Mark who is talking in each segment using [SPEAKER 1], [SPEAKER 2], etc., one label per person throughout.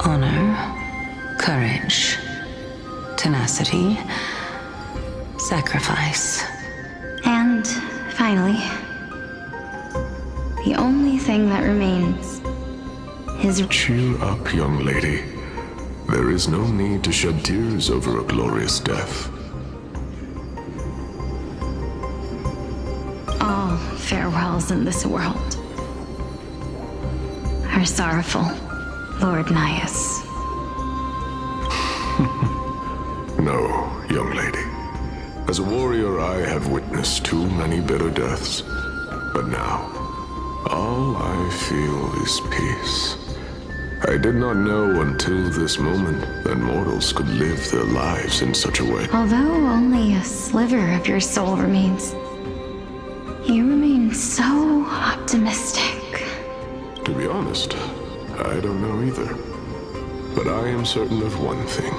[SPEAKER 1] Honor, courage, tenacity, sacrifice.
[SPEAKER 2] And finally, the only thing that remains is...
[SPEAKER 3] Cheer up, young lady. There is no need to shed tears over a glorious death.
[SPEAKER 2] All farewells in this world are sorrowful, Lord Nias.
[SPEAKER 3] No, young lady. As a warrior, I have witnessed too many bitter deaths. But now, all I feel is peace. I did not know until this moment that mortals could live their lives in such a way.
[SPEAKER 2] Although only a sliver of your soul remains, you remain so optimistic.
[SPEAKER 3] To be honest, I don't know either. But I am certain of one thing.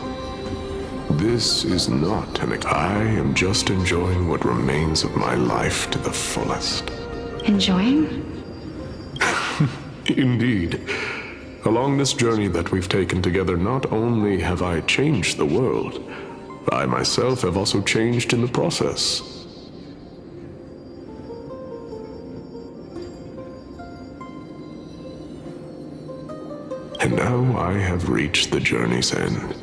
[SPEAKER 3] This is not I am just enjoying what remains of my life to the fullest.
[SPEAKER 2] Enjoying?
[SPEAKER 3] Indeed. Along this journey that we've taken together, not only have I changed the world, I myself have also changed in the process. And now I have reached the journey's end.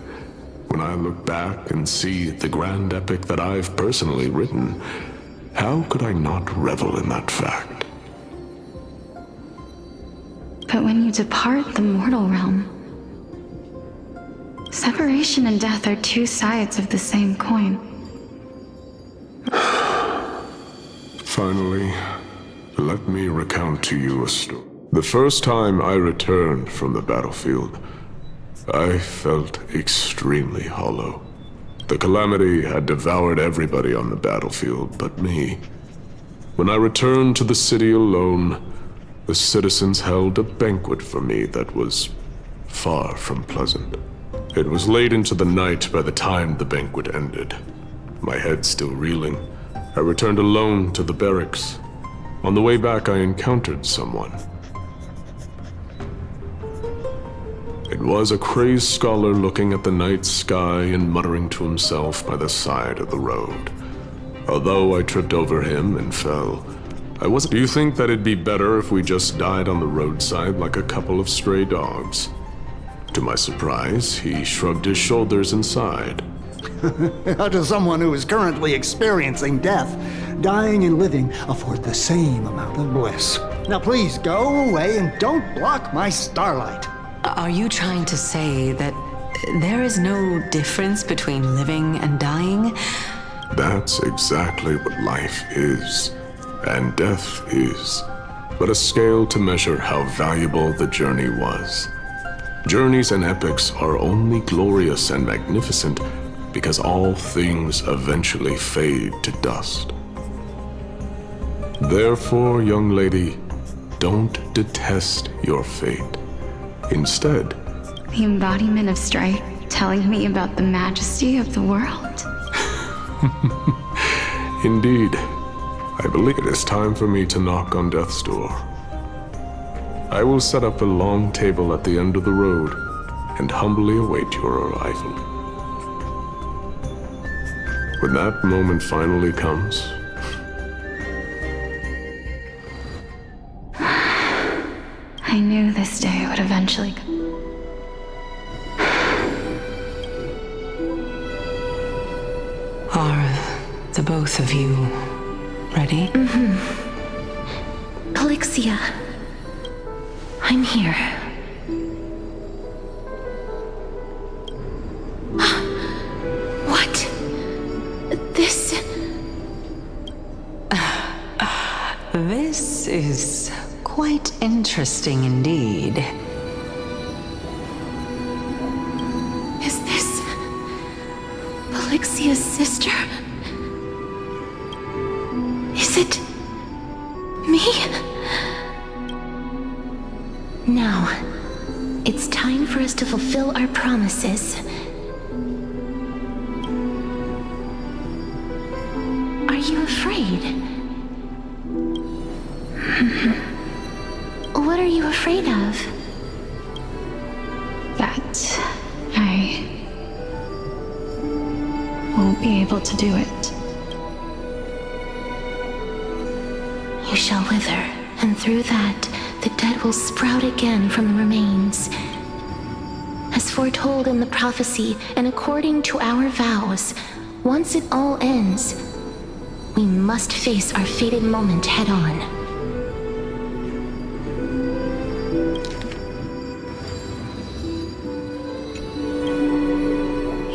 [SPEAKER 3] When I look back and see the grand epic that I've personally written, how could I not revel in that fact?
[SPEAKER 2] But when you depart the mortal realm, separation and death are two sides of the same coin.
[SPEAKER 3] Finally, let me recount to you a story. The first time I returned from the battlefield, I felt extremely hollow. The calamity had devoured everybody on the battlefield but me. When I returned to the city alone, the citizens held a banquet for me that was far from pleasant. It was late into the night by the time the banquet ended. My head still reeling, I returned alone to the barracks. On the way back, I encountered someone. It was a crazed scholar looking at the night sky and muttering to himself by the side of the road. Although I tripped over him and fell, Do you think that it'd be better if we just died on the roadside like a couple of stray dogs? To my surprise, he shrugged his shoulders and sighed.
[SPEAKER 4] To someone who is currently experiencing death, dying and living afford the same amount of bliss. Now please go away and don't block my starlight.
[SPEAKER 1] Are you trying to say that there is no difference between living and dying?
[SPEAKER 3] That's exactly what life is. And death is but a scale to measure how valuable the journey was. Journeys and epics are only glorious and magnificent because all things eventually fade to dust. Therefore, young lady, don't detest your fate. Instead,
[SPEAKER 2] The embodiment of strife telling me about the majesty of the world.
[SPEAKER 3] indeed, I believe it is time for me to knock on death's door. I will set up a long table at the end of the road and humbly await your arrival. When that moment finally comes,
[SPEAKER 2] I knew this day would eventually come.
[SPEAKER 1] Are the both of you ready?
[SPEAKER 2] Elixia, I'm here. What? This...
[SPEAKER 1] This is quite interesting indeed.
[SPEAKER 2] Is this... Elixia's sister? Is it... me?
[SPEAKER 5] Now, it's time for us to fulfill our promises. Are you afraid? What are you afraid of?
[SPEAKER 2] That be able to do it.
[SPEAKER 5] You shall wither, and through that, the dead will sprout again from the remains. As foretold in the prophecy, and according to our vows, once it all ends, we must face our fated moment head-on.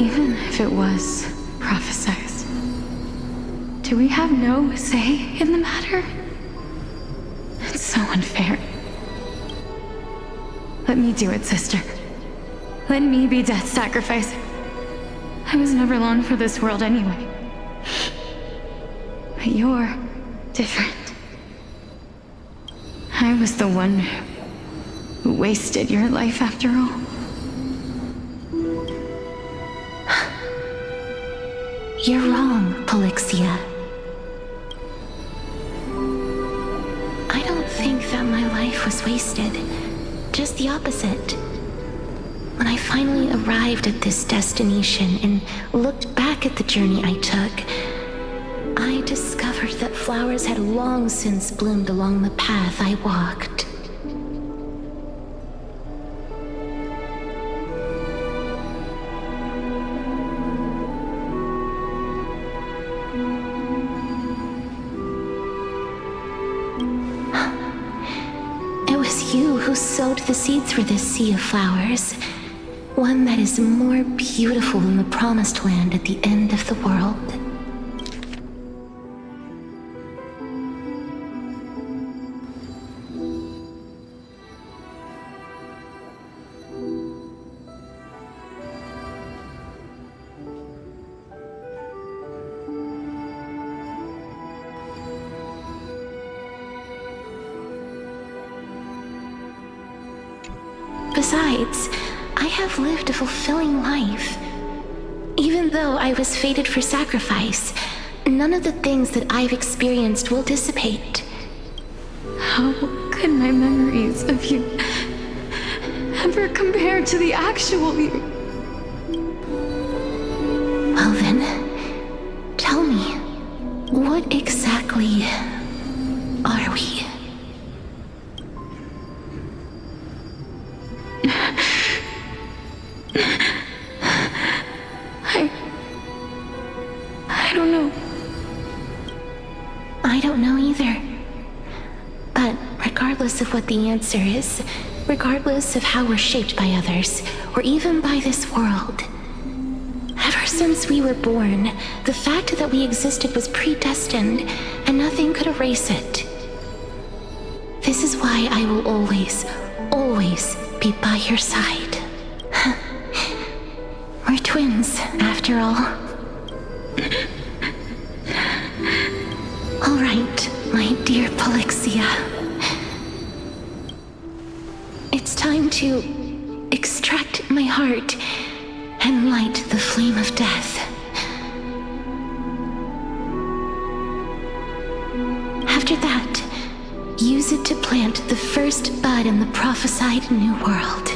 [SPEAKER 2] Even if it was prophesied, do we have no say in the matter? It's so unfair. Let me do it, sister. Let me be death's sacrifice. I was never long for this world anyway. But you're different. I was the one who wasted your life after all.
[SPEAKER 5] You're wrong, Polixia. I don't think that my life was wasted. Just the opposite. When I finally arrived at this destination and looked back at the journey I took, I discovered that flowers had long since bloomed along the path I walked. It was you who sowed the seeds for this sea of flowers. One that is more beautiful than the promised land at the end of the world. Besides, I have lived a fulfilling life. Even though I was fated for sacrifice, none of the things that I've experienced will dissipate.
[SPEAKER 2] How could my memories of you ever compare to the actual you?
[SPEAKER 5] Well then, tell me, what exactly are we?
[SPEAKER 2] I don't know.
[SPEAKER 5] I don't know either. But regardless of what the answer is, regardless of how we're shaped by others, or even by this world, ever since we were born, the fact that we existed was predestined, and nothing could erase it. This is why I will always, always be by your side. We're twins, after all. All right, my dear Polixia. It's time to extract my heart and light the flame of death. After that, use it to plant the first bud in the prophesied new world.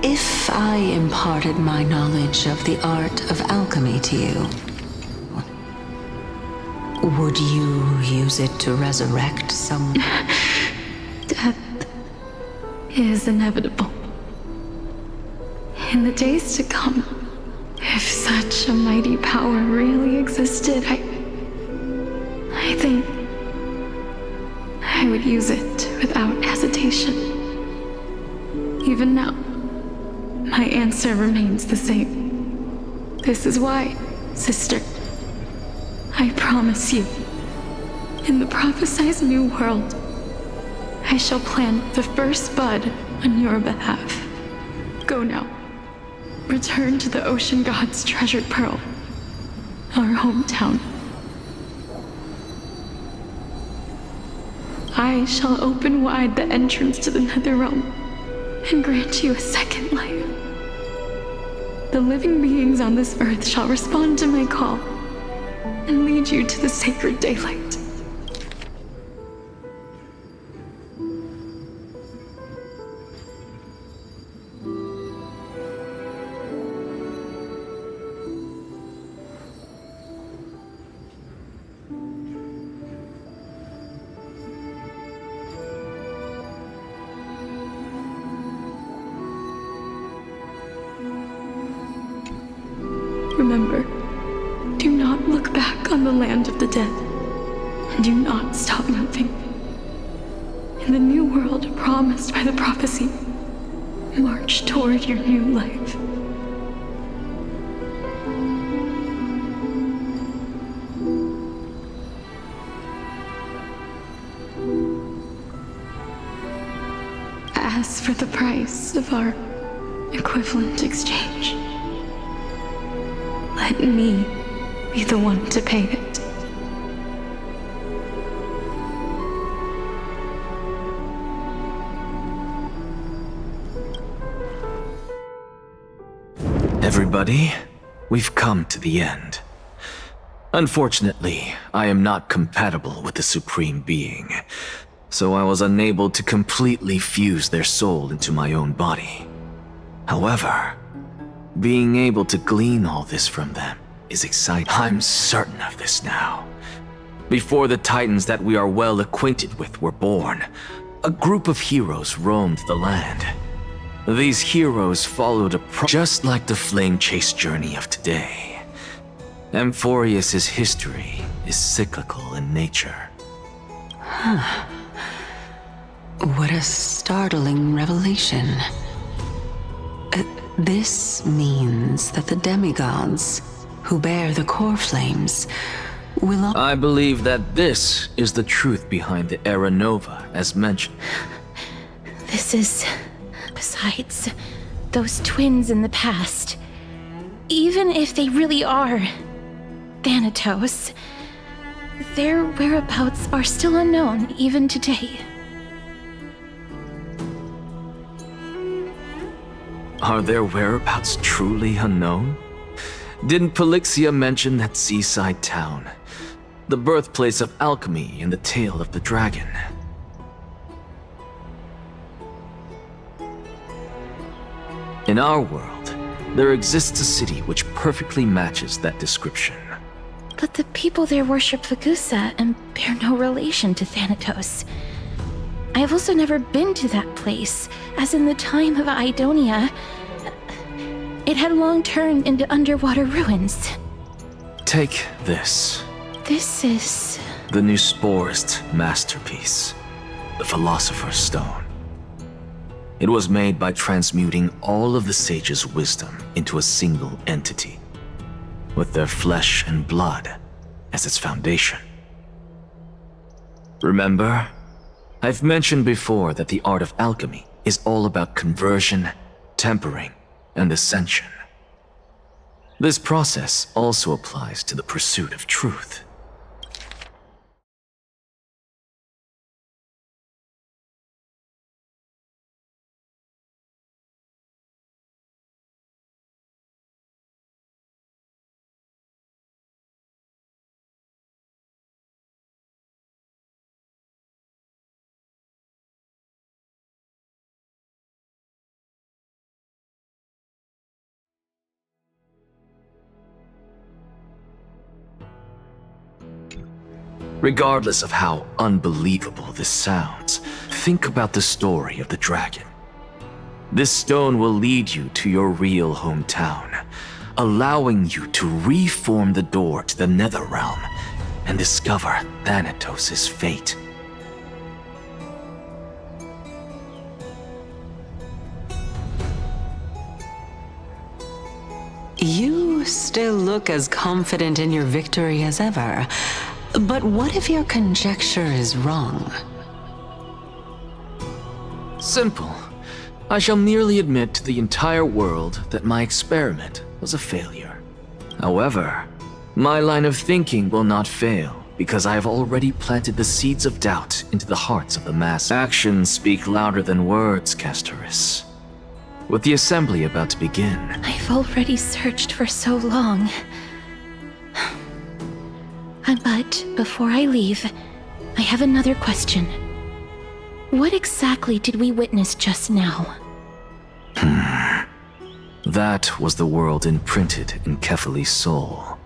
[SPEAKER 1] If I imparted my knowledge of the art of alchemy to you, would you use it to resurrect someone?
[SPEAKER 2] Death is inevitable. In the days to come, if such a mighty power really existed, I think I would use it without hesitation. Even now, my answer remains the same. This is why, sister, I promise you, in the prophesied new world, I shall plant the first bud on your behalf. Go now. Return to the ocean god's treasured pearl, our hometown. I shall open wide the entrance to the Netherrealm and grant you a second life. The living beings on this earth shall respond to my call and lead you to the sacred daylight. Remember, do not look back on the land of the dead, and do not stop moving. In the new world promised by the prophecy, march toward your new life. As for the price of our equivalent exchange, let me be the one to pay it.
[SPEAKER 6] Everybody, we've come to the end. Unfortunately, I am not compatible with the Supreme Being, so I was unable to completely fuse their soul into my own body. However, being able to glean all this from them is exciting. I'm certain of this now. Before the Titans that we are well acquainted with were born, a group of heroes roamed the land. These heroes followed just like the flame chase journey of today. Amphorius's history is cyclical in nature.
[SPEAKER 1] What a startling revelation. This means that the demigods, who bear the core flames, will...
[SPEAKER 6] I believe that this is the truth behind the Era Nova, as mentioned.
[SPEAKER 5] This is... Besides, those twins in the past, even if they really are Thanatos, their whereabouts are still unknown even today.
[SPEAKER 6] Are their whereabouts truly unknown? Didn't Polixia mention that seaside town, the birthplace of alchemy in the tale of the dragon? In our world, there exists a city which perfectly matches that description.
[SPEAKER 5] But the people there worship Vagusa and bear no relation to Thanatos. I have also never been to that place, as in the time of Idonia, it had long turned into underwater ruins.
[SPEAKER 6] Take this.
[SPEAKER 5] This is...
[SPEAKER 6] the new Sporist masterpiece, the Philosopher's Stone. It was made by transmuting all of the sages' wisdom into a single entity, with their flesh and blood as its foundation. Remember? I've mentioned before that the art of alchemy is all about conversion, tempering, and ascension. This process also applies to the pursuit of truth. Regardless of how unbelievable this sounds, think about the story of the dragon. This stone will lead you to your real hometown, allowing you to reform the door to the Netherrealm and discover Thanatos' fate.
[SPEAKER 1] You still look as confident in your victory as ever. But what if your conjecture is wrong?
[SPEAKER 6] Simple. I shall merely admit to the entire world that my experiment was a failure. However, my line of thinking will not fail because I have already planted the seeds of doubt into the hearts of the mass. Actions speak louder than words, Castoris. With the assembly about to begin,
[SPEAKER 5] I've already searched for so long. But before I leave, I have another question. What exactly did we witness just now?
[SPEAKER 6] That was the world imprinted in Kefali's soul.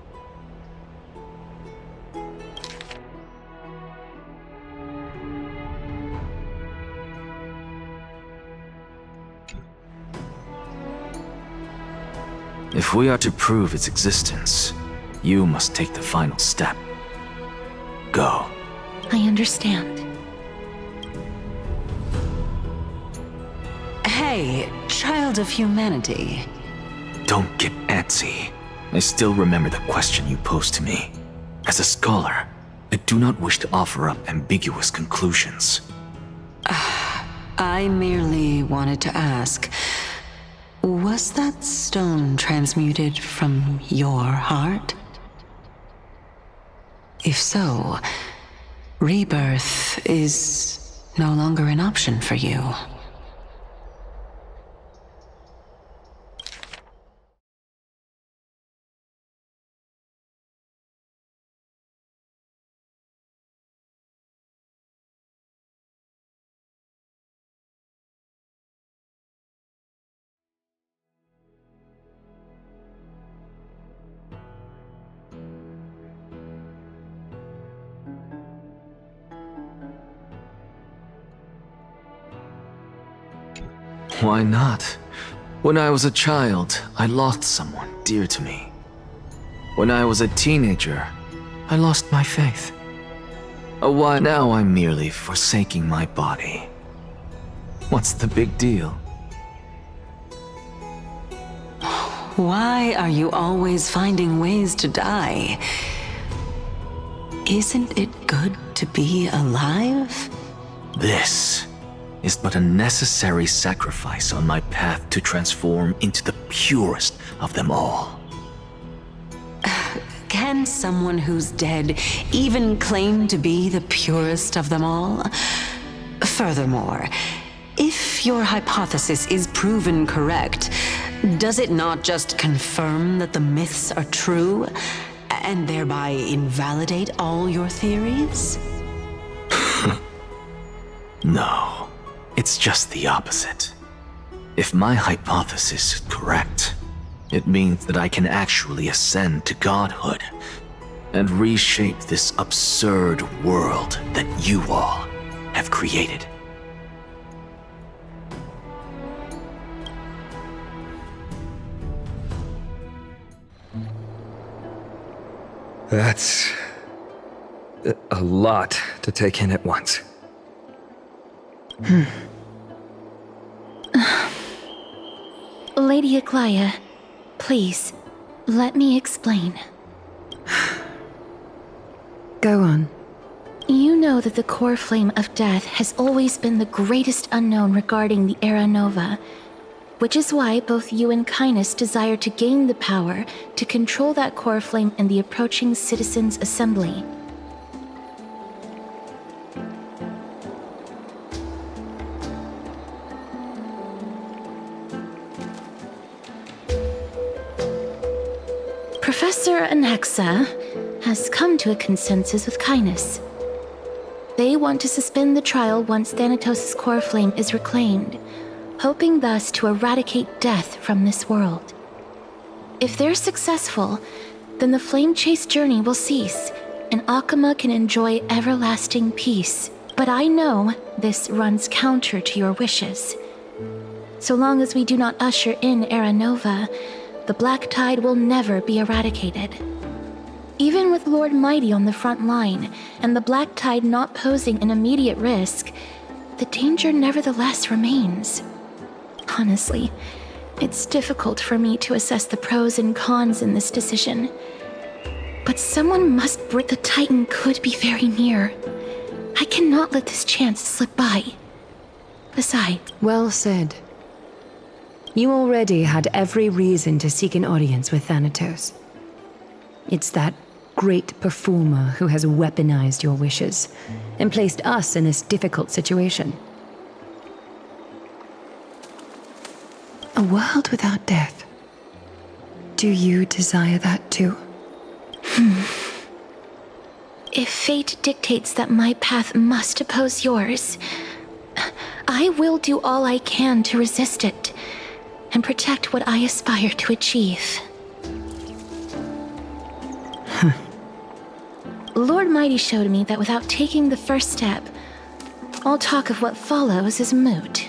[SPEAKER 6] If we are to prove its existence, you must take the final step. Go.
[SPEAKER 5] I understand.
[SPEAKER 1] Hey, child of humanity.
[SPEAKER 6] Don't get antsy. I still remember the question you posed to me. As a scholar, I do not wish to offer up ambiguous conclusions.
[SPEAKER 1] I merely wanted to ask, was that stone transmuted from your heart? If so, rebirth is no longer an option for you.
[SPEAKER 6] Why not? When I was a child, I lost someone dear to me. When I was a teenager, I lost my faith. Why now I'm merely forsaking my body. What's the big deal?
[SPEAKER 1] Why are you always finding ways to die? Isn't it good to be alive?
[SPEAKER 6] This is but a necessary sacrifice on my path to transform into the purest of them all.
[SPEAKER 1] Can someone who's dead even claim to be the purest of them all? Furthermore, if your hypothesis is proven correct, does it not just confirm that the myths are true, and thereby invalidate all your theories?
[SPEAKER 6] No, it's just the opposite. If my hypothesis is correct, it means that I can actually ascend to godhood and reshape this absurd world that you all have created.
[SPEAKER 7] That's a lot to take in at once.
[SPEAKER 5] Lady Aglaia, please, let me explain.
[SPEAKER 8] Go on.
[SPEAKER 5] You know that the core flame of death has always been the greatest unknown regarding the Era Nova, which is why both you and Kindness desire to gain the power to control that core flame in the approaching Citizens' Assembly. Professor Anaxa has come to a consensus with Kindness. They want to suspend the trial once Thanatos' core flame is reclaimed, hoping thus to eradicate death from this world. If they're successful, then the flame chase journey will cease, and Akama can enjoy everlasting peace. But I know this runs counter to your wishes. So long as we do not usher in Era Nova, the Black Tide will never be eradicated. Even with Lord Mighty on the front line, and the Black Tide not posing an immediate risk, the danger nevertheless remains. Honestly, it's difficult for me to assess the pros and cons in this decision. But someone must break. The Titan could be very near. I cannot let this chance slip by. Besides...
[SPEAKER 8] Well said. You already had every reason to seek an audience with Thanatos. It's that great performer who has weaponized your wishes and placed us in this difficult situation. A world without death. Do you desire that too?
[SPEAKER 5] If fate dictates that my path must oppose yours, I will do all I can to resist it and protect what I aspire to achieve. Lord Mighty showed me that without taking the first step, all talk of what follows is moot.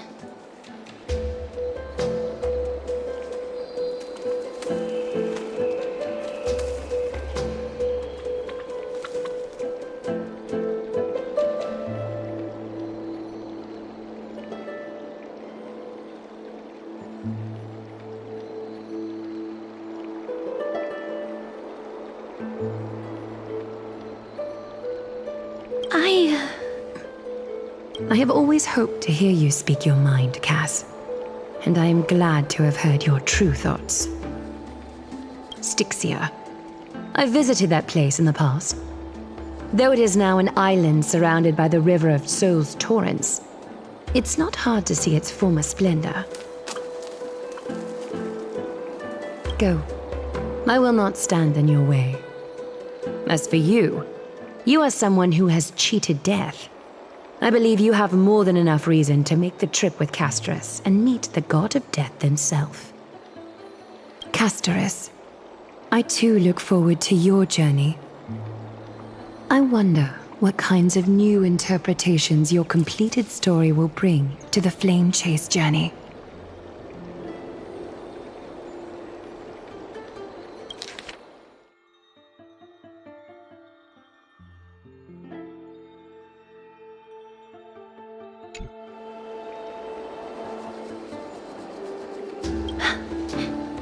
[SPEAKER 8] I have always hoped to hear you speak your mind, Cass. And I am glad to have heard your true thoughts. Styxia. I visited that place in the past. Though it is now an island surrounded by the river of Souls torrents, it's not hard to see its former splendor. Go. I will not stand in your way. As for you, you are someone who has cheated death. I believe you have more than enough reason to make the trip with Casterus and meet the god of death himself. Casterus, I too look forward to your journey. I wonder what kinds of new interpretations your completed story will bring to the Flame Chase journey.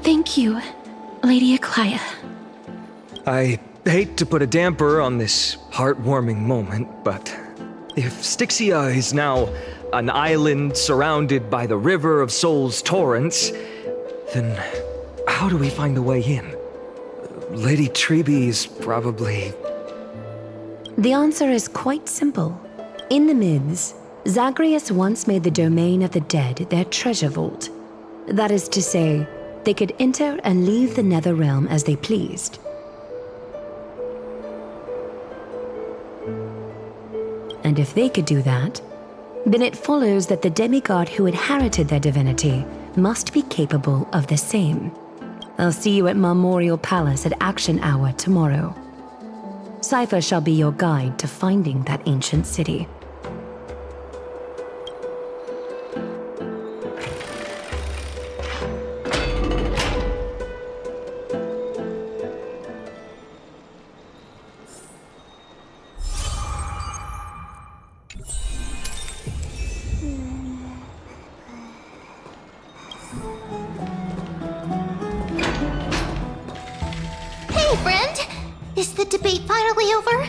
[SPEAKER 5] Thank you, Lady Eclia.
[SPEAKER 7] I hate to put a damper on this heartwarming moment, but if Styxia is now an island surrounded by the river of Souls torrents, then how do we find a way in? Lady Treby is probably...
[SPEAKER 8] The answer is quite simple. In the myths, Zagreus once made the domain of the dead their treasure vault. That is to say, they could enter and leave the nether realm as they pleased. And if they could do that, then it follows that the demigod who inherited their divinity must be capable of the same. I'll see you at Memorial Palace at Action Hour tomorrow. Cypher shall be your guide to finding that ancient city.
[SPEAKER 5] Is the debate finally over?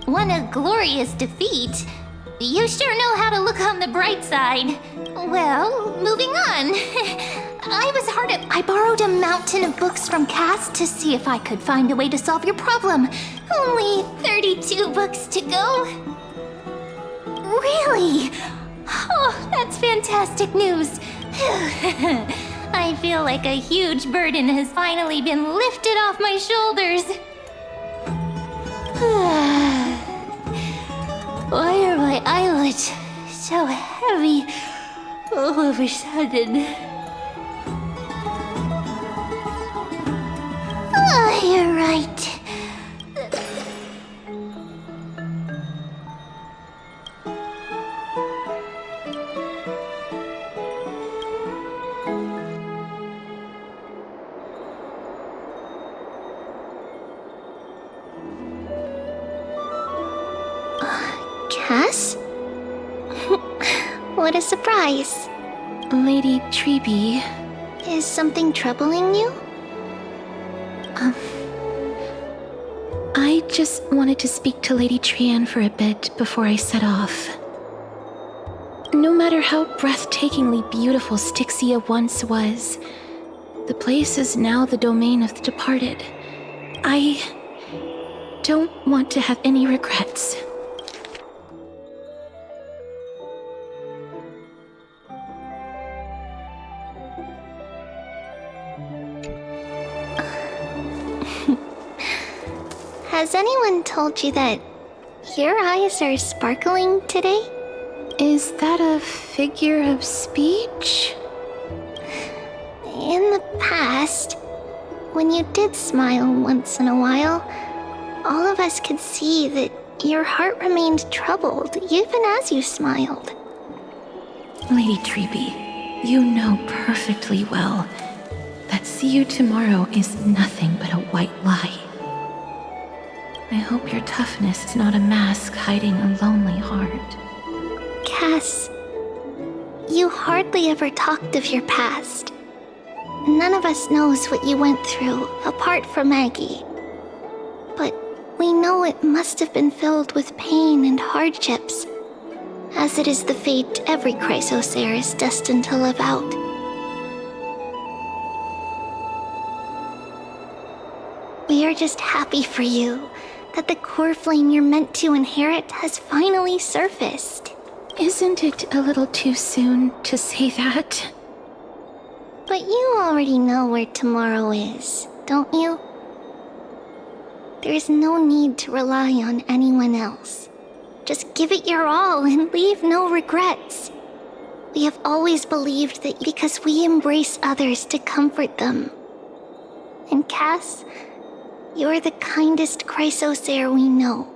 [SPEAKER 5] What a glorious defeat. You sure know how to look on the bright side. Well, moving on. I borrowed a mountain of books from Cass to see if I could find a way to solve your problem. Only 32 books to go. Really? Oh, that's fantastic news. I feel like a huge burden has finally been lifted off my shoulders. Why are my eyelids so heavy all of a sudden? Oh, you're right. Cass? What a surprise. Lady Treby. Is something troubling you? I just wanted to speak to Lady Trian for a bit before I set off. No matter how breathtakingly beautiful Styxia once was, the place is now the domain of the departed. I don't want to have any regrets.
[SPEAKER 9] Has anyone told you that your eyes are sparkling today?
[SPEAKER 5] Is that a figure of speech?
[SPEAKER 9] In the past, when you did smile once in a while, all of us could see that your heart remained troubled even as you smiled.
[SPEAKER 5] Lady Treby, you know perfectly well that see you tomorrow is nothing but a white lie. I hope your toughness is not a mask hiding a lonely heart.
[SPEAKER 9] Cass, you hardly ever talked of your past. None of us knows what you went through, apart from Maggie. But we know it must have been filled with pain and hardships, as it is the fate every Chrysosaur is destined to live out. We are just happy for you that the core flame you're meant to inherit has finally surfaced.
[SPEAKER 5] Isn't it a little too soon to say that?
[SPEAKER 9] But you already know where tomorrow is, don't you? There is no need to rely on anyone else. Just give it your all and leave no regrets. We have always believed that because we embrace others to comfort them. And Cass, you're the kindest Chrysosaur we know.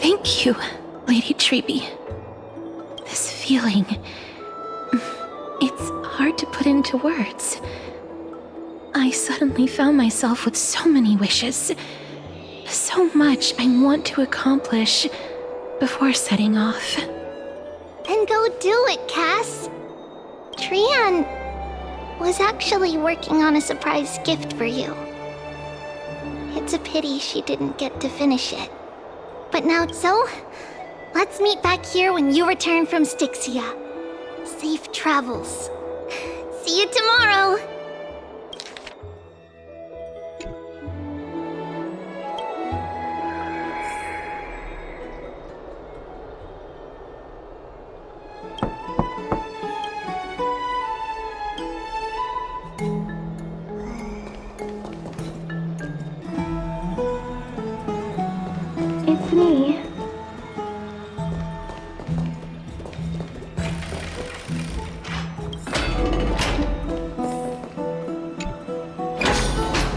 [SPEAKER 5] Thank you, Lady Treby. This feeling... it's hard to put into words. I suddenly found myself with so many wishes. So much I want to accomplish before setting off.
[SPEAKER 9] Then go do it, Cass. Trian was actually working on a surprise gift for you. It's a pity she didn't get to finish it. But now, so, let's meet back here when you return from Styxia. Safe travels. See you tomorrow!
[SPEAKER 5] It's me.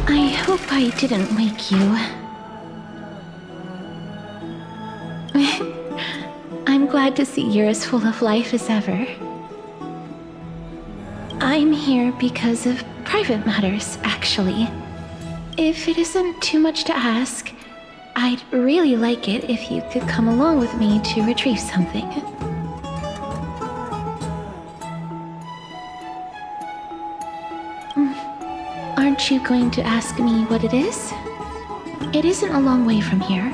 [SPEAKER 5] I hope I didn't wake you. I'm glad to see you're as full of life as ever. I'm here because of private matters, actually. If it isn't too much to ask, I'd really like it if you could come along with me to retrieve something. Aren't you going to ask me what it is? It isn't a long way from here.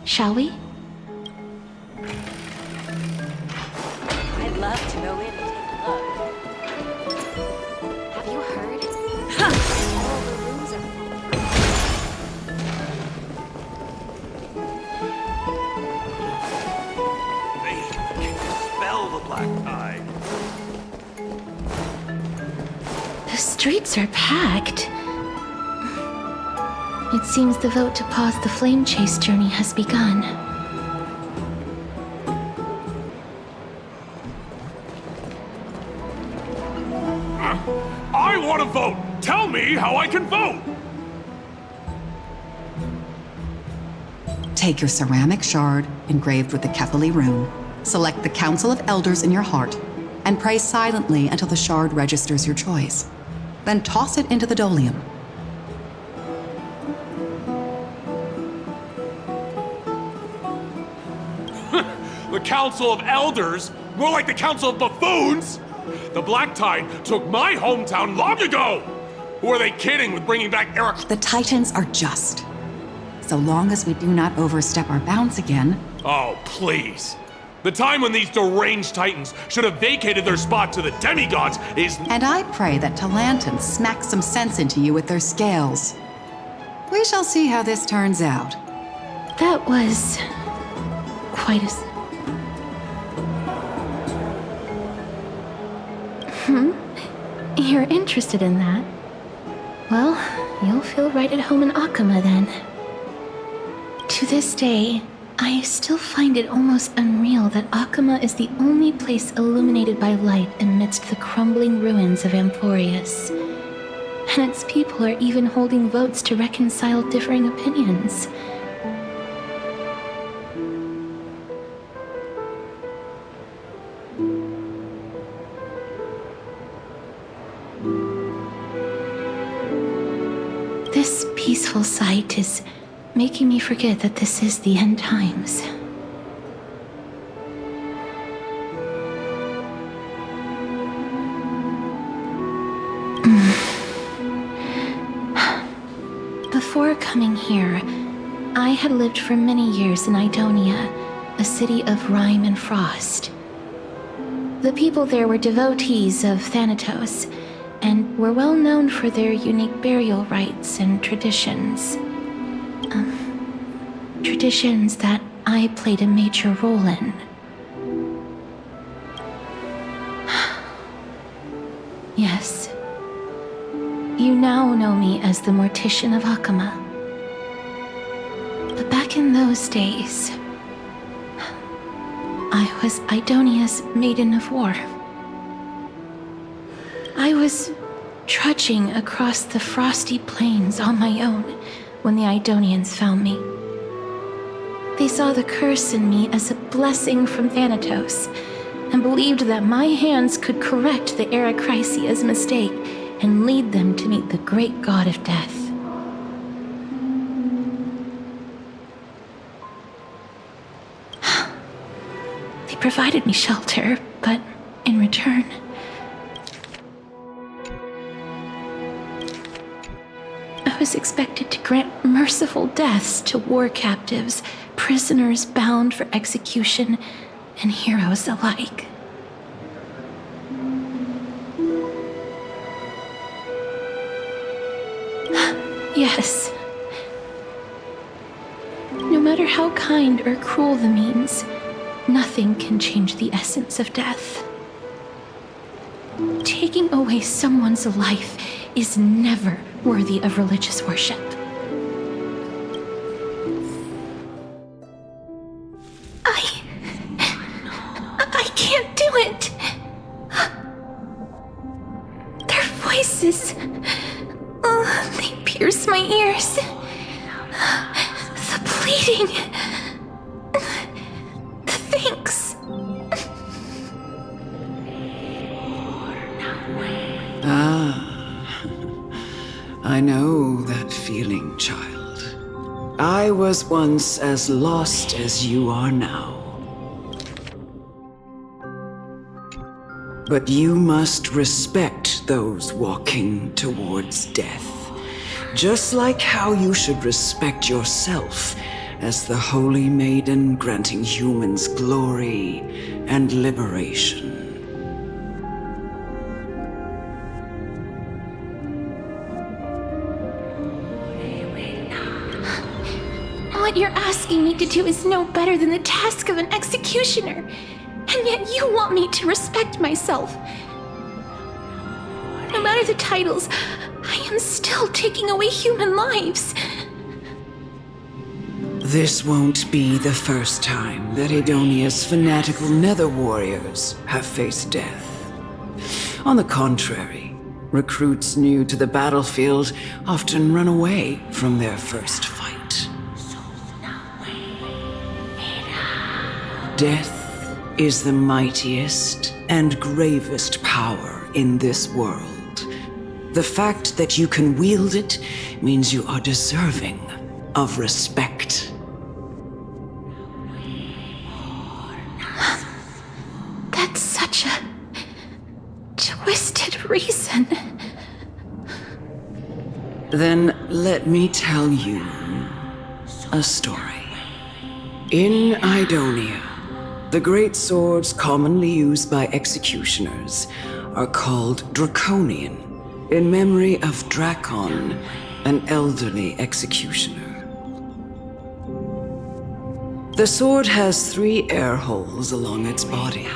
[SPEAKER 5] Shall we?
[SPEAKER 1] I'd love to go in and take a look. Have you heard? All the rooms are
[SPEAKER 10] They can dispel the black tide.
[SPEAKER 5] The streets are packed. It seems the vote to pause the flame chase journey has begun.
[SPEAKER 10] I want to vote! Tell me how I can vote!
[SPEAKER 11] Take your ceramic shard, engraved with the Kephili rune, select the Council of Elders in your heart, and pray silently until the shard registers your choice. Then toss it into the Dolium.
[SPEAKER 10] The Council of Elders? More like the Council of Buffoons? The Black Tide took my hometown long ago! Who are they kidding with bringing back Eric?
[SPEAKER 11] The Titans are just. So long as we do not overstep our bounds again.
[SPEAKER 10] Oh, please. The time when these deranged Titans should have vacated their spot to the demigods is...
[SPEAKER 11] And I pray that Talantans smack some sense into you with their scales. We shall see how this turns out.
[SPEAKER 5] That was... quite a... You're interested in that? Well, you'll feel right at home in Akama then. To this day, I still find it almost unreal that Akama is the only place illuminated by light amidst the crumbling ruins of Amphorius. And its people are even holding votes to reconcile differing opinions. This peaceful sight is making me forget that this is the end times. Before coming here, I had lived for many years in Idonia, a city of rime and frost. The people there were devotees of Thanatos, and were well known for their unique burial rites and traditions. Traditions that I played a major role in. Yes. You now know me as the Mortician of Akama. But back in those days, I was Idonia's Maiden of War. I was trudging across the frosty plains on my own when the Idonians found me. They saw the curse in me as a blessing from Thanatos, and believed that my hands could correct the Eracrisia's mistake and lead them to meet the great god of death. They provided me shelter, but in return, I was expected to grant merciful deaths to war captives, prisoners bound for execution, and heroes alike. Yes. No matter how kind or cruel the means, nothing can change the essence of death. Taking away someone's life is never worthy of religious worship. I can't do it. Their voices, they pierce my ears. The pleading, the thanks.
[SPEAKER 12] I know that feeling, child. I was once as lost as you are now. But you must respect those walking towards death, just like how you should respect yourself as the Holy Maiden granting humans glory and liberation.
[SPEAKER 5] What you're asking me to do is no better than the task of an executioner, and yet you want me to respect myself. No matter the titles, I am still taking away human lives.
[SPEAKER 12] This won't be the first time that Idonia's fanatical nether warriors have faced death. On the contrary, recruits new to the battlefield often run away from their first fight. Death is the mightiest and gravest power in this world. The fact that you can wield it means you are deserving of respect.
[SPEAKER 2] reason.
[SPEAKER 12] Then let me tell you a story. In Idonia, the great swords commonly used by executioners are called Draconian, in memory of Drakon, an elderly executioner. The sword has 3 air holes along its body.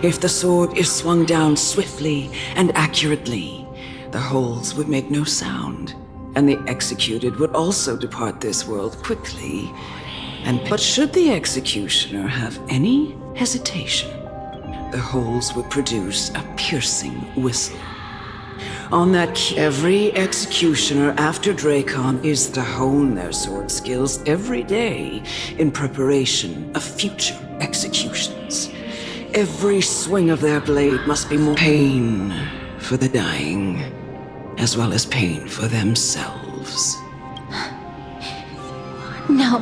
[SPEAKER 12] If the sword is swung down swiftly and accurately, the holes would make no sound, and the executed would also depart this world quickly. But should the executioner have any hesitation, the holes would produce a piercing whistle. On that key, every executioner after Drakon is to hone their sword skills every day in preparation of future executions. Every swing of their blade must be more pain for the dying, as well as pain for themselves.
[SPEAKER 2] No.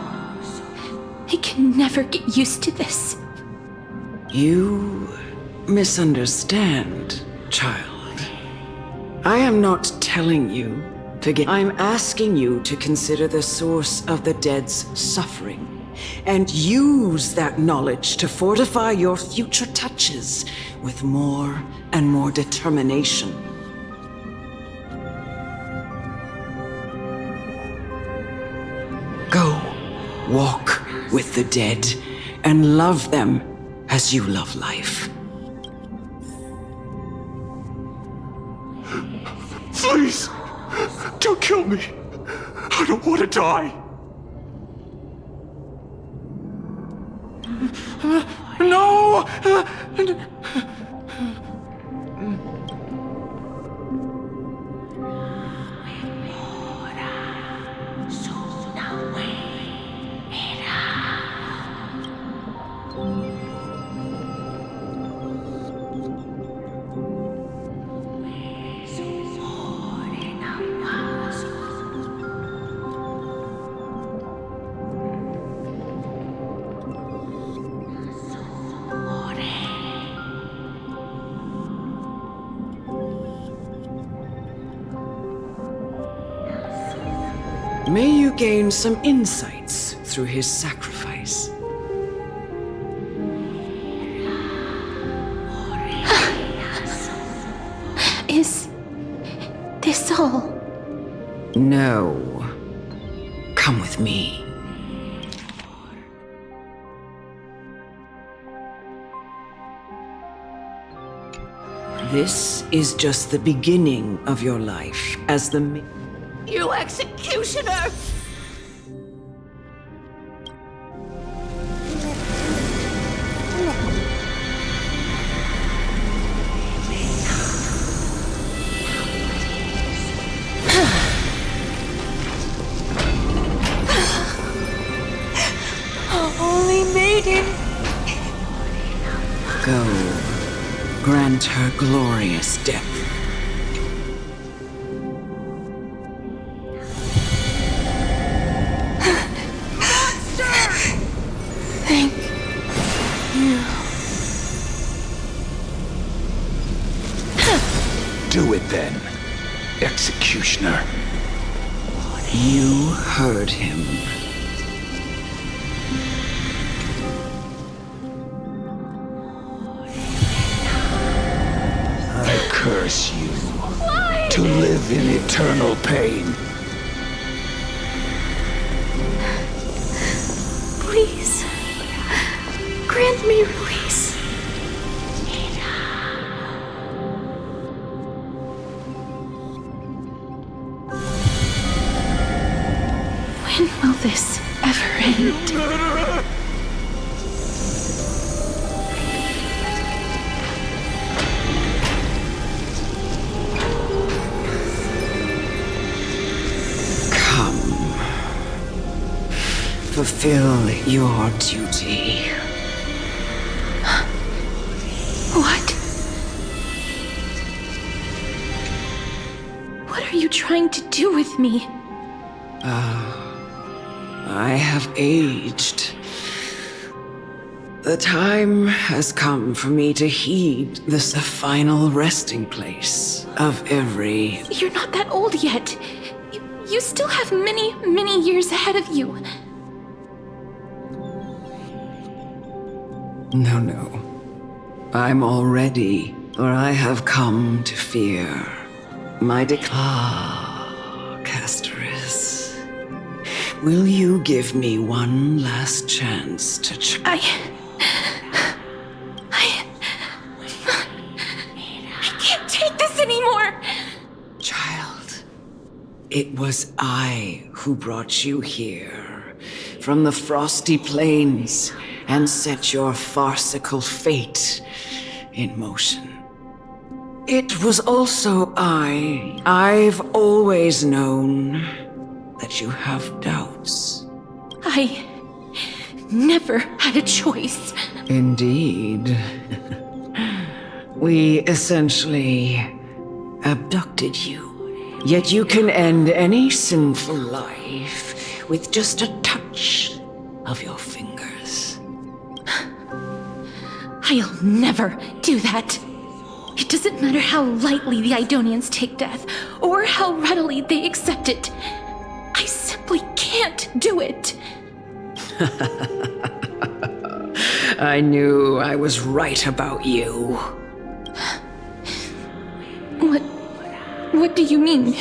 [SPEAKER 2] I can never get used to this.
[SPEAKER 12] You misunderstand, child. I am not telling you to get... I'm asking you to consider the source of the dead's suffering and use that knowledge to fortify your future touches with more and more determination. Go, walk with the dead and love them as you love life.
[SPEAKER 10] Please! Don't kill me! I don't want to die! No!
[SPEAKER 12] May you gain some insights through his sacrifice.
[SPEAKER 2] Is this all?
[SPEAKER 12] No. Come with me. This is just the beginning of your life as the...
[SPEAKER 5] You executioner!
[SPEAKER 2] Holy Maiden!
[SPEAKER 12] Go. Grant her glorious death.
[SPEAKER 2] Thank you.
[SPEAKER 13] Do it then, executioner.
[SPEAKER 12] You heard him.
[SPEAKER 13] I curse you to live in eternal pain.
[SPEAKER 2] Please, grant me release. When will this ever end?
[SPEAKER 12] Fulfill your duty.
[SPEAKER 2] What? What are you trying to do with me?
[SPEAKER 12] I have aged. The time has come for me to heed the final resting place of every...
[SPEAKER 2] You're not that old yet. You still have many, many years ahead of you.
[SPEAKER 12] No. I'm all ready, or I have come to fear my Casteress. Will you give me one last chance to
[SPEAKER 2] I can't take this anymore!
[SPEAKER 12] Child, it was I who brought you here from the frosty plains and set your farcical fate in motion. It was also I've always known that you have doubts.
[SPEAKER 2] I never had a choice.
[SPEAKER 12] Indeed. We essentially abducted you. Yet you can end any sinful life with just a touch of your fingers.
[SPEAKER 2] I'll never do that. It doesn't matter how lightly the Idonians take death, or how readily they accept it. I simply can't do it.
[SPEAKER 12] I knew I was right about you.
[SPEAKER 2] What do you mean?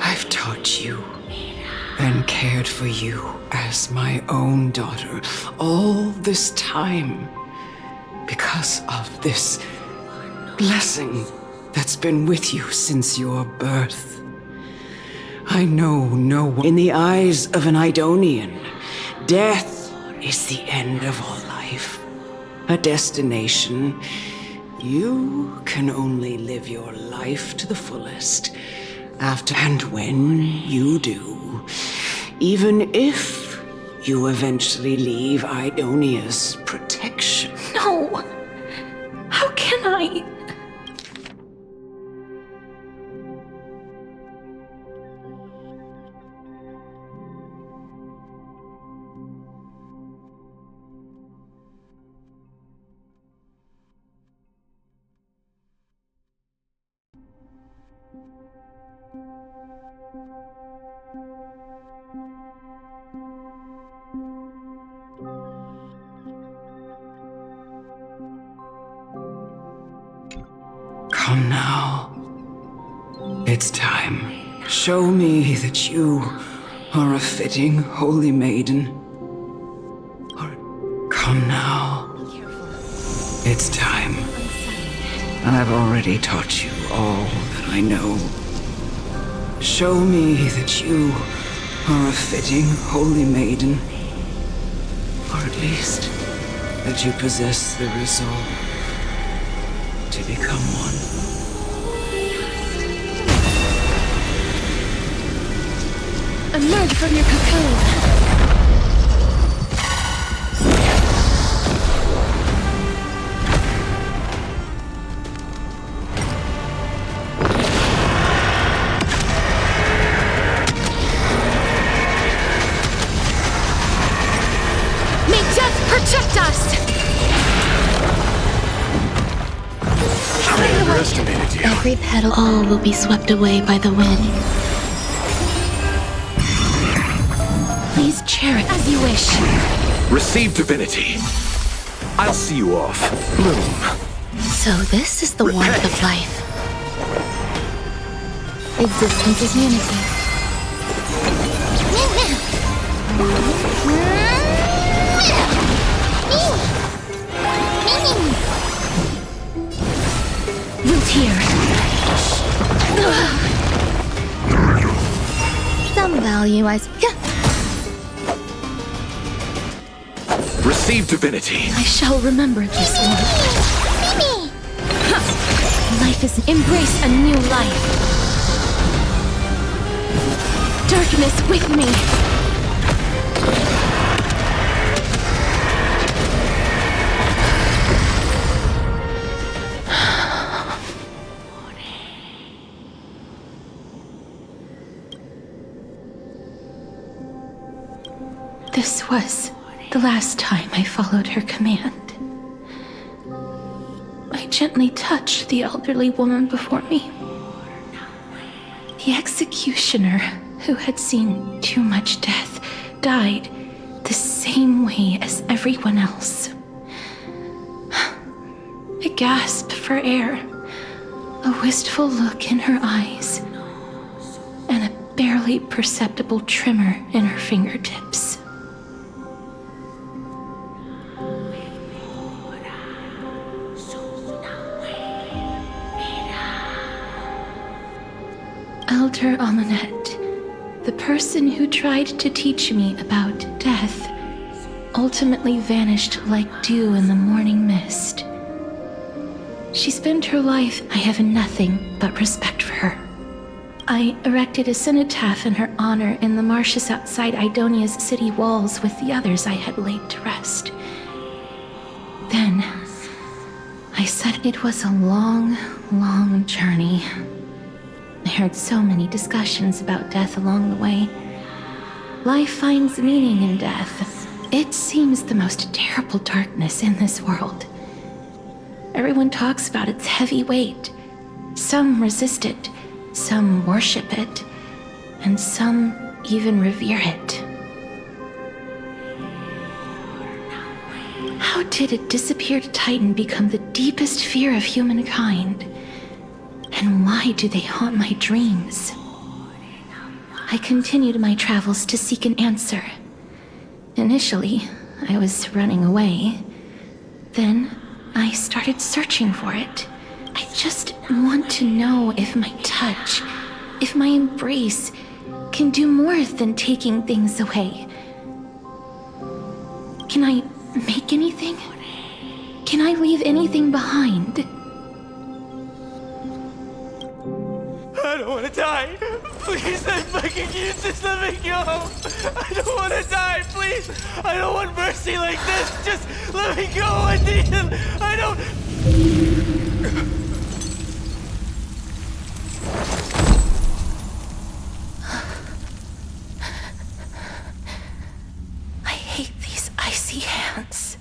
[SPEAKER 12] I've taught you and cared for you as my own daughter all this time because of this blessing that's been with you since your birth. I know no one. In the eyes of an Idonian, death is the end of all life, a destination. You can only live your life to the fullest after and when you do, even if you eventually leave Idonia's protection.
[SPEAKER 2] No! How can I?
[SPEAKER 12] Come now. It's time. Show me that you are a fitting holy maiden. Or come now. It's time. I've already taught you all that I know. Show me that you are a fitting holy maiden. Or at least that you possess the resolve to become one.
[SPEAKER 2] Emerge from your cocoon. May death protect us!
[SPEAKER 13] I underestimated you.
[SPEAKER 9] Every petal, all will be swept away by the wind.
[SPEAKER 2] Please cherish as you wish.
[SPEAKER 13] Receive divinity. I'll see you off. Bloom.
[SPEAKER 9] So this is the warmth of life. Existence is unity.
[SPEAKER 2] Root here.
[SPEAKER 9] Some value,
[SPEAKER 13] Receive divinity.
[SPEAKER 2] I shall remember this one. Life is embrace a new life. Darkness with me. This was the last time I followed her command. I gently touched the elderly woman before me. The executioner, who had seen too much death, died the same way as everyone else. A gasp for air, a wistful look in her eyes, and a barely perceptible tremor in her fingertips. Elder Amunet, the person who tried to teach me about death, ultimately vanished like dew in the morning mist. She spent her life. I have nothing but respect for her. I erected a cenotaph in her honor in the marshes outside Idonia's city walls with the others I had laid to rest. Then, I said it was a long, long journey. I heard so many discussions about death along the way. Life finds meaning in death. It seems the most terrible darkness in this world. Everyone talks about its heavy weight. Some resist it, some worship it, and some even revere it. How did a disappeared titan become the deepest fear of humankind? And why do they haunt my dreams? I continued my travels to seek an answer. Initially, I was running away. Then, I started searching for it. I just want to know if my touch, if my embrace, can do more than taking things away. Can I make anything? Can I leave anything behind?
[SPEAKER 14] I don't want to die. Please, I'm begging you, just let me go. I don't want to die, please. I don't want mercy like this. Just let me go. I need it. I don't...
[SPEAKER 2] I hate these icy hands.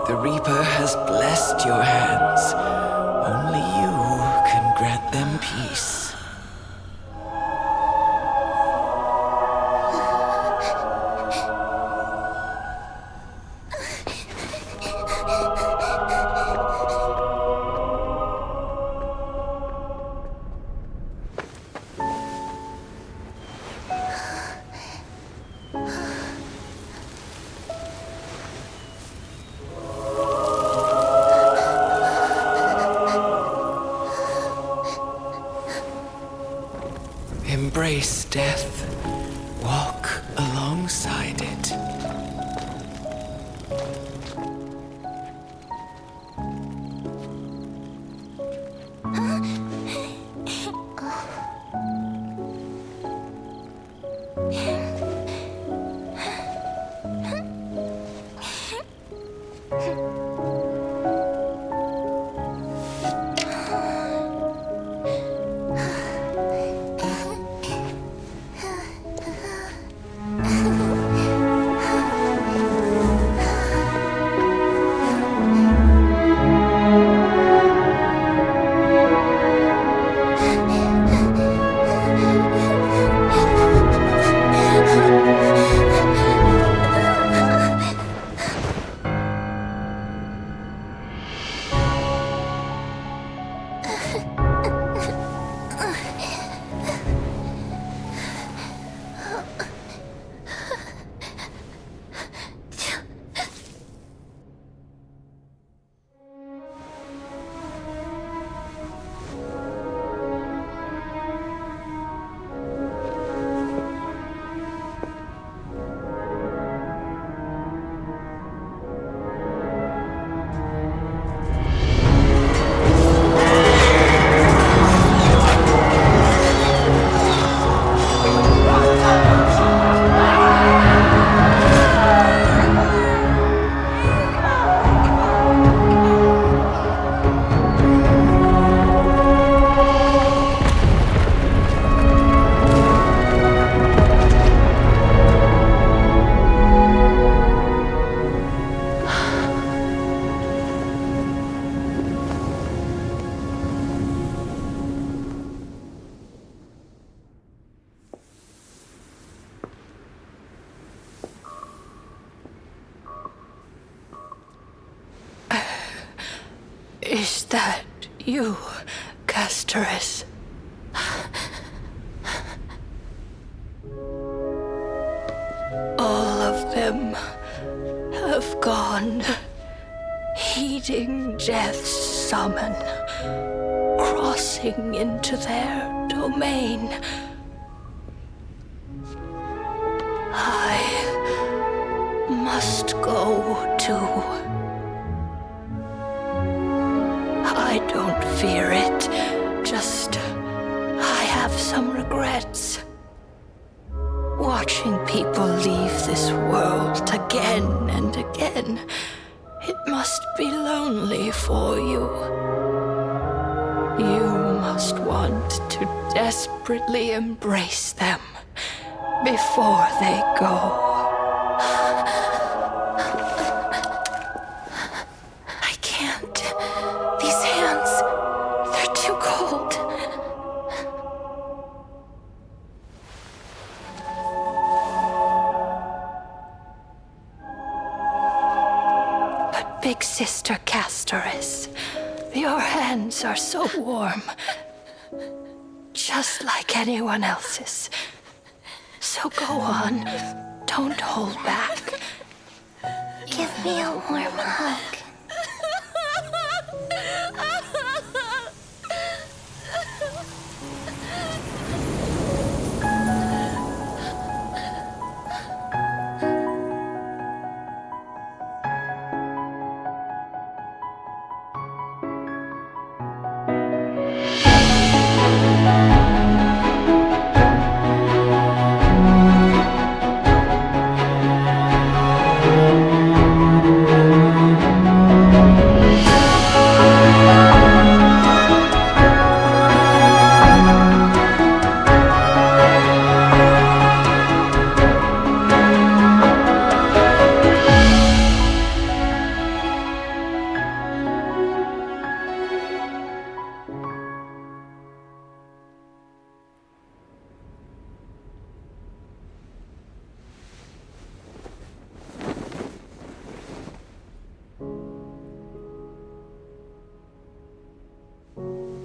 [SPEAKER 12] The Reaper has blessed your hands. Only you can grant them peace. Embrace death. Walk alongside it.
[SPEAKER 15] Is that you, Casteress? All of them have gone, heeding death's summon, crossing into their domain. I must go too. I don't fear it, just I have some regrets. Watching people leave this world again and again, it must be lonely for you. You must want to desperately embrace them before they go.
[SPEAKER 5] I can't. These hands, they're too cold.
[SPEAKER 15] But Big Sister Casteress, your hands are so warm. Just like anyone else's. So go on. Don't hold back.
[SPEAKER 9] Give me a warm hug.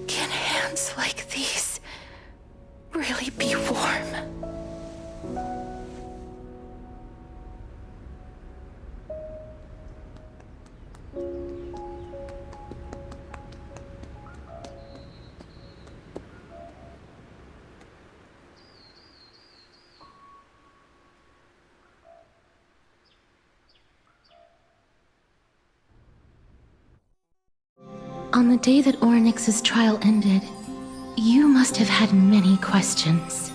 [SPEAKER 5] Can hands like these really be warm? On the day that Ornyx's trial ended, you must have had many questions.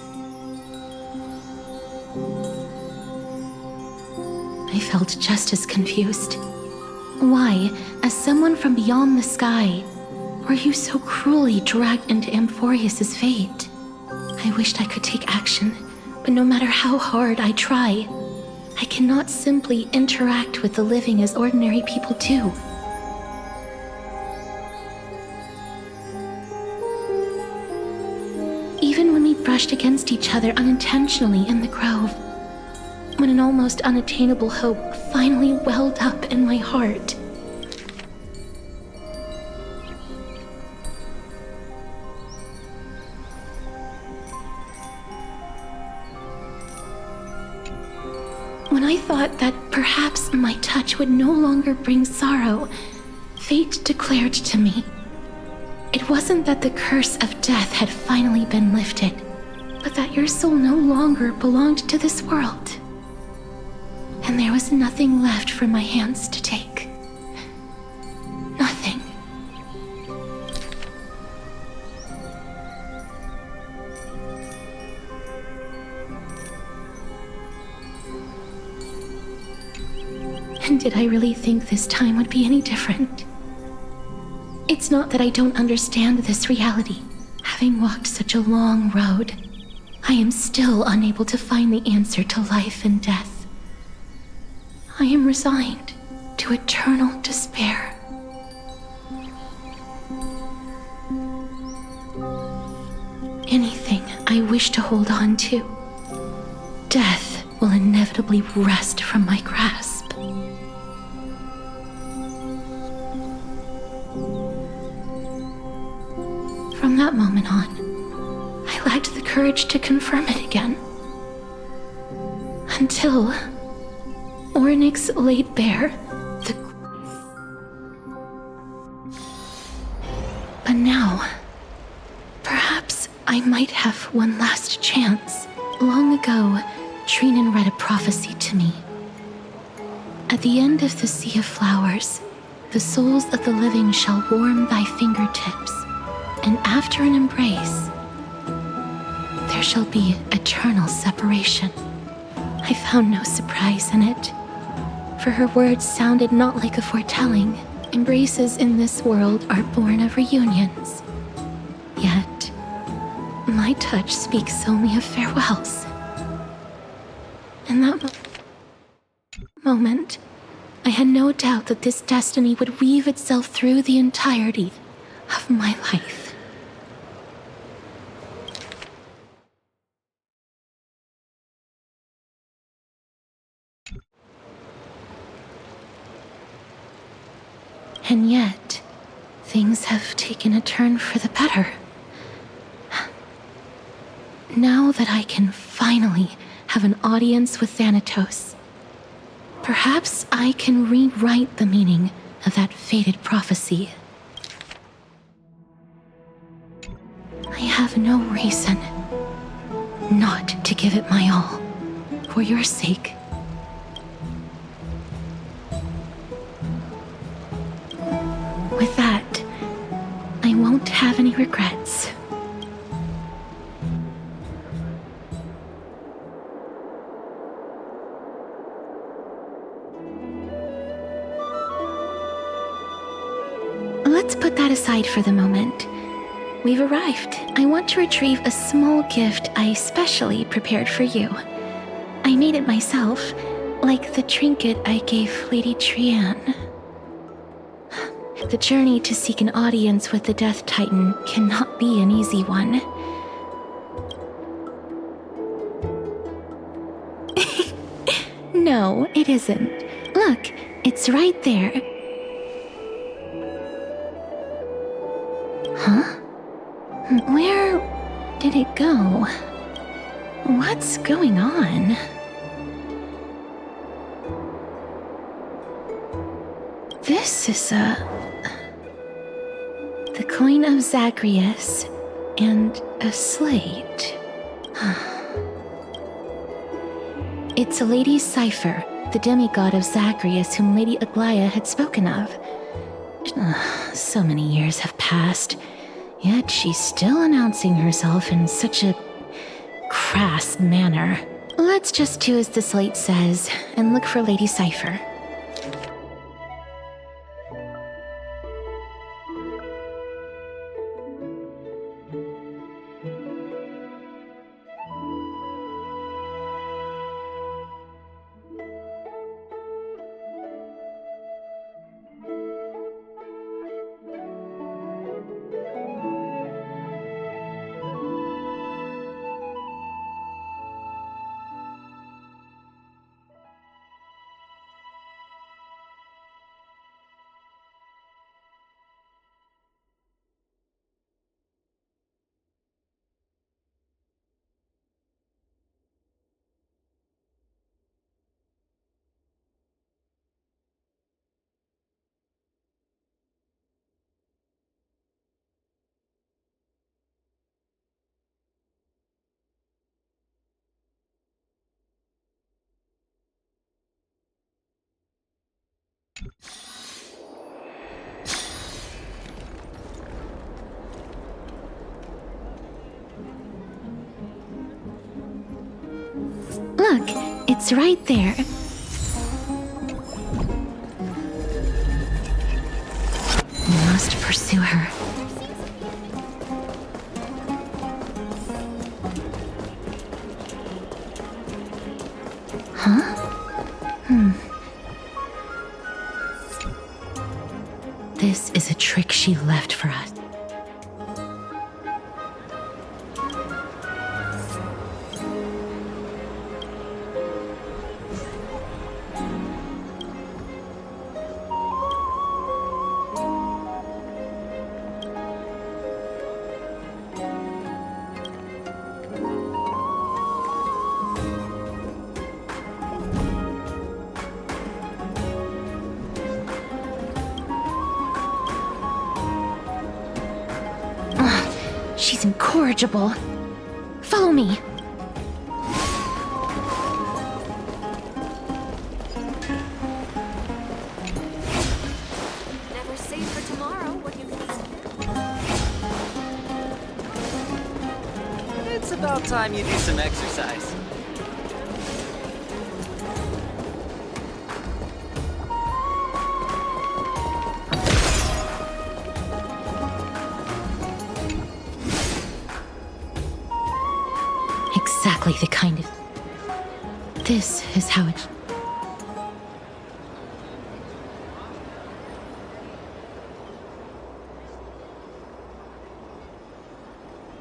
[SPEAKER 5] I felt just as confused. Why, as someone from beyond the sky, were you so cruelly dragged into Amphorius's fate? I wished I could take action, but no matter how hard I try, I cannot simply interact with the living as ordinary people do. Even when we brushed against each other unintentionally in the grove, when an almost unattainable hope finally welled up in my heart. When I thought that perhaps my touch would no longer bring sorrow, fate declared to me, it wasn't that the curse of death had finally been lifted, but that your soul no longer belonged to this world. And there was nothing left for my hands to take. Nothing. And did I really think this time would be any different? It's not that I don't understand this reality. Having walked such a long road, I am still unable to find the answer to life and death. I am resigned to eternal despair. Anything I wish to hold on to, death will inevitably wrest from my grasp.
[SPEAKER 2] that moment on, I lacked the courage to confirm it again. Until Ornyx laid bare the... But now, perhaps I might have one last chance. Long ago, Trinan read a prophecy to me. At the end of the Sea of Flowers, the souls of the living shall warm thy fingertips, and after an embrace, there shall be eternal separation. I found no surprise in it, for her words sounded not like a foretelling. Embraces in this world are born of reunions. Yet, my touch speaks only of farewells. In that moment, I had no doubt that this destiny would weave itself through the entirety of my life. And yet, things have taken a turn for the better. Now that I can finally have an audience with Thanatos, perhaps I can rewrite the meaning of that fated prophecy. I have no reason not to give it my all, for your sake. With that, I won't have any regrets. Let's put that aside for the moment. We've arrived. I want to retrieve a small gift I specially prepared for you. I made it myself, like the trinket I gave Lady Trianne. The journey to seek an audience with the Death Titan cannot be an easy one. No, it isn't. Look, it's right there. Huh? Where did it go? What's going on? This is the coin of Zagreus and a slate. It's a Lady Cypher, the demigod of Zagreus whom Lady Aglaia had spoken of. So many years have passed, yet she's still announcing herself in such a crass manner. Let's just do as the slate says and look for Lady Cypher. Look, it's right there. We must pursue her. Huh? This is a trick she left for us.
[SPEAKER 5] She's incorrigible. Follow me.
[SPEAKER 8] Never save for tomorrow what you need.
[SPEAKER 16] It's about time you do some exercise.
[SPEAKER 5] Exactly the kind of... This is how it...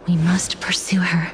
[SPEAKER 5] We must pursue her.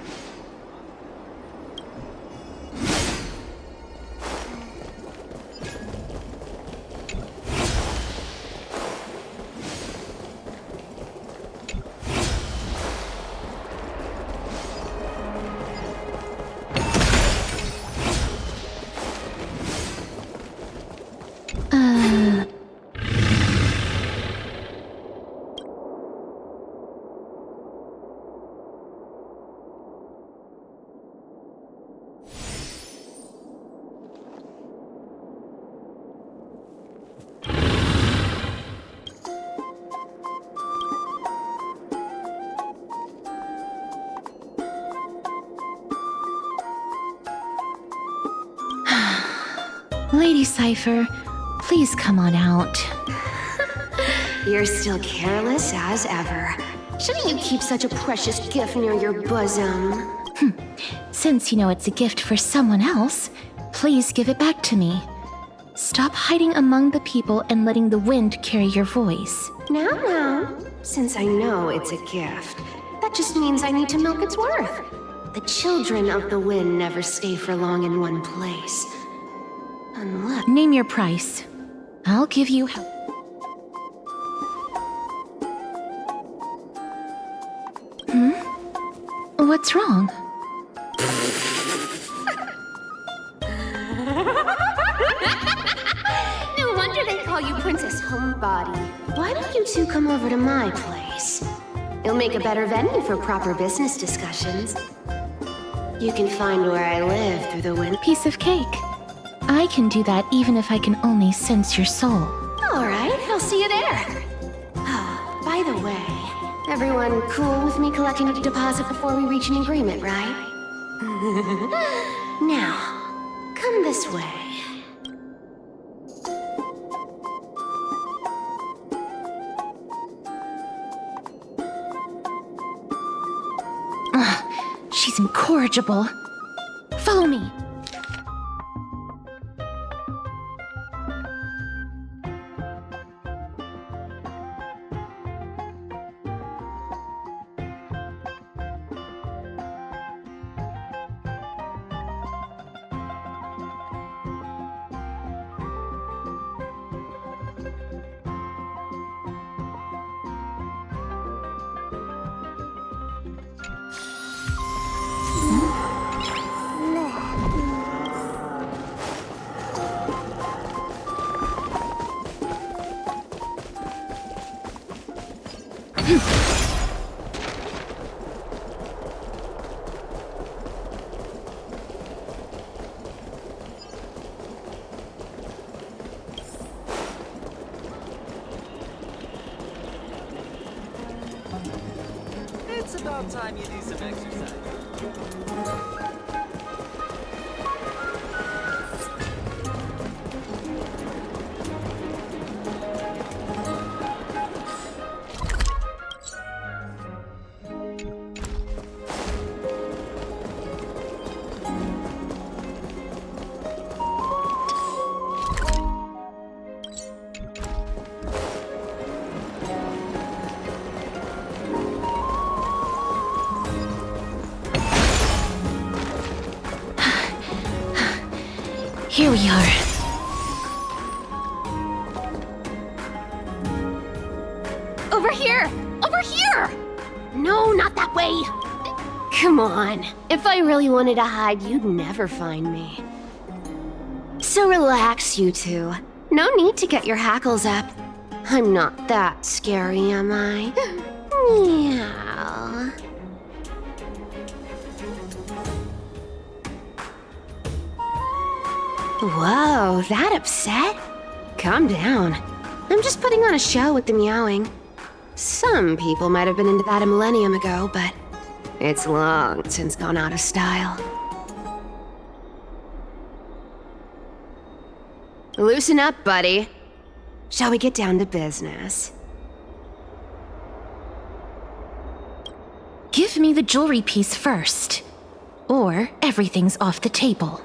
[SPEAKER 5] Lady Cypher, please come on out.
[SPEAKER 17] You're still careless as ever. Shouldn't you keep such a precious gift near your bosom?
[SPEAKER 5] Since you know it's a gift for someone else, please give it back to me. Stop hiding among the people and letting the wind carry your voice.
[SPEAKER 17] Now, since I know it's a gift, that just means I need to milk its worth. The children of the wind never stay for long in one place. Unless...
[SPEAKER 5] Name your price. I'll give you help. What's wrong?
[SPEAKER 17] No wonder they call you Princess Homebody. Why don't you two come over to my place? It'll make a better venue for proper business discussions. You can find where I live through the wind.
[SPEAKER 5] Piece of cake. I can do that even if I can only sense your soul.
[SPEAKER 17] All right, I'll see you there. Oh, by the way, everyone cool with me collecting a deposit before we reach an agreement, right? Now, come this way.
[SPEAKER 5] She's incorrigible. Follow me.
[SPEAKER 16] It's about time you do some exercise.
[SPEAKER 5] Here we are.
[SPEAKER 17] Over here! Over here! No, not that way! Come on. If I really wanted to hide, you'd never find me. So relax, you two. No need to get your hackles up. I'm not that scary, am I? Meow. Whoa, that upset? Calm down. I'm just putting on a show with the meowing. Some people might have been into that a millennium ago, but it's long since gone out of style. Loosen up, buddy. Shall we get down to business?
[SPEAKER 5] Give me the jewelry piece first, or everything's off the table.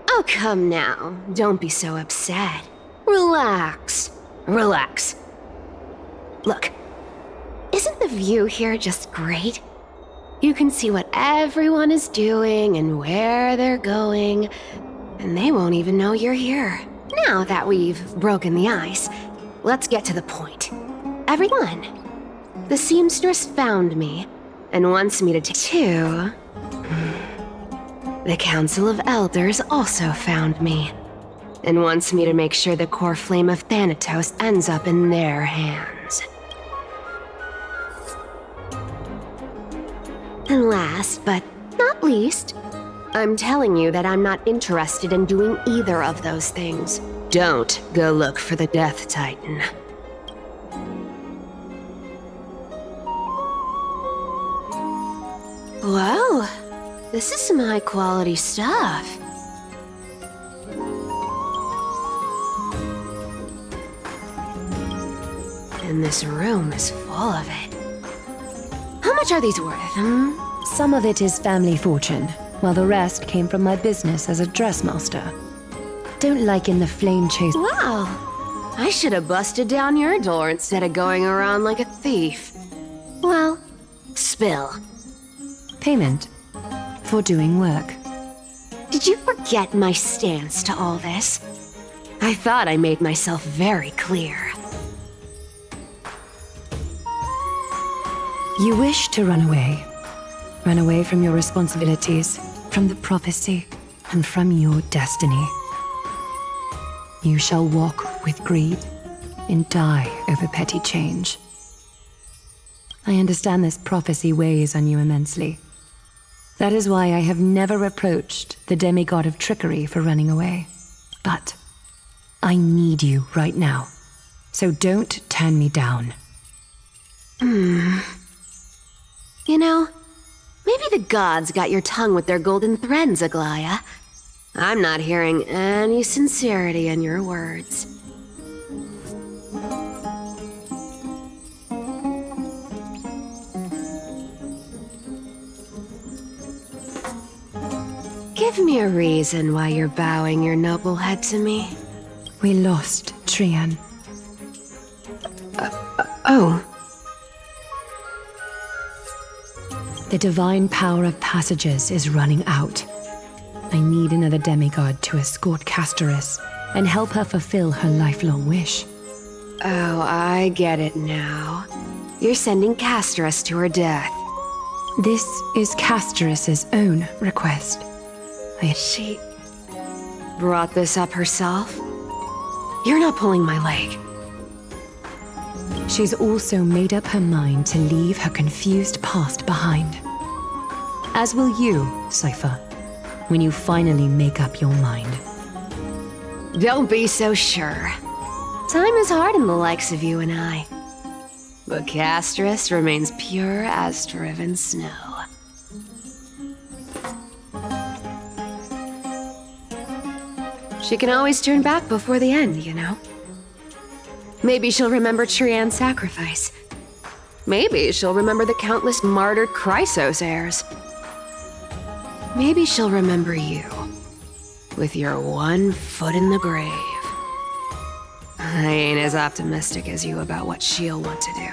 [SPEAKER 17] Oh, come now. Don't be so upset. Relax. Relax. Look, isn't the view here just great? You can see what everyone is doing and where they're going, and they won't even know you're here. Now that we've broken the ice, let's get to the point. Everyone, the seamstress found me and wants me to take two. The Council of Elders also found me and wants me to make sure the core flame of Thanatos ends up in their hands. And last but not least, I'm telling you that I'm not interested in doing either of those things. Don't go look for the Death Titan. Whoa, this is some high-quality stuff. And this room is full of it. How much are these worth,
[SPEAKER 8] Some of it is family fortune, while the rest came from my business as a dressmaster. Don't liken the flame chase.
[SPEAKER 17] Wow, I should have busted down your door instead of going around like a thief. Well, spill.
[SPEAKER 8] Payment for doing work.
[SPEAKER 17] Did you forget my stance to all this? I thought I made myself very clear.
[SPEAKER 8] You wish to run away. Run away from your responsibilities, from the prophecy, and from your destiny. You shall walk with greed and die over petty change. I understand this prophecy weighs on you immensely. That is why I have never reproached the demigod of trickery for running away. But I need you right now, so don't turn me down.
[SPEAKER 17] You know, maybe the gods got your tongue with their golden threads, Aglaya. I'm not hearing any sincerity in your words. Give me a reason why you're bowing your noble head to me.
[SPEAKER 8] We lost Trian.
[SPEAKER 17] Oh.
[SPEAKER 8] The divine power of passages is running out. I need another demigod to escort Castoris and help her fulfill her lifelong wish.
[SPEAKER 17] Oh, I get it now. You're sending Castoris to her death.
[SPEAKER 8] This is Castoris's own request.
[SPEAKER 17] She brought this up herself? You're not pulling my leg.
[SPEAKER 8] She's also made up her mind to leave her confused past behind. As will you, Cypher, when you finally make up your mind.
[SPEAKER 17] Don't be so sure. Time is hard in the likes of you and I. But Castoris remains pure as driven snow. She can always turn back before the end, you know? Maybe she'll remember Trian's sacrifice. Maybe she'll remember the countless martyred Chrysos heirs. Maybe she'll remember you, with your one foot in the grave. I ain't as optimistic as you about what she'll want to do.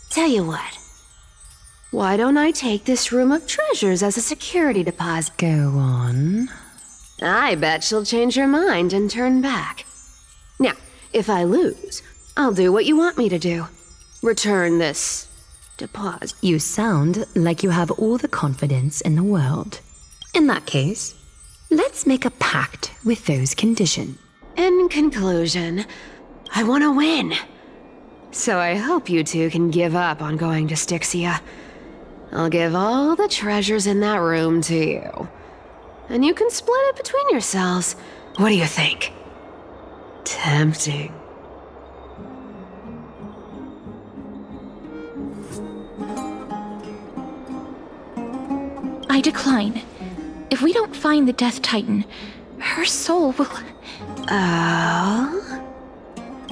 [SPEAKER 17] Tell you what, why don't I take this room of treasures as a security deposit?
[SPEAKER 8] Go on.
[SPEAKER 17] I bet she'll change her mind and turn back. Now, if I lose, I'll do what you want me to do. Return this deposit.
[SPEAKER 8] You sound like you have all the confidence in the world. In that case, let's make a pact with those conditions.
[SPEAKER 17] In conclusion, I want to win. So I hope you two can give up on going to Styxia. I'll give all the treasures in that room to you. And you can split it between yourselves. What do you think? Tempting.
[SPEAKER 5] I decline. If we don't find the Death Titan, her soul will...
[SPEAKER 17] Oh?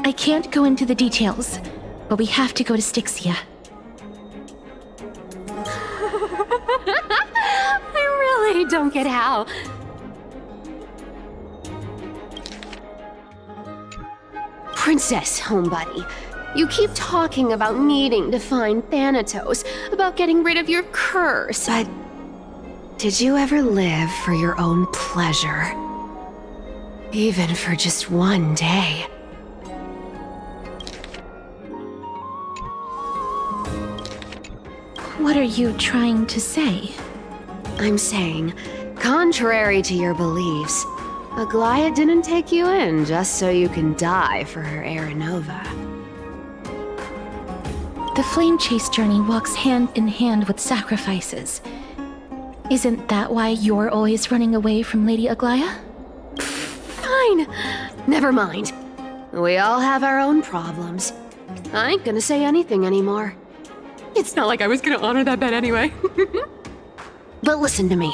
[SPEAKER 5] I can't go into the details, but we have to go to Styxia.
[SPEAKER 17] I really don't get how. Princess, homebuddy, you keep talking about needing to find Thanatos, about getting rid of your curse. But did you ever live for your own pleasure? Even for just one day?
[SPEAKER 5] What are you trying to say?
[SPEAKER 17] I'm saying, contrary to your beliefs, Aglaia didn't take you in just so you can die for her Aranova.
[SPEAKER 5] The flame chase journey walks hand in hand with sacrifices. Isn't that why you're always running away from Lady Aglaia?
[SPEAKER 17] Fine. Never mind. We all have our own problems. I ain't gonna say anything anymore. It's not like I was gonna honor that bet anyway. But listen to me.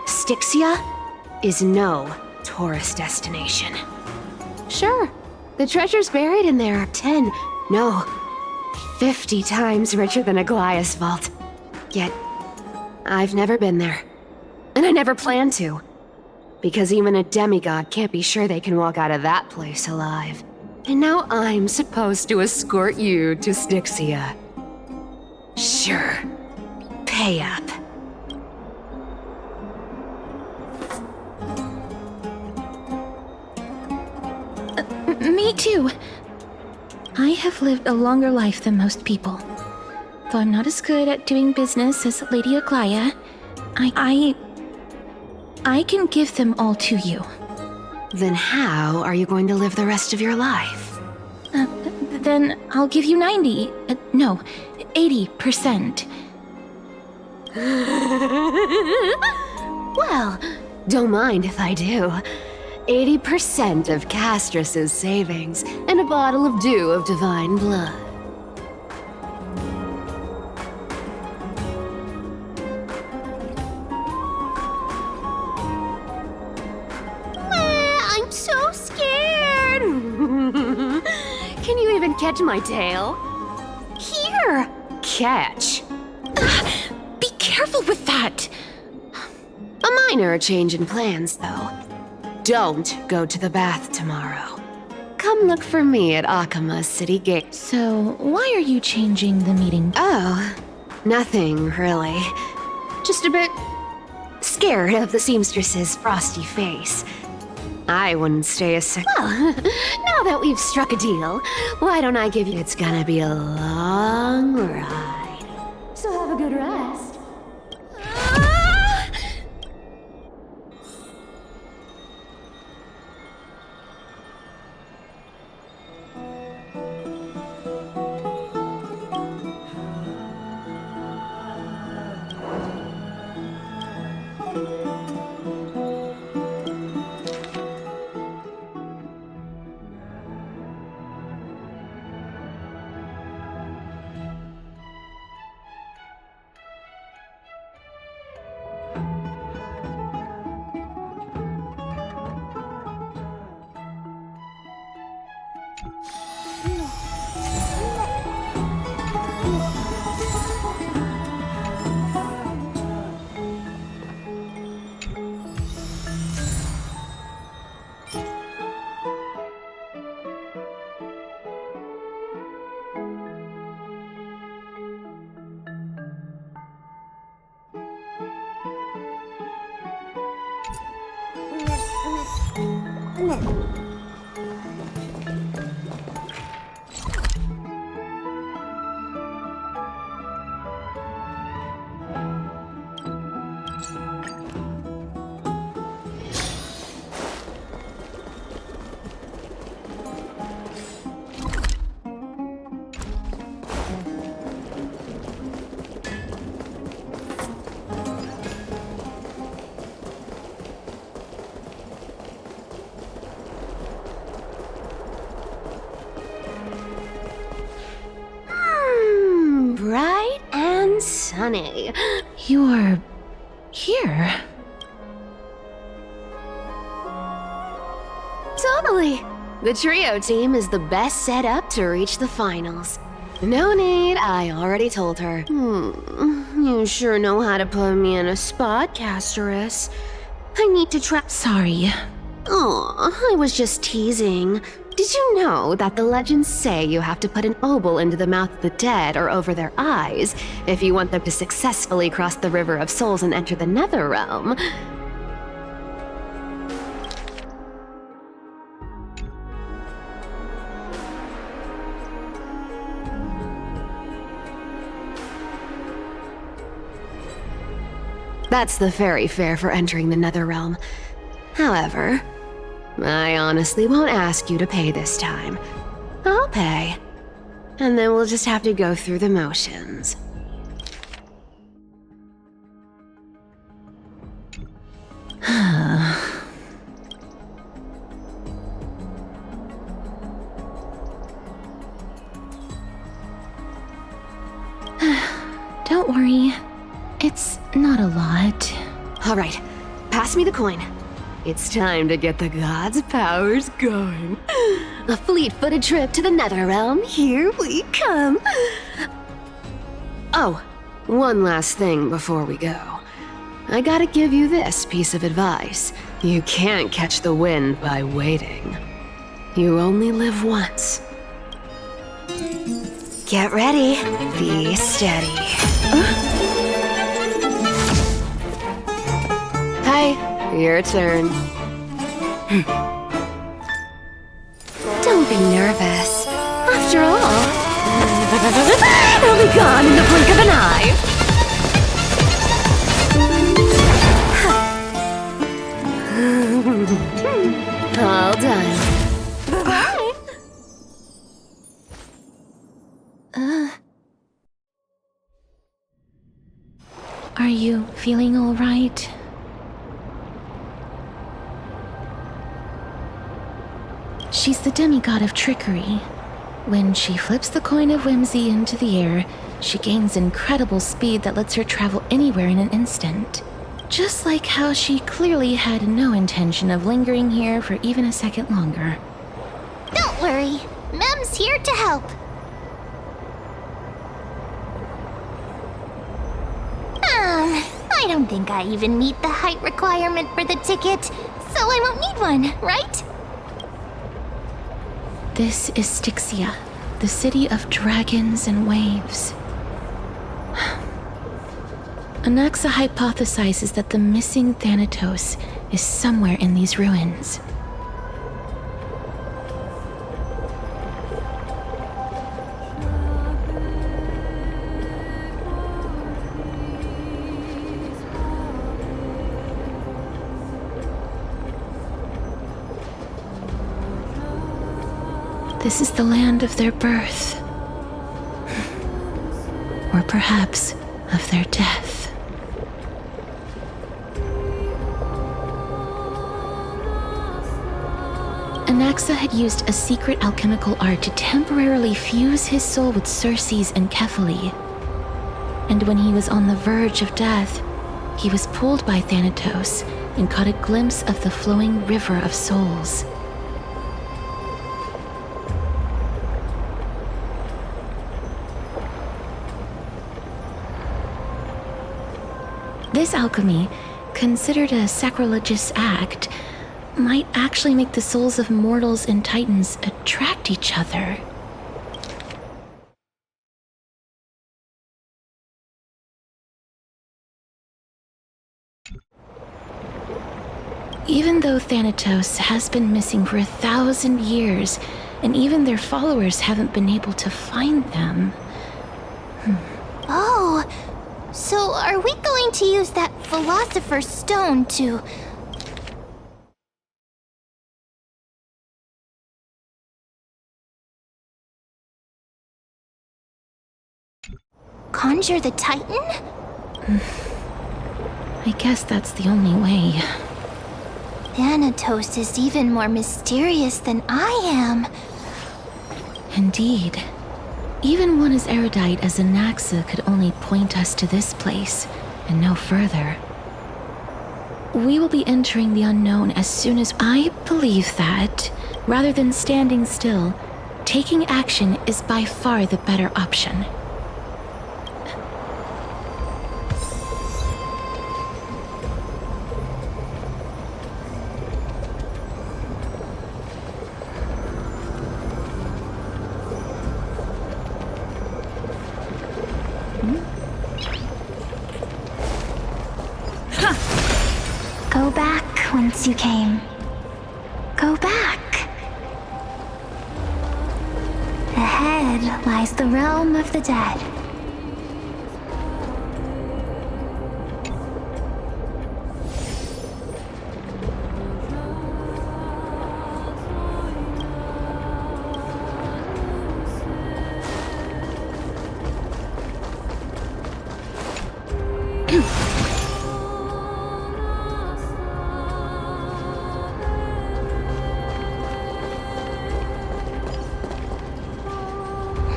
[SPEAKER 17] Styxia is no tourist destination. Sure, the treasures buried in there are 10, no, 50 times richer than Aglaia's vault. Yet, I've never been there. And I never plan to. Because even a demigod can't be sure they can walk out of that place alive. And now I'm supposed to escort you to Styxia. Sure. Pay up.
[SPEAKER 5] Me too. I have lived a longer life than most people. Though I'm not as good at doing business as Lady Aglaia, I can give them all to you.
[SPEAKER 17] Then how are you going to live the rest of your life?
[SPEAKER 5] Then I'll give you 90. No, 80%.
[SPEAKER 17] Well, don't mind if I do. 80% of Castrus's savings and a bottle of dew of divine blood. I'm so scared. Can you even catch my tail? Here! Catch.
[SPEAKER 5] Be careful with that!
[SPEAKER 17] A minor change in plans, though. Don't go to the bath tomorrow. Come look for me at Akama's city gate.
[SPEAKER 5] So, why are you changing the meeting?
[SPEAKER 17] Oh, nothing, really. Just a bit scared of the seamstress's frosty face. I wouldn't stay a sec. Well, now that we've struck a deal, why don't I give you... It's gonna be a long ride. So have a good rest. funny.
[SPEAKER 2] You're here.
[SPEAKER 17] Totally. The trio team is the best set up to reach the finals. No need, I already told her. You sure know how to put me in a spot, Casterus. I need to try.
[SPEAKER 2] Sorry.
[SPEAKER 17] Aw, I was just teasing. Did you know that the legends say you have to put an obol into the mouth of the dead or over their eyes if you want them to successfully cross the River of Souls and enter the Netherrealm? That's the fairy fare for entering the Netherrealm. However, I honestly won't ask you to pay this time. I'll pay. And then we'll just have to go through the motions.
[SPEAKER 2] Don't worry. It's not a lot.
[SPEAKER 17] All right, pass me the coin. It's time to get the gods' powers going. A fleet-footed trip to the Netherrealm. Here we come. Oh, one last thing before we go. I gotta give you this piece of advice. You can't catch the wind by waiting. You only live once. Get ready. Be steady. Hi, your turn. Don't be nervous. After all, it'll be gone in the blink of an eye. All done.
[SPEAKER 9] Bye-bye.
[SPEAKER 2] Are you feeling all right? She's the demigod of trickery. When she flips the coin of whimsy into the air, she gains incredible speed that lets her travel anywhere in an instant. Just like how she clearly had no intention of lingering here for even a second longer.
[SPEAKER 9] Don't worry. Mem's here to help. I don't think I even meet the height requirement for the ticket, so I won't need one, right?
[SPEAKER 2] This is Styxia, the city of dragons and waves. Anaxa hypothesizes that the missing Thanatos is somewhere in these ruins. This is the land of their birth. Or perhaps of their death. Anaxa had used a secret alchemical art to temporarily fuse his soul with Circe's and Kephae. And when he was on the verge of death, he was pulled by Thanatos and caught a glimpse of the flowing river of souls. This alchemy, considered a sacrilegious act, might actually make the souls of mortals and titans attract each other. Even though Thanatos has been missing for 1,000 years, and even their followers haven't been able to find them.
[SPEAKER 9] Oh, so are we going to use that Philosopher's Stone to... conjure the Titan?
[SPEAKER 2] I guess that's the only way.
[SPEAKER 9] Thanatos is even more mysterious than I am.
[SPEAKER 2] Indeed.
[SPEAKER 5] Even one as erudite as Anaxa could only point us to this place, and no further. We will be entering the unknown as soon as I believe that, rather than standing still, taking action is by far the better option.
[SPEAKER 9] Go back whence you came. Go back. Ahead lies the realm of the dead.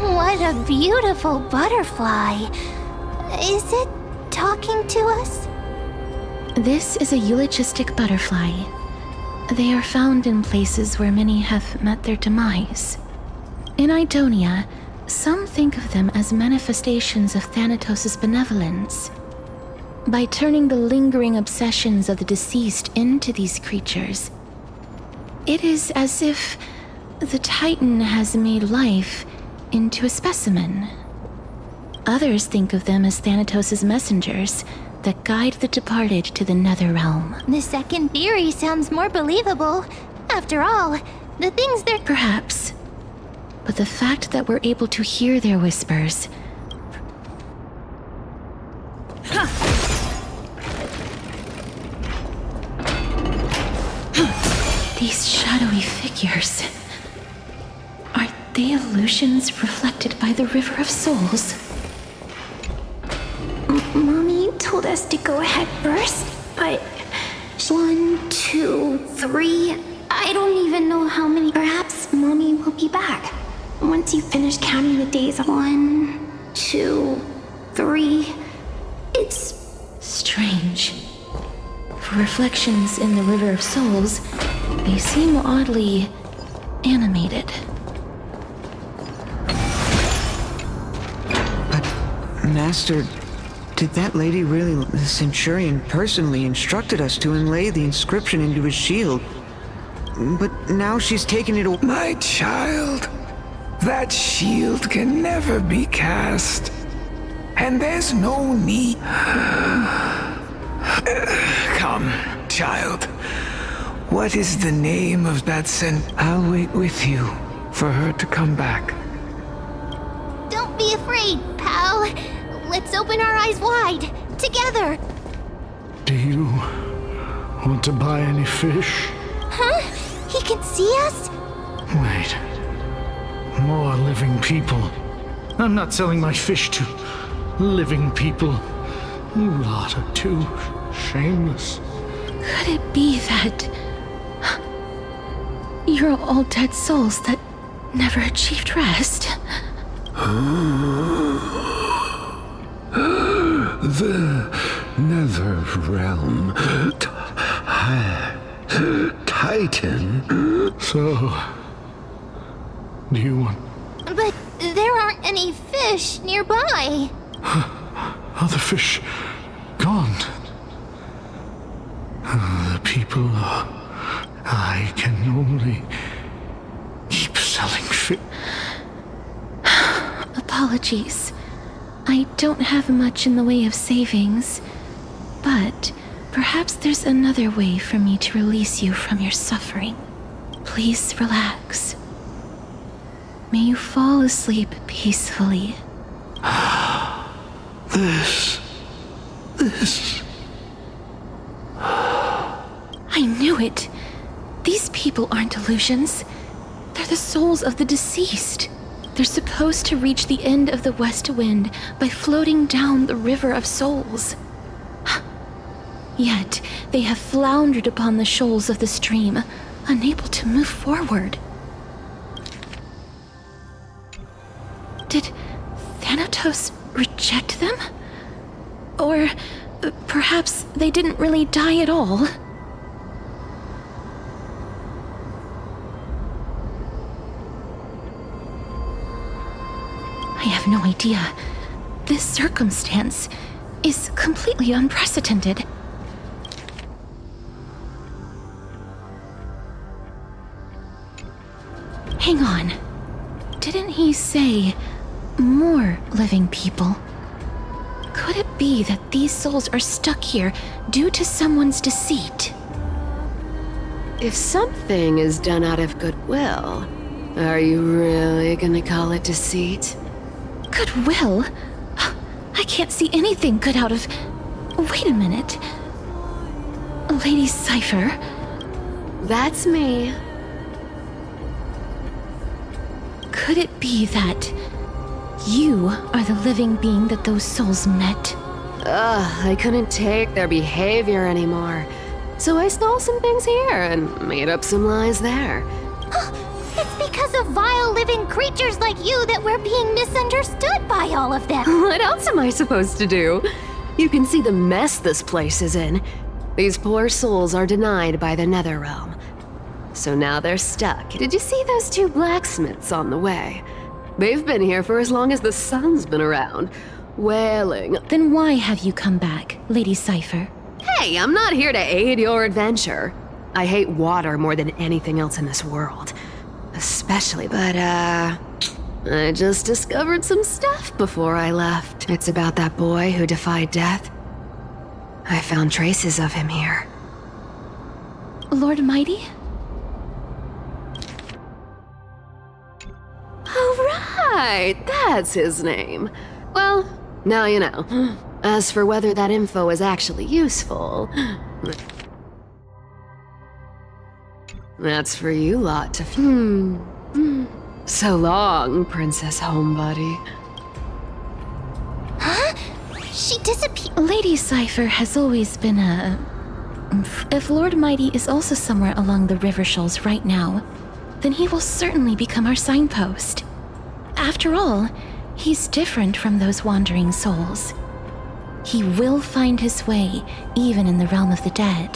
[SPEAKER 9] What a beautiful butterfly. Is it talking to us?
[SPEAKER 5] This is a eulogistic butterfly. They are found in places where many have met their demise. In Idonia, some think of them as manifestations of Thanatos' benevolence. By turning the lingering obsessions of the deceased into these creatures, it is as if the Titan has made life into a specimen. Others think of them as Thanatos' messengers that guide the departed to the nether realm.
[SPEAKER 9] The second theory sounds more believable. After all, the things they're...
[SPEAKER 5] Perhaps. But the fact that we're able to hear their whispers... These shadowy figures... Are they illusions reflected by the River of Souls?
[SPEAKER 9] Mommy told us to go ahead first, but... 1, 2, 3... I don't even know how many. Perhaps Mommy will be back. Once you finish counting the days. 1, 2, 3... It's...
[SPEAKER 5] strange. For reflections in the River of Souls, they seem oddly animated.
[SPEAKER 12] But, Master, did that lady really... The Centurion personally instructed us to inlay the inscription into his shield. But now she's taken it away.
[SPEAKER 13] My child, that shield can never be cast. And there's no need... Come, child. What is the name of that I'll wait with you for her to come back.
[SPEAKER 9] Don't be afraid, pal. Let's open our eyes wide, together.
[SPEAKER 13] Do you want to buy any fish?
[SPEAKER 9] Huh? He can see us?
[SPEAKER 13] Wait. More living people. I'm not selling my fish to living people. You lot are too shameless.
[SPEAKER 5] Could it be that... You're all dead souls that never achieved rest?
[SPEAKER 13] The nether realm. Titan. So, do you want...
[SPEAKER 9] But there aren't any fish nearby.
[SPEAKER 13] Are the fish gone? The people I can only keep selling fish.
[SPEAKER 5] Apologies. I don't have much in the way of savings, but perhaps there's another way for me to release you from your suffering. Please relax. May you fall asleep peacefully.
[SPEAKER 13] This...
[SPEAKER 5] I knew it. These people aren't illusions. They're the souls of the deceased. They're supposed to reach the end of the West Wind by floating down the River of Souls. Yet, they have floundered upon the shoals of the stream, unable to move forward.
[SPEAKER 2] Did Thanatos reject them? Or perhaps they didn't really die at all? I have no idea. This circumstance is completely unprecedented. Hang on. Didn't he say more living people? Could it be that these souls are stuck here due to someone's deceit?
[SPEAKER 18] If something is done out of goodwill, are you really gonna call it deceit?
[SPEAKER 2] Goodwill? I can't see anything good out of... Wait a minute. Lady Cypher?
[SPEAKER 18] That's me.
[SPEAKER 2] Could it be that you are the living being that those souls met?
[SPEAKER 18] I couldn't take their behavior anymore. So I stole some things here and made up some lies there.
[SPEAKER 9] It's because of vile living creatures like you that we're being misunderstood by all of them.
[SPEAKER 18] What else am I supposed to do? You can see the mess this place is in. These poor souls are denied by the Netherrealm. So now they're stuck. Did you see those two blacksmiths on the way? They've been here for as long as the sun's been around, wailing.
[SPEAKER 2] Then why have you come back, Lady Cypher?
[SPEAKER 18] Hey, I'm not here to aid your adventure. I hate water more than anything else in this world. Especially, but I just discovered some stuff before I left. It's about that boy who defied death. I found traces of him here.
[SPEAKER 2] Lord Mighty?
[SPEAKER 18] Oh, right, that's his name. Well, now you know. As for whether that info is actually useful, that's for you lot to... So long, Princess Homebody.
[SPEAKER 9] Huh? She disappeared.
[SPEAKER 2] Lady Cypher has always been a... If Lord Mighty is also somewhere along the river shoals right now, then he will certainly become our signpost. After all, he's different from those wandering souls. He will find his way, even in the realm of the dead.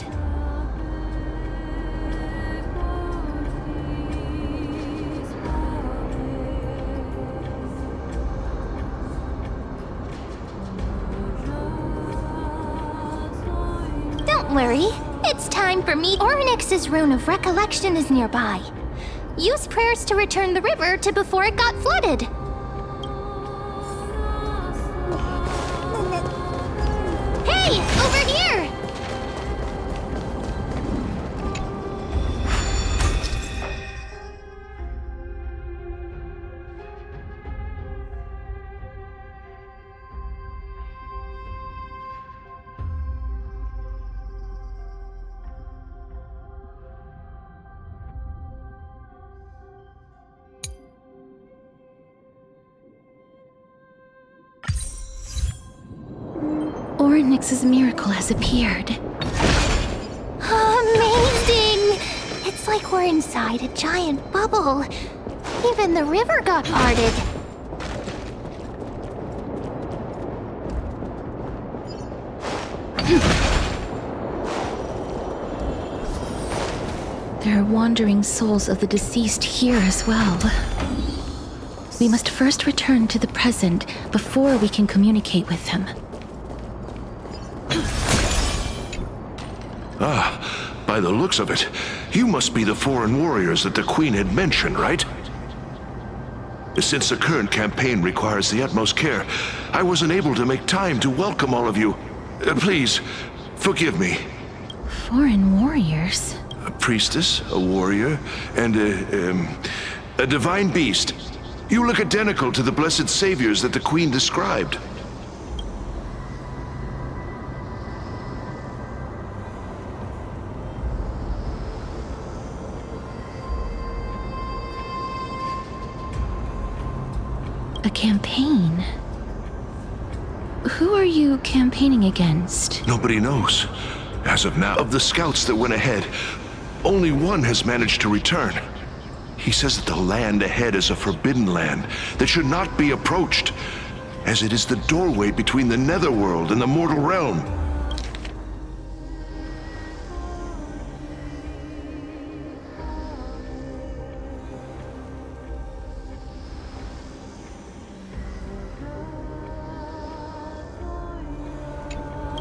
[SPEAKER 9] Don't worry. It's time for me. Ornyx's rune of recollection is nearby. Use prayers to return the river to before it got flooded. Hey, over here!
[SPEAKER 2] Ornyx's miracle has appeared.
[SPEAKER 9] Amazing! It's like we're inside a giant bubble. Even the river got parted.
[SPEAKER 2] There are wandering souls of the deceased here as well. We must first return to the present before we can communicate with them.
[SPEAKER 19] By the looks of it, you must be the foreign warriors that the Queen had mentioned, right? Since the current campaign requires the utmost care, I wasn't able to make time to welcome all of you. Please, forgive me.
[SPEAKER 2] Foreign warriors?
[SPEAKER 19] A priestess, a warrior, and a divine beast. You look identical to the blessed saviors that the Queen described.
[SPEAKER 2] A campaign? Who are you campaigning against?
[SPEAKER 19] Nobody knows. As of now, of the scouts that went ahead, only one has managed to return. He says that the land ahead is a forbidden land that should not be approached, as it is the doorway between the netherworld and the mortal realm.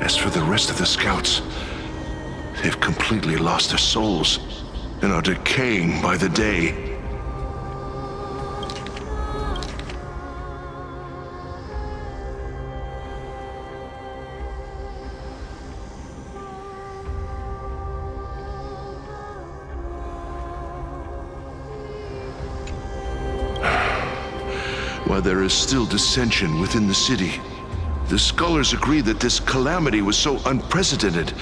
[SPEAKER 19] As for the rest of the scouts, they've completely lost their souls and are decaying by the day. While there is still dissension within the city, the scholars agree that this calamity was so unprecedented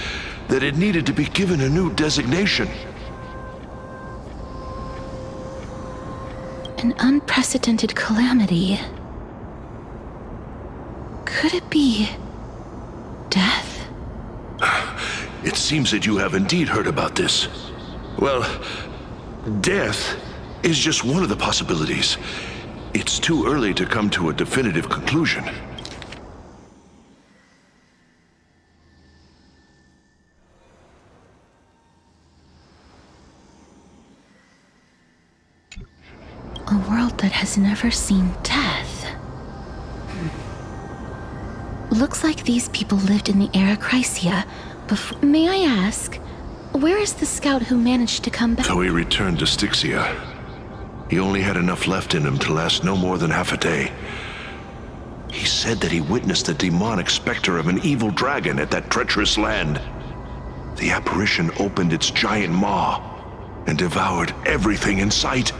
[SPEAKER 19] that it needed to be given a new designation.
[SPEAKER 5] An unprecedented calamity. Could it be death?
[SPEAKER 19] It seems that you have indeed heard about this. Well, death is just one of the possibilities. It's too early to come to a definitive conclusion.
[SPEAKER 5] A world that has never seen death. Looks like these people lived in the era Chrysia before. May I ask, where is the scout who managed to come back?
[SPEAKER 19] So he returned to Styxia. He only had enough left in him to last no more than half a day. He said that he witnessed the demonic specter of an evil dragon at that treacherous land. The apparition opened its giant maw and devoured everything in sight,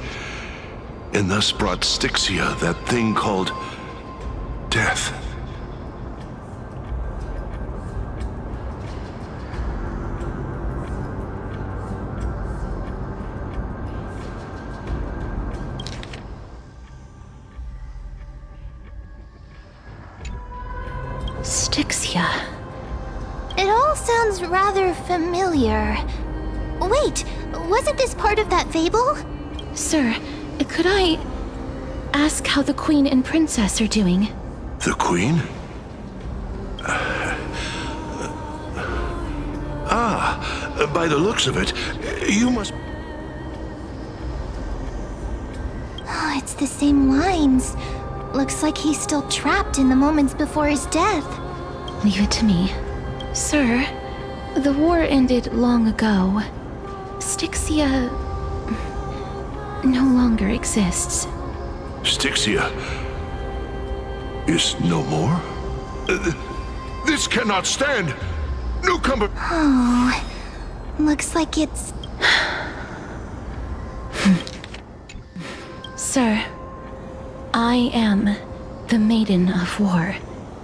[SPEAKER 19] and thus brought Styxia that thing called death.
[SPEAKER 5] Styxia.
[SPEAKER 9] It all sounds rather familiar. Wait, wasn't this part of that fable?
[SPEAKER 5] Sir, could I ask how the Queen and Princess are doing?
[SPEAKER 19] The Queen? By the looks of it, you must...
[SPEAKER 9] Oh, it's the same lines. Looks like he's still trapped in the moments before his death.
[SPEAKER 5] Leave it to me. Sir, the war ended long ago. Styxia no longer exists.
[SPEAKER 19] Styxia is no more? This cannot stand! Newcomer!
[SPEAKER 9] Oh, looks like it's...
[SPEAKER 5] Sir, I am the Maiden of War,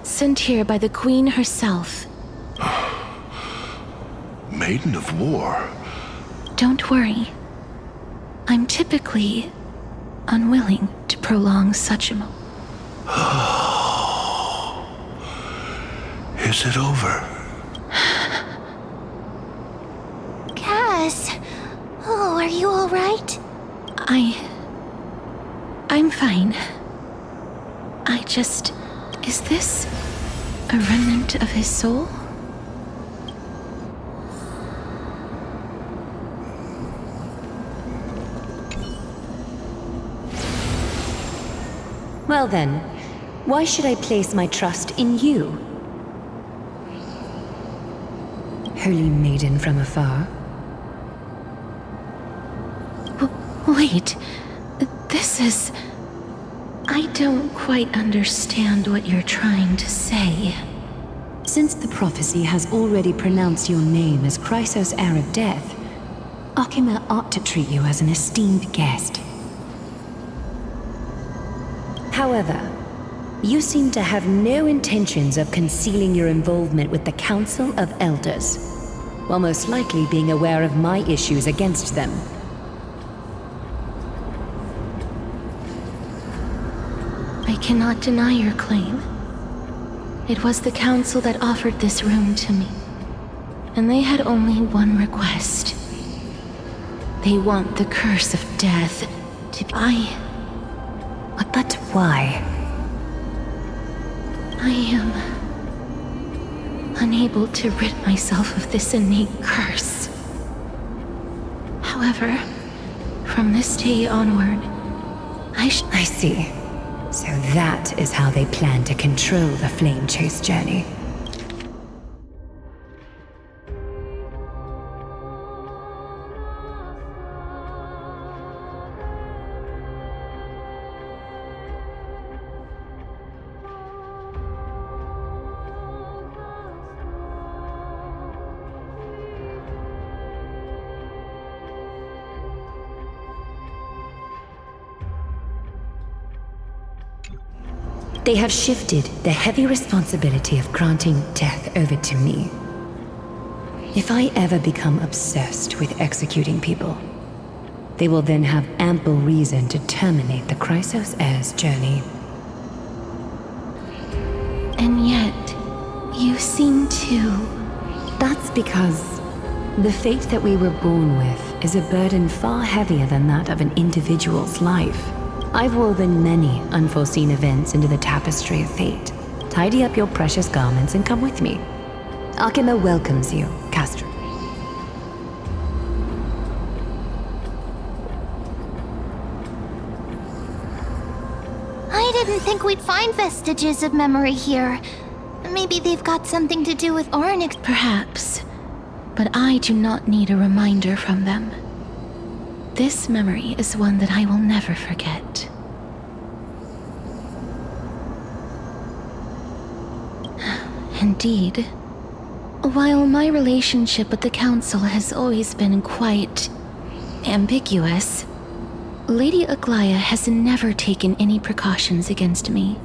[SPEAKER 5] sent here by the Queen herself.
[SPEAKER 19] Maiden of War?
[SPEAKER 5] Don't worry. I'm typically unwilling to prolong such a moment.
[SPEAKER 19] Is it over?
[SPEAKER 9] Cass! Oh, are you alright?
[SPEAKER 5] I'm fine. Is this a remnant of his soul?
[SPEAKER 8] Well then, why should I place my trust in you? Holy maiden from afar.
[SPEAKER 5] Wait, this is... I don't quite understand what you're trying to say.
[SPEAKER 8] Since the prophecy has already pronounced your name as Chrysos, heir of death, Akima ought to treat you as an esteemed guest. However, you seem to have no intentions of concealing your involvement with the Council of Elders, while most likely being aware of my issues against them.
[SPEAKER 5] I cannot deny your claim. It was the Council that offered this room to me, and they had only one request. They want the curse of death to be.
[SPEAKER 8] But why?
[SPEAKER 5] I am unable to rid myself of this innate curse. However, from this day onward,
[SPEAKER 8] I see. So that is how they plan to control the Flame Chase journey. They have shifted the heavy responsibility of granting death over to me. If I ever become obsessed with executing people, they will then have ample reason to terminate the Chrysos Heir's journey.
[SPEAKER 5] And yet, you seem to...
[SPEAKER 8] That's because the fate that we were born with is a burden far heavier than that of an individual's life. I've woven many unforeseen events into the tapestry of fate. Tidy up your precious garments and come with me. Akima welcomes you, Castro.
[SPEAKER 9] I didn't think we'd find vestiges of memory here. Maybe they've got something to do with Oryx.
[SPEAKER 5] Perhaps. But I do not need a reminder from them. This memory is one that I will never forget. Indeed. While my relationship with the Council has always been quite ambiguous, Lady Aglaya has never taken any precautions against me.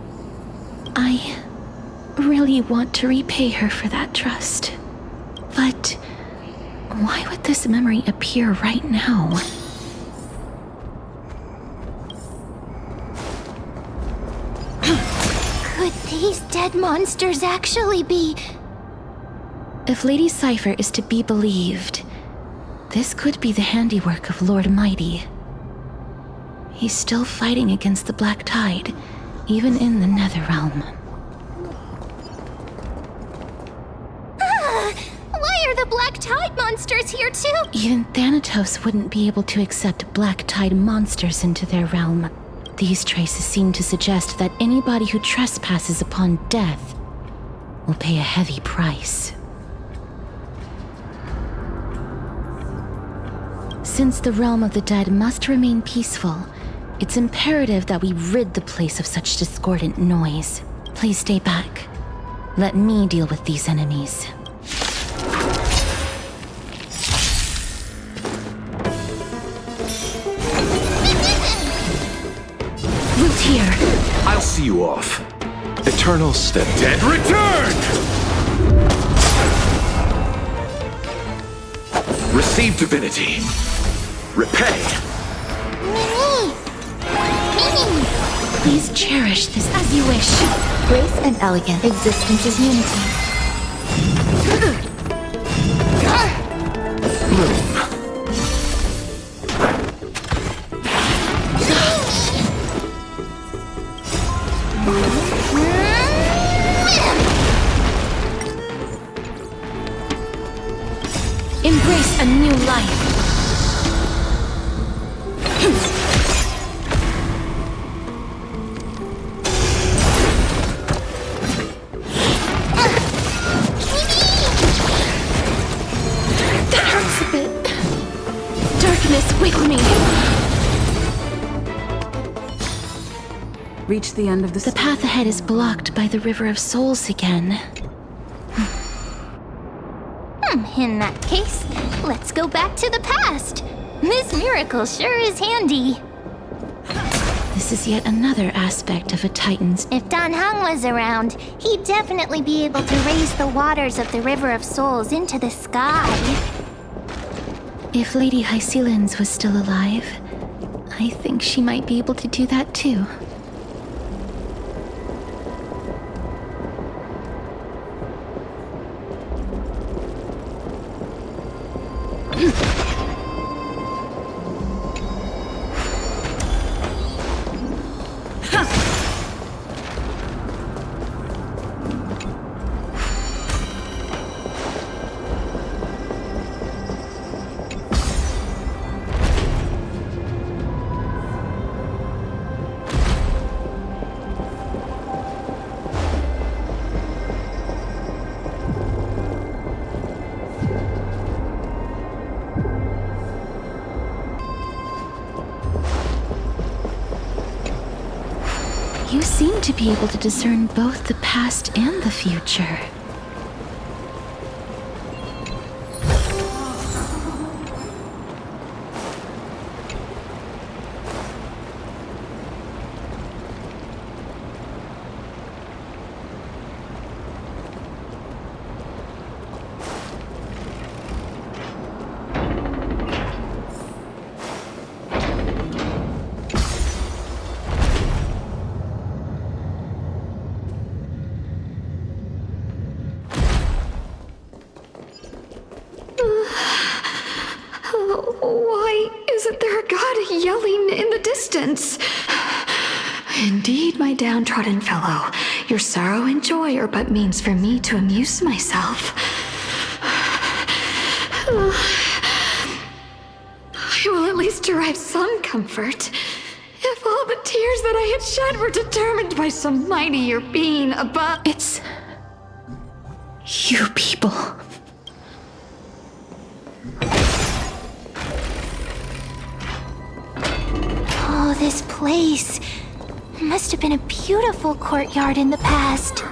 [SPEAKER 5] I really want to repay her for that trust. But why would this memory appear right now?
[SPEAKER 9] Could these dead monsters actually be...
[SPEAKER 5] If Lady Cypher is to be believed, this could be the handiwork of Lord Mighty. He's still fighting against the Black Tide, even in the Netherrealm.
[SPEAKER 9] Why are the Black Tide monsters here too?
[SPEAKER 5] Even Thanatos wouldn't be able to accept Black Tide monsters into their realm. These traces seem to suggest that anybody who trespasses upon death will pay a heavy price. Since the realm of the dead must remain peaceful, it's imperative that we rid the place of such discordant noise. Please stay back. Let me deal with these enemies. Root here.
[SPEAKER 6] I'll see you off. Eternal step.
[SPEAKER 10] Dead return!
[SPEAKER 6] Receive divinity. Repay.
[SPEAKER 5] Please cherish this as you wish.
[SPEAKER 9] Grace and elegance. Existence is unity.
[SPEAKER 5] Embrace a new life. That hurts a bit. Darkness, wake me.
[SPEAKER 11] Reach the end of
[SPEAKER 5] The path ahead is blocked by the River of Souls again.
[SPEAKER 9] In that case, let's go back to the past. This miracle sure is handy.
[SPEAKER 5] This is yet another aspect of a Titan's.
[SPEAKER 9] If Dan Heng was around, he'd definitely be able to raise the waters of the River of Souls into the sky.
[SPEAKER 5] If Lady Hycelens was still alive, I think she might be able to do that too. You seem to be able to discern both the past and the future.
[SPEAKER 2] Why isn't there a god yelling in the distance? Indeed, my downtrodden fellow, your sorrow and joy are but means for me to amuse myself. I will at least derive some comfort. If all the tears that I had shed were determined by some mightier being above...
[SPEAKER 5] It's... you people.
[SPEAKER 9] Oh, this place must have been a beautiful courtyard in the past.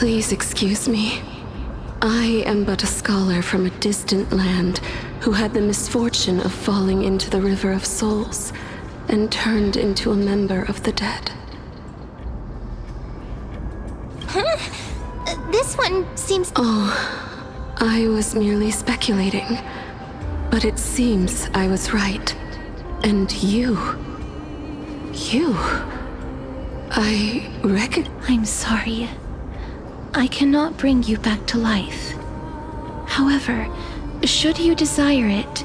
[SPEAKER 2] Please excuse me. I am but a scholar from a distant land who had the misfortune of falling into the River of Souls and turned into a member of the dead.
[SPEAKER 9] Huh? This one seems...
[SPEAKER 2] Oh, I was merely speculating. But it seems I was right. And you... I reckon...
[SPEAKER 5] I'm sorry. I cannot bring you back to life. However, should you desire it,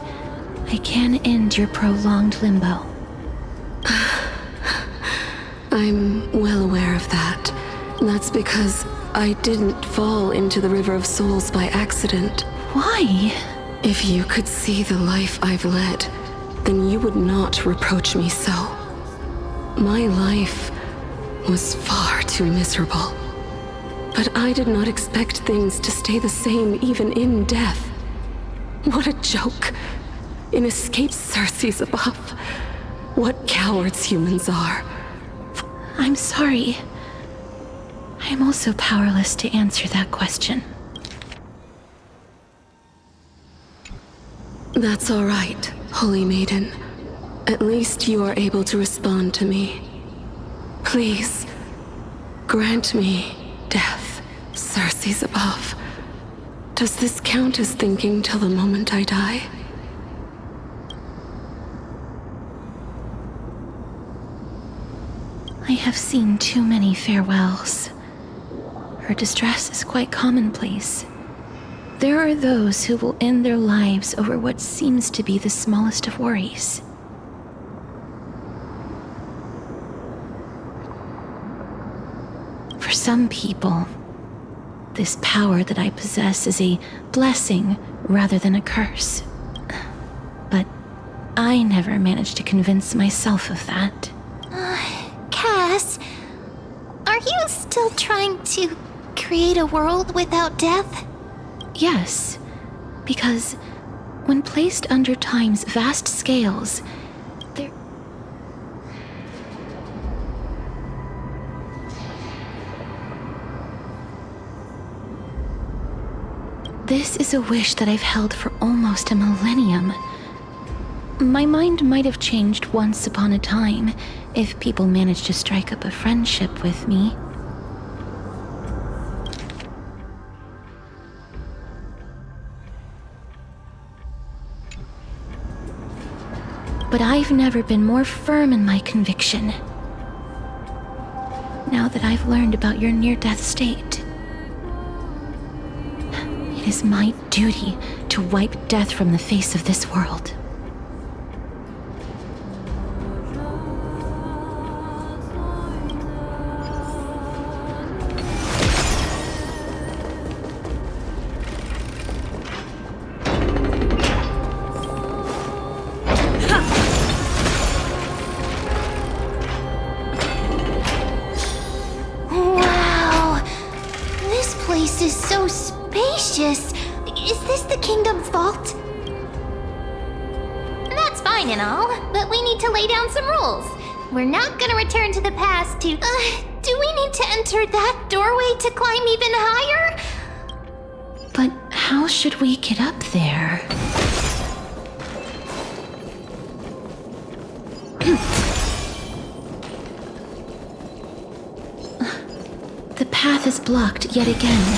[SPEAKER 5] I can end your prolonged limbo.
[SPEAKER 2] I'm well aware of that. That's because I didn't fall into the River of Souls by accident.
[SPEAKER 5] Why?
[SPEAKER 2] If you could see the life I've led, then you would not reproach me so. My life was far too miserable. But I did not expect things to stay the same even in death. What a joke. In escape Circes above. What cowards humans are.
[SPEAKER 5] I'm sorry. I'm also powerless to answer that question.
[SPEAKER 2] That's all right. Holy Maiden, at least you are able to respond to me. Please, grant me death, Circe's above. Does this count as thinking till the moment I die?
[SPEAKER 5] I have seen too many farewells. Her distress is quite commonplace. There are those who will end their lives over what seems to be the smallest of worries. For some people, this power that I possess is a blessing rather than a curse. But I never managed to convince myself of that.
[SPEAKER 9] Cass, are you still trying to create a world without death?
[SPEAKER 5] Yes, because when placed under time's vast scales, there... This is a wish that I've held for almost a millennium. My mind might have changed once upon a time if people managed to strike up a friendship with me. But I've never been more firm in my conviction. Now that I've learned about your near-death state, it is my duty to wipe death from the face of this world.
[SPEAKER 9] Wow! This place is so spacious. Is this the kingdom's vault? That's fine and all, but we need to lay down some rules. We're not gonna return to the past to... do we need to enter that doorway to climb even higher?
[SPEAKER 5] But how should we get up there? The path is blocked yet again.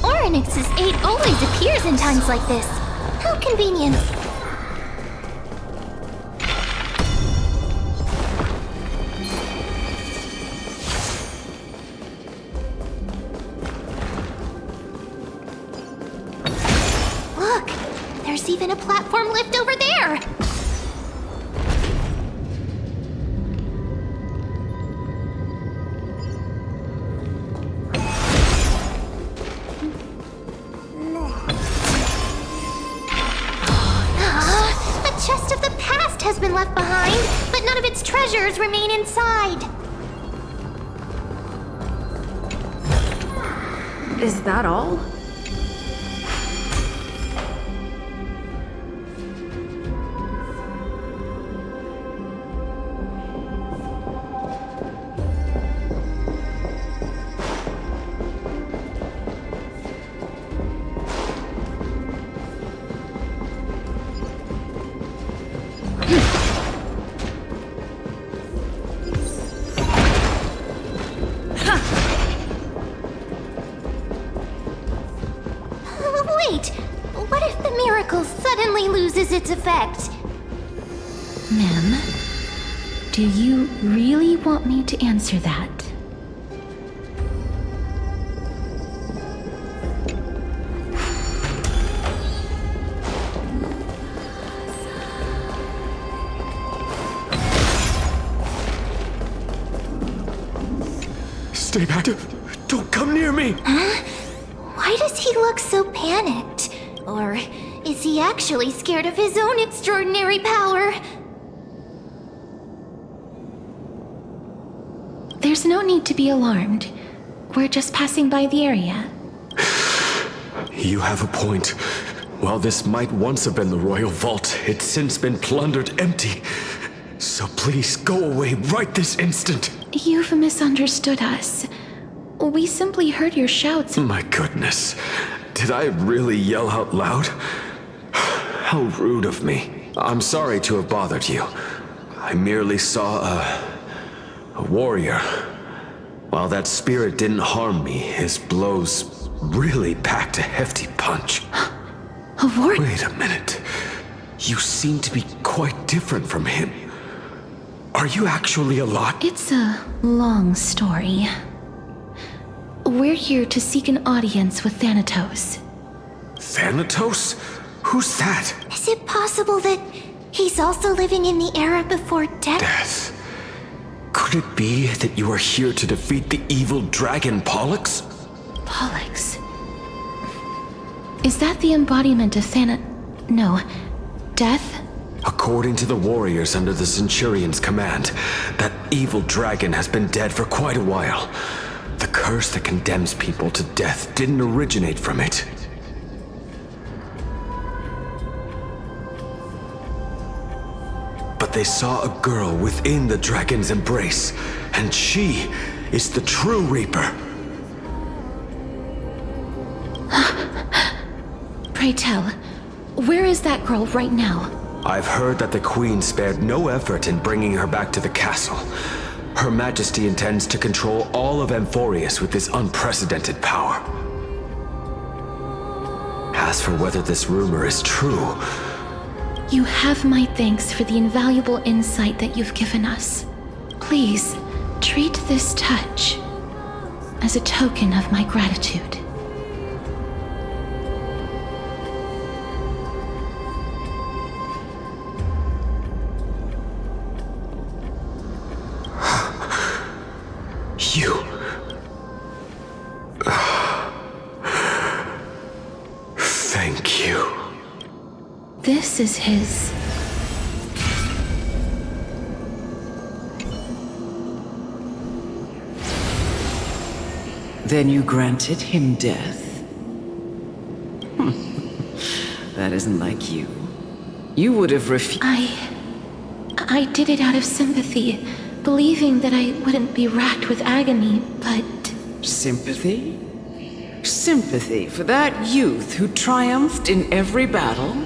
[SPEAKER 9] Oryx's 8 always appears in times like this. How convenient. Look, there's even a platform lift over there. A chest of the past has been left behind, but none of its treasures remain inside.
[SPEAKER 18] Is that all?
[SPEAKER 9] Wait, what if the miracle suddenly loses its effect?
[SPEAKER 5] Mem, do you really want me to answer that?
[SPEAKER 7] Stay back. Don't come near me.
[SPEAKER 9] Huh? Why does he look so panicked? Or is he actually scared of his own extraordinary power?
[SPEAKER 5] There's no need to be alarmed. We're just passing by the area.
[SPEAKER 7] You have a point. While this might once have been the royal vault, it's since been plundered empty. So please go away right this instant.
[SPEAKER 5] You've misunderstood us. We simply heard your shouts.
[SPEAKER 7] My goodness. Did I really yell out loud?
[SPEAKER 6] How rude of me. I'm sorry to have bothered you. I merely saw a warrior. While that spirit didn't harm me, his blows really packed a hefty punch.
[SPEAKER 2] A warrior?
[SPEAKER 6] Wait a minute. You seem to be quite different from him. Are you actually alive?
[SPEAKER 5] It's a long story. We're here to seek an audience with Thanatos.
[SPEAKER 6] Thanatos? Who's that?
[SPEAKER 9] Is it possible that he's also living in the era before death?
[SPEAKER 6] Death. Could it be that you are here to defeat the evil dragon Pollux?
[SPEAKER 5] Pollux? Is that the embodiment of No. Death?
[SPEAKER 6] According to the warriors under the Centurion's command, that evil dragon has been dead for quite a while. The curse that condemns people to death didn't originate from it. But they saw a girl within the dragon's embrace, and she is the true Reaper.
[SPEAKER 5] Pray tell, where is that girl right now?
[SPEAKER 6] I've heard that the Queen spared no effort in bringing her back to the castle. Her Majesty intends to control all of Amphorius with this unprecedented power. As for whether this rumor is true...
[SPEAKER 5] You have my thanks for the invaluable insight that you've given us. Please, treat this touch as a token of my gratitude.
[SPEAKER 6] You... Thank you.
[SPEAKER 5] This is his...
[SPEAKER 12] Then you granted him death? That isn't like you. You would have refused...
[SPEAKER 5] I did it out of sympathy, believing that I wouldn't be racked with agony, but...
[SPEAKER 12] Sympathy? Sympathy for that youth who triumphed in every battle?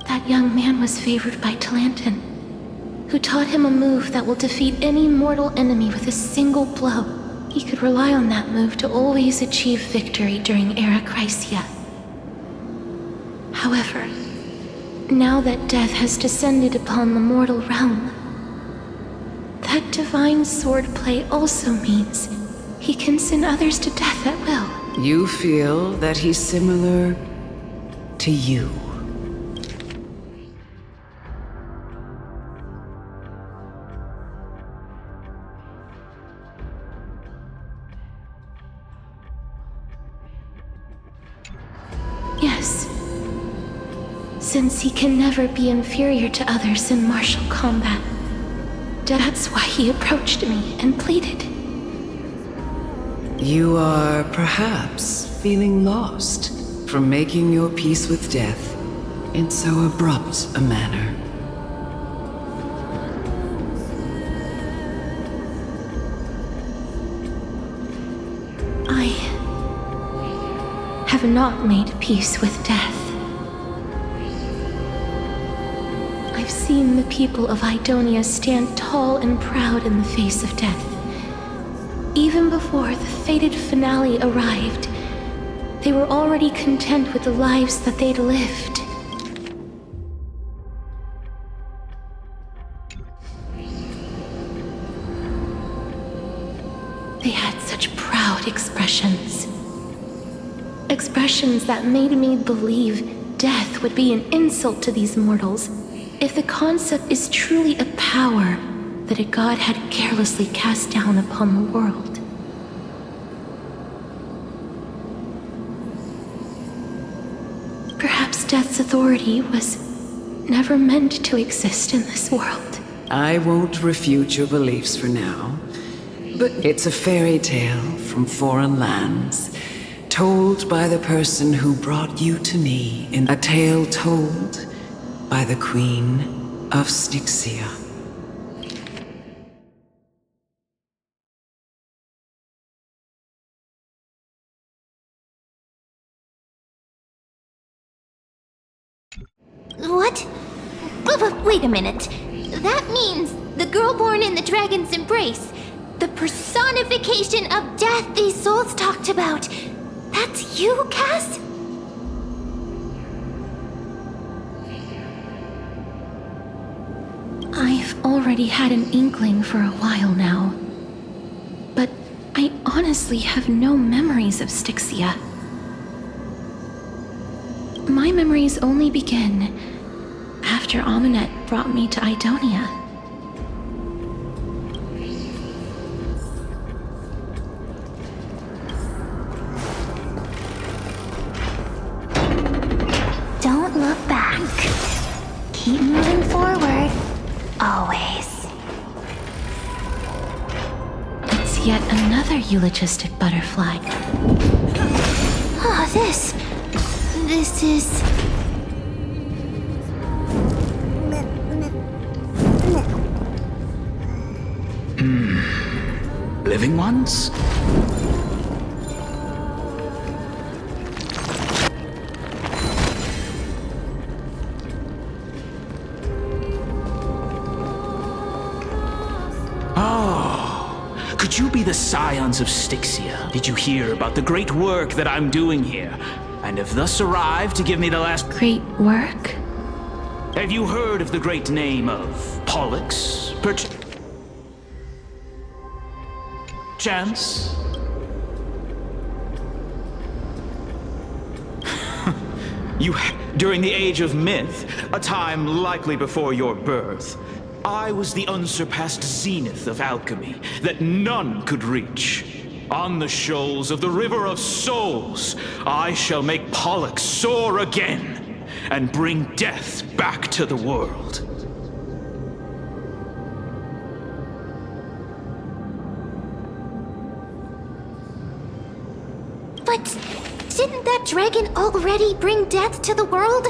[SPEAKER 5] That young man was favored by Talantin, who taught him a move that will defeat any mortal enemy with a single blow. He could rely on that move to always achieve victory during Era Chrysia. However, now that death has descended upon the mortal realm, that divine swordplay also means he can send others to death at will.
[SPEAKER 12] You feel that he's similar to you.
[SPEAKER 5] Yes. Since he can never be inferior to others in martial combat. That's why he approached me and pleaded.
[SPEAKER 12] You are perhaps feeling lost from making your peace with death in so abrupt a manner.
[SPEAKER 5] I have not made peace with death. I've seen the people of Idonia stand tall and proud in the face of death. Even before the fated finale arrived, they were already content with the lives that they'd lived. They had such proud expressions. Expressions that made me believe death would be an insult to these mortals if the concept is truly a power that a god had carelessly cast down upon the world. Perhaps death's authority was never meant to exist in this world.
[SPEAKER 12] I won't refute your beliefs for now, but it's a fairy tale from foreign lands, told by the person who brought you to me, in a tale told by the Queen of Styxia.
[SPEAKER 9] What? Wait a minute. That means the girl born in the dragon's embrace, the personification of death these souls talked about. That's you, Cass?
[SPEAKER 2] I've already had an inkling for a while now. But I honestly have no memories of Styxia. My memories only begin after Amunet brought me to Idonia.
[SPEAKER 9] Don't look back. Keep moving forward. Always.
[SPEAKER 2] It's yet another eulogistic butterfly.
[SPEAKER 9] Oh, this is...
[SPEAKER 20] Living ones? Oh, could you be the scions of Styxia? Did you hear about the great work that I'm doing here? And have thus arrived to give me the last...
[SPEAKER 2] Great work?
[SPEAKER 20] Have you heard of the great name of Pollux? Chance? During the age of myth, a time likely before your birth, I was the unsurpassed zenith of alchemy that none could reach. On the shoals of the River of Souls, I shall make Pollux soar again and bring death back to the world.
[SPEAKER 9] But didn't that dragon already bring death to the world?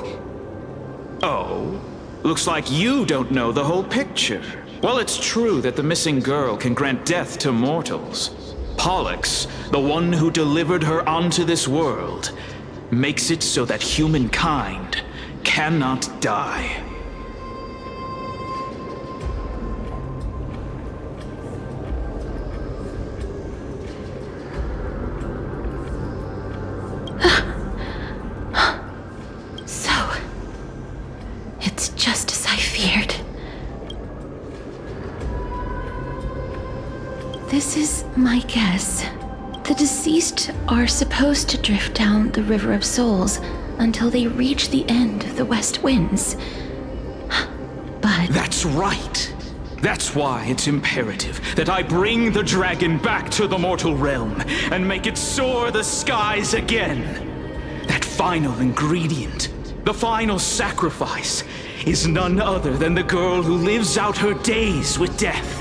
[SPEAKER 20] Oh? Looks like you don't know the whole picture. Well, it's true that the missing girl can grant death to mortals. Pollux, the one who delivered her onto this world, makes it so that humankind cannot die.
[SPEAKER 2] It's just as I feared. This is my guess. The deceased are supposed to drift down the River of Souls until they reach the end of the West Winds. But...
[SPEAKER 20] That's right! That's why it's imperative that I bring the dragon back to the mortal realm and make it soar the skies again. That final ingredient, the final sacrifice, is none other than the girl who lives out her days with death.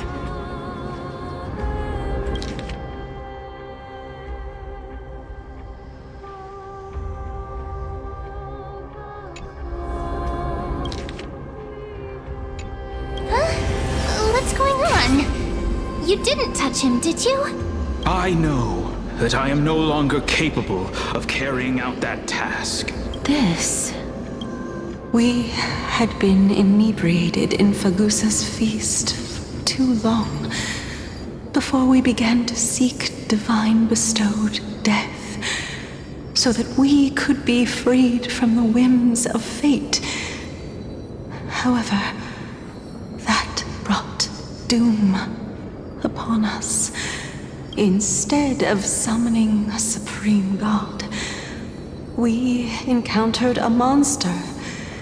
[SPEAKER 9] What's going on? You didn't touch him, did you?
[SPEAKER 20] I know that I am no longer capable of carrying out that task.
[SPEAKER 2] This...
[SPEAKER 1] We had been inebriated in Fagusa's feast for too long before we began to seek divine bestowed death, so that we could be freed from the whims of fate. However, that brought doom upon us. Instead of summoning a supreme god, we encountered a monster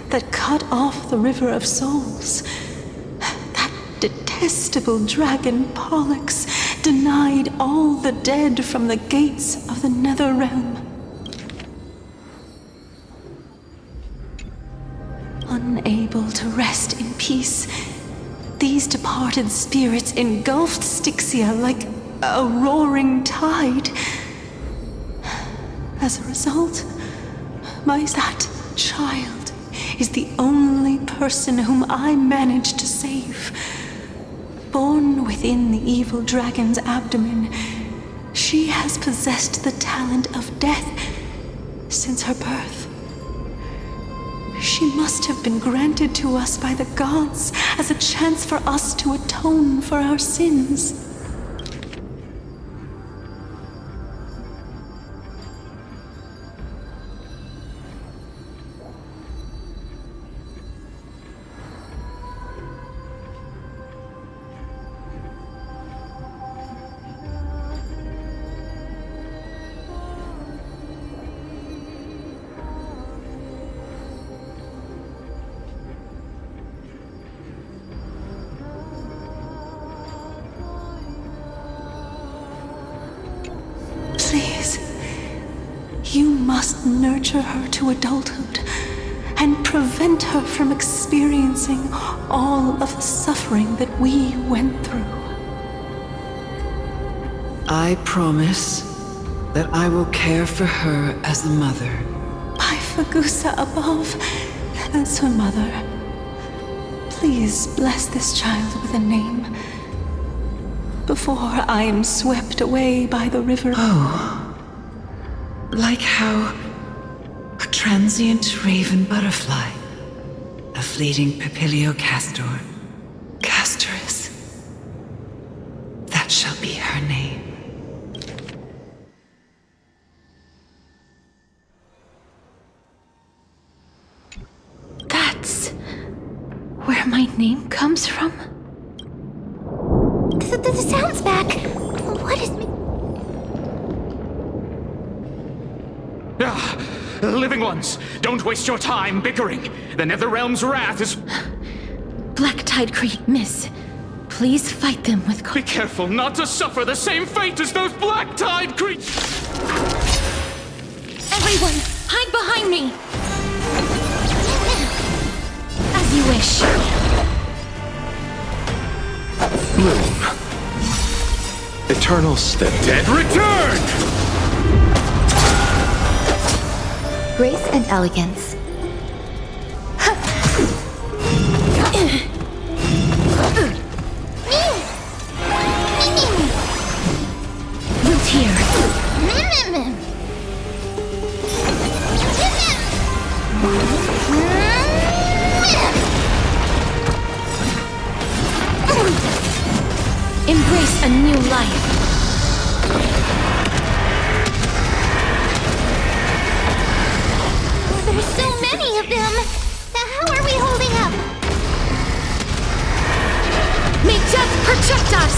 [SPEAKER 1] that cut off the River of Souls. That detestable dragon Pollux denied all the dead from the gates of the Nether Realm. Unable to rest in peace, these departed spirits engulfed Styxia like a roaring tide. As a result, my that child is the only person whom I managed to save. Born within the evil dragon's abdomen, she has possessed the talent of death since her birth. She She must have been granted to us by the gods as a chance for us to atone for our sins. Please, you must nurture her to adulthood and prevent her from experiencing all of the suffering that we went through.
[SPEAKER 12] I promise that I will care for her as a mother.
[SPEAKER 1] By Fagusa above, as her mother, please bless this child with a name before I am swept away by the river.
[SPEAKER 12] Oh, like how a transient raven butterfly, a fleeting papilio castor, Castorus. That shall be her name.
[SPEAKER 2] That's where my name comes from?
[SPEAKER 9] The sound's back. What is...
[SPEAKER 20] Living ones, don't waste your time bickering. The Netherrealm's wrath is...
[SPEAKER 2] Black Tide Creek, miss. Please fight them with...
[SPEAKER 20] Be careful not to suffer the same fate as those Black Tide creatures!
[SPEAKER 2] Everyone, hide behind me! As you wish.
[SPEAKER 6] Bloom. Eternal step.
[SPEAKER 10] Dead return!
[SPEAKER 5] Grace and elegance.
[SPEAKER 2] Root here. Embrace a new life.
[SPEAKER 9] There's so many of them! How are we holding up?
[SPEAKER 2] May death protect us!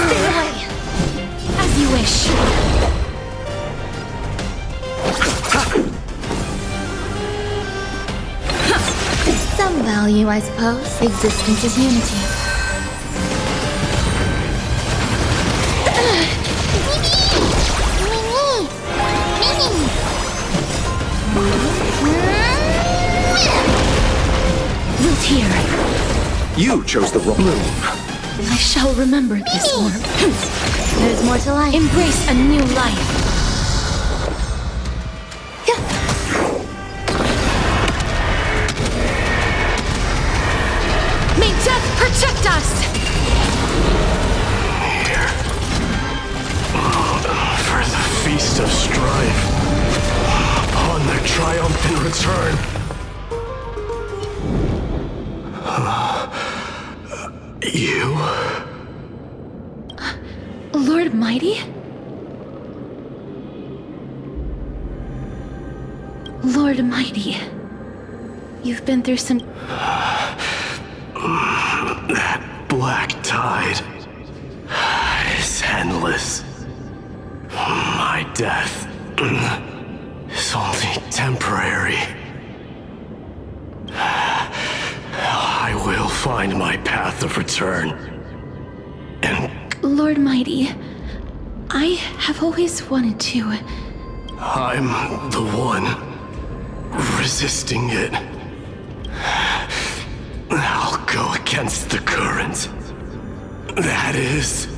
[SPEAKER 9] Stay away!
[SPEAKER 2] As you wish.
[SPEAKER 5] Some value, I suppose. Existence is unity.
[SPEAKER 2] Root here.
[SPEAKER 6] You chose the wrong bloom.
[SPEAKER 2] I shall remember this one.
[SPEAKER 5] There's more to life.
[SPEAKER 2] Embrace a new life. May death protect us!
[SPEAKER 10] Here. For the feast of strife. Upon their triumphant return. You?
[SPEAKER 2] Lord Mighty? Lord Mighty, you've been through some...
[SPEAKER 10] That black tide is endless. My death is only temporary. I will find my path of return. And
[SPEAKER 2] Lord Mighty, I have always wanted to...
[SPEAKER 10] I'm the one resisting it. I'll go against the current. That is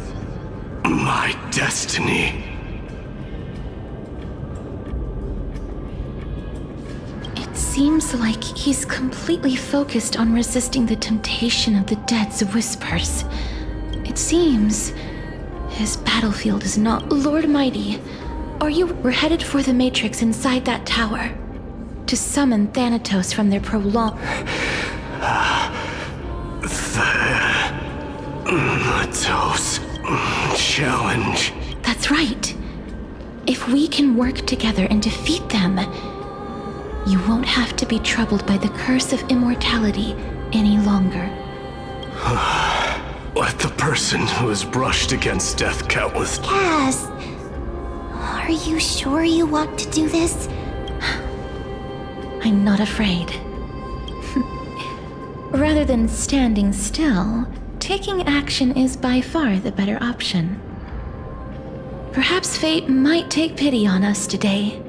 [SPEAKER 10] my destiny.
[SPEAKER 2] It seems like he's completely focused on resisting the temptation of the dead's whispers. It seems
[SPEAKER 5] His battlefield is not. Lord Mighty, we're headed for the Matrix inside that tower. To summon Thanatos from their prolonged...
[SPEAKER 21] Thanatos challenge.
[SPEAKER 5] That's right. If we can work together and defeat them, you won't have to be troubled by the curse of immortality any longer.
[SPEAKER 21] Let the person who has brushed against death countless...
[SPEAKER 9] Cass, are you sure you want to do this?
[SPEAKER 5] I'm not afraid. Rather than standing still, taking action is by far the better option. Perhaps fate might take pity on us today.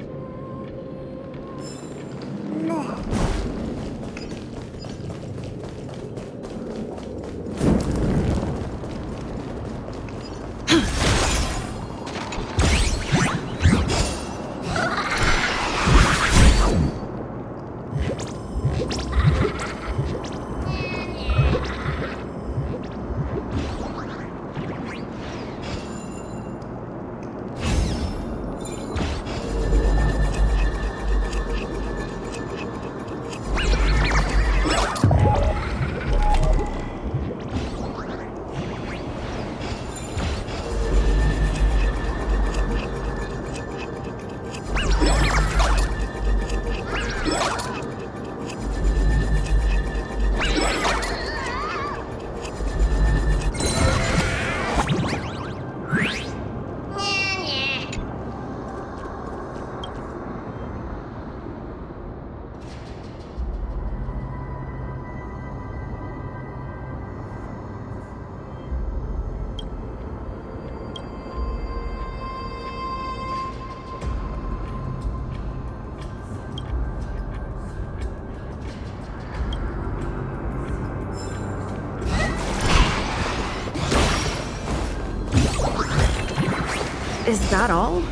[SPEAKER 18] Is that all?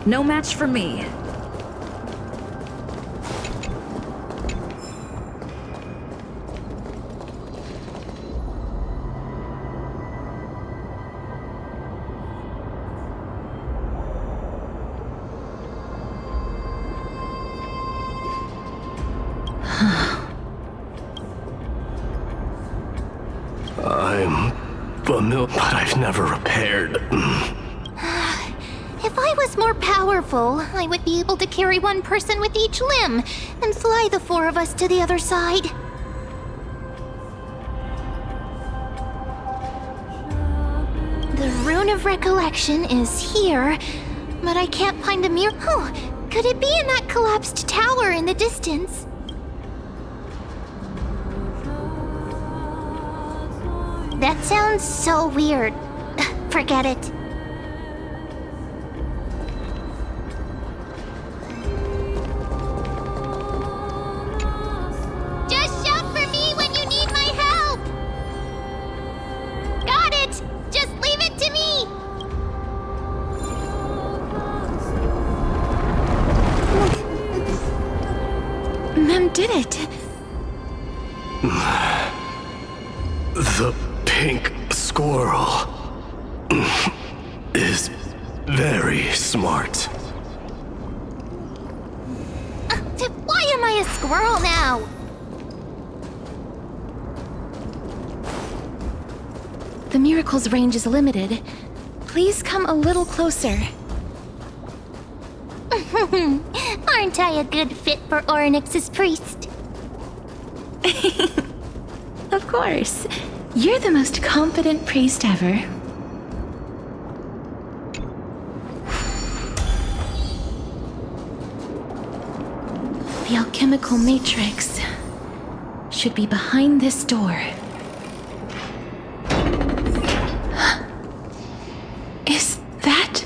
[SPEAKER 22] No match for me.
[SPEAKER 21] I'm familiar, but I've never repaired.
[SPEAKER 9] If I was more powerful, I would be able to carry one person with each limb and fly the four of us to the other side. The Rune of Recollection is here, but I can't find a mirror. Oh, could it be in that collapsed tower in the distance? That sounds so weird. Forget it. Just shout for me when you need my help! Got it! Just leave it to me!
[SPEAKER 5] Mem did it!
[SPEAKER 21] The pink squirrel is very smart.
[SPEAKER 9] Why am I a squirrel now?
[SPEAKER 5] The miracle's range is limited. Please come a little closer.
[SPEAKER 9] Aren't I a good fit for Orynyx's priest?
[SPEAKER 5] Of course. You're the most confident priest ever. The alchemical matrix should be behind this door. Is that...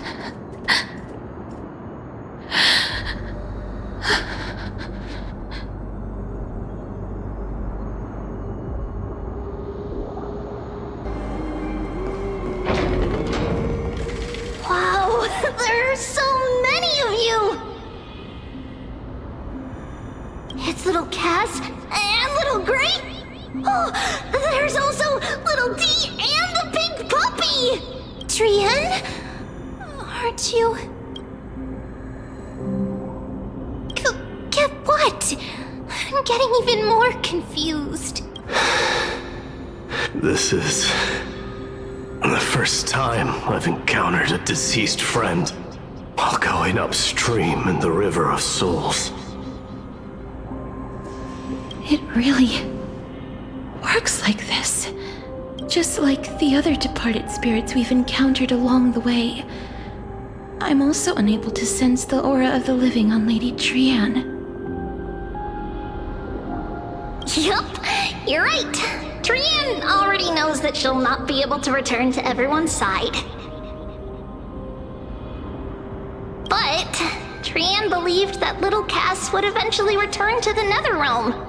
[SPEAKER 9] There are so many of you! It's little Cass and little Gray. Oh, there's also little D and the pink puppy!
[SPEAKER 5] Trian? Aren't you... Get what? I'm getting even more confused.
[SPEAKER 21] This is the first time I've encountered a deceased friend while going upstream in the River of Souls.
[SPEAKER 2] It really works like this. Just like the other departed spirits we've encountered along the way. I'm also unable to sense the aura of the living on Lady Trian.
[SPEAKER 9] Yup, you're right. Trian already knows that she'll not be able to return to everyone's side. But Trian believed that little Cass would eventually return to the Netherrealm.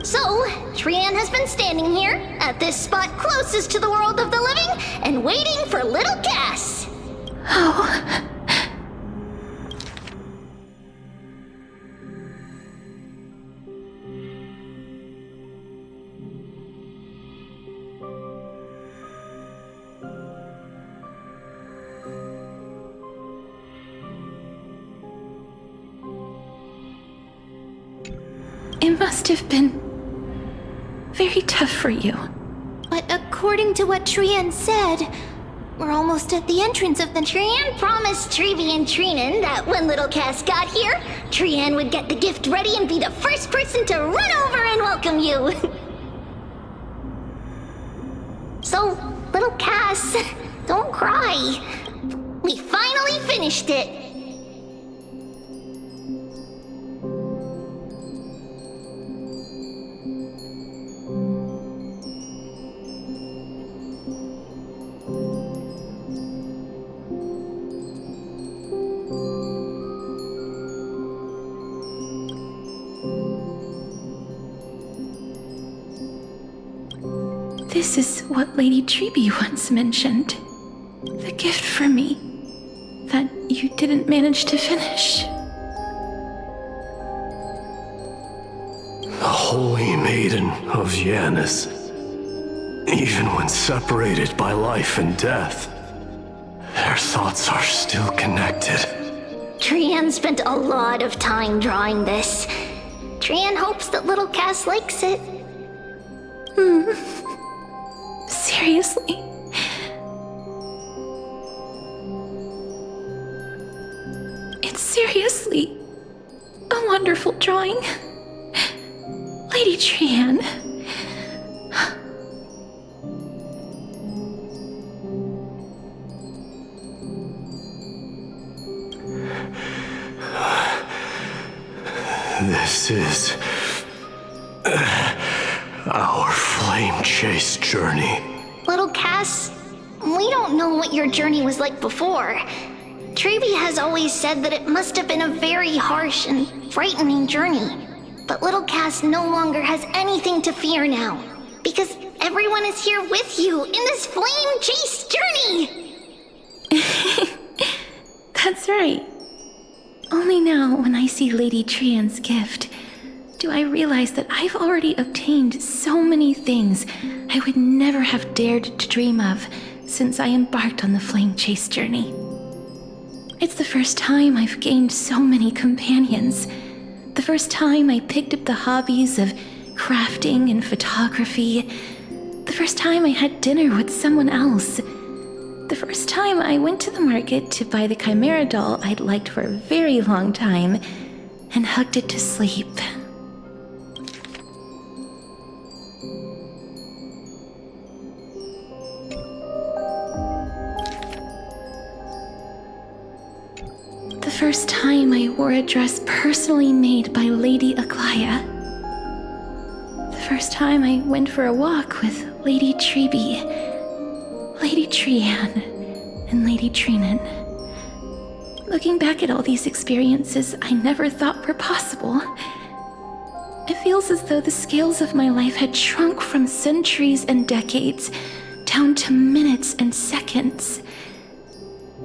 [SPEAKER 9] So, Trian has been standing here, at this spot closest to the world of the living, and waiting for little Cass.
[SPEAKER 2] Oh. It must have been very tough for you.
[SPEAKER 9] But according to what Trian said, we're almost at the entrance of the... Trian promised Trevi and Trinan that when little Cass got here, Trian would get the gift ready and be the first person to run over and welcome you. So, little Cass, don't cry. We finally finished it.
[SPEAKER 2] This is what Lady Treeby once mentioned. The gift for me that you didn't manage to finish.
[SPEAKER 21] The Holy Maiden of Yanis. Even when separated by life and death, their thoughts are still connected.
[SPEAKER 9] Trian spent a lot of time drawing this. Trian hopes that little Cass likes it.
[SPEAKER 2] Seriously? It's seriously a wonderful drawing. Lady Trian.
[SPEAKER 21] This is our flame chase journey.
[SPEAKER 9] Little Cass, we don't know what your journey was like before. Trevi has always said that it must have been a very harsh and frightening journey. But little Cass no longer has anything to fear now, because everyone is here with you in this flame chase journey!
[SPEAKER 2] That's right. Only now, when I see Lady Trian's gift, do I realize that I've already obtained so many things I would never have dared to dream of since I embarked on the flame chase journey. It's the first time I've gained so many companions. The first time I picked up the hobbies of crafting and photography. The first time I had dinner with someone else. The first time I went to the market to buy the Chimera doll I'd liked for a very long time and hugged it to sleep. The first time I wore a dress personally made by Lady Aglaya. The first time I went for a walk with Lady Treeby, Lady Trian, and Lady Trinan. Looking back at all these experiences I never thought were possible, it feels as though the scales of my life had shrunk from centuries and decades down to minutes and seconds.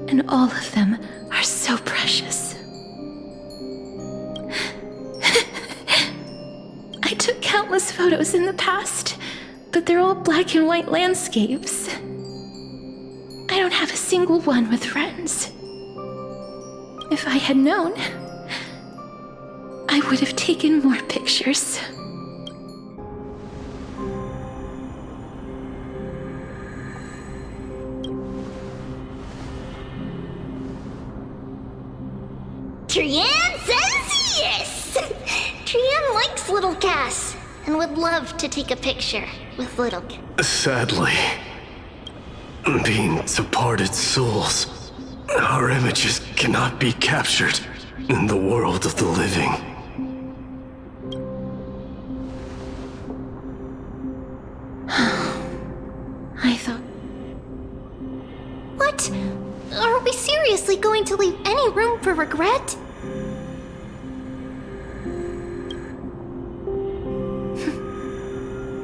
[SPEAKER 2] And all of them are so precious. I took countless photos in the past, but they're all black and white landscapes. I don't have a single one with friends. If I had known, I would have taken more pictures.
[SPEAKER 9] Trian says yes! Trian likes little Cass and would love to take a picture with little Cass.
[SPEAKER 21] Sadly, being departed souls, our images cannot be captured in the world of the living.
[SPEAKER 2] I thought...
[SPEAKER 9] What? Are we seriously going to leave any room for regret?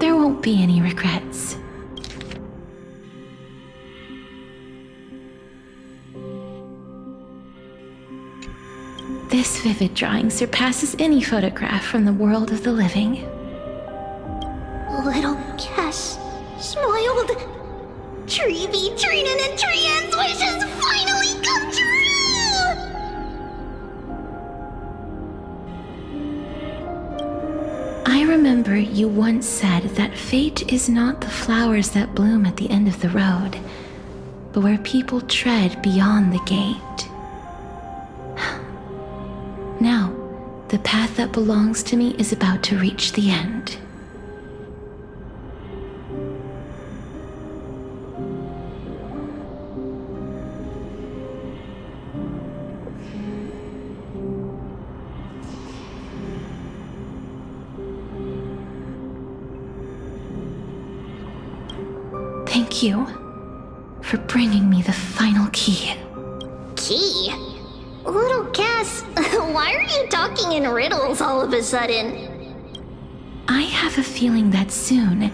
[SPEAKER 2] There won't be any regrets. This vivid drawing surpasses any photograph from the world of the living.
[SPEAKER 9] Little Cass smiled. Treevee, Trinan, and Trian's wishes finally come true!
[SPEAKER 2] I remember you once said that fate is not the flowers that bloom at the end of the road, but where people tread beyond the gate. Now, the path that belongs to me is about to reach the end. Thank you for bringing me the final key.
[SPEAKER 9] Key? Little Cass, why are you talking in riddles all of a sudden?
[SPEAKER 2] I have a feeling that soon,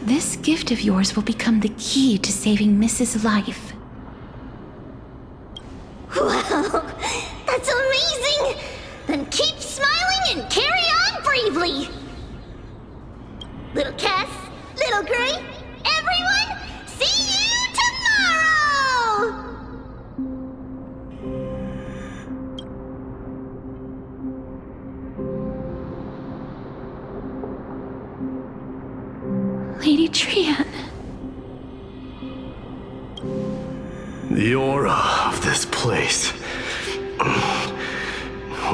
[SPEAKER 2] this gift of yours will become the key to saving Mrs. Life.
[SPEAKER 9] Wow, that's amazing! Then keep smiling and carry on bravely! Little Cass, Little Gray, everyone, see you tomorrow!
[SPEAKER 2] Lady Trian.
[SPEAKER 21] The aura of this place.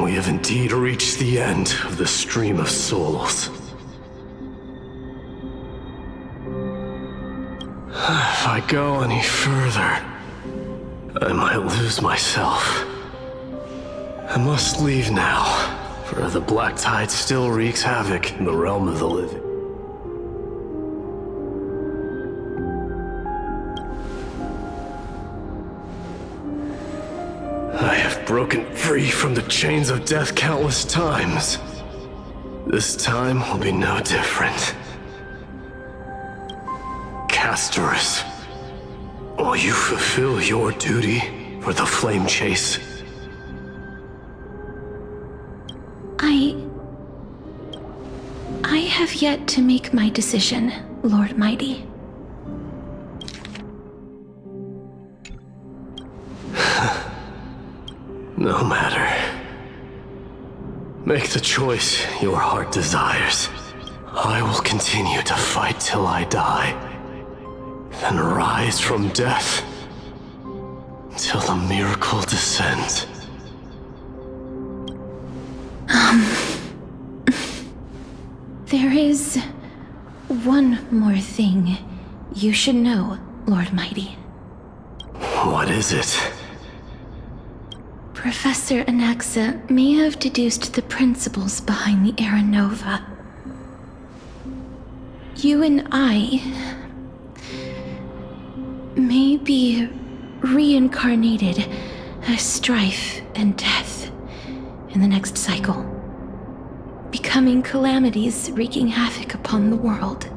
[SPEAKER 21] We have indeed reached the end of the stream of souls. If I go any further, I might lose myself. I must leave now, for the black tide still wreaks havoc in the realm of the living. I have broken free from the chains of death countless times. This time will be no different. Castorus, will you fulfill your duty for the flame chase?
[SPEAKER 2] I have yet to make my decision, Lord Mighty.
[SPEAKER 21] No matter. Make the choice your heart desires. I will continue to fight till I die, then rise from death till the miracle descends.
[SPEAKER 2] There is one more thing you should know, Lord Mighty.
[SPEAKER 21] What is it?
[SPEAKER 2] Professor Anaxa may have deduced the principles behind the Era Nova. You and I may be reincarnated as strife and death in the next cycle, becoming calamities wreaking havoc upon the world.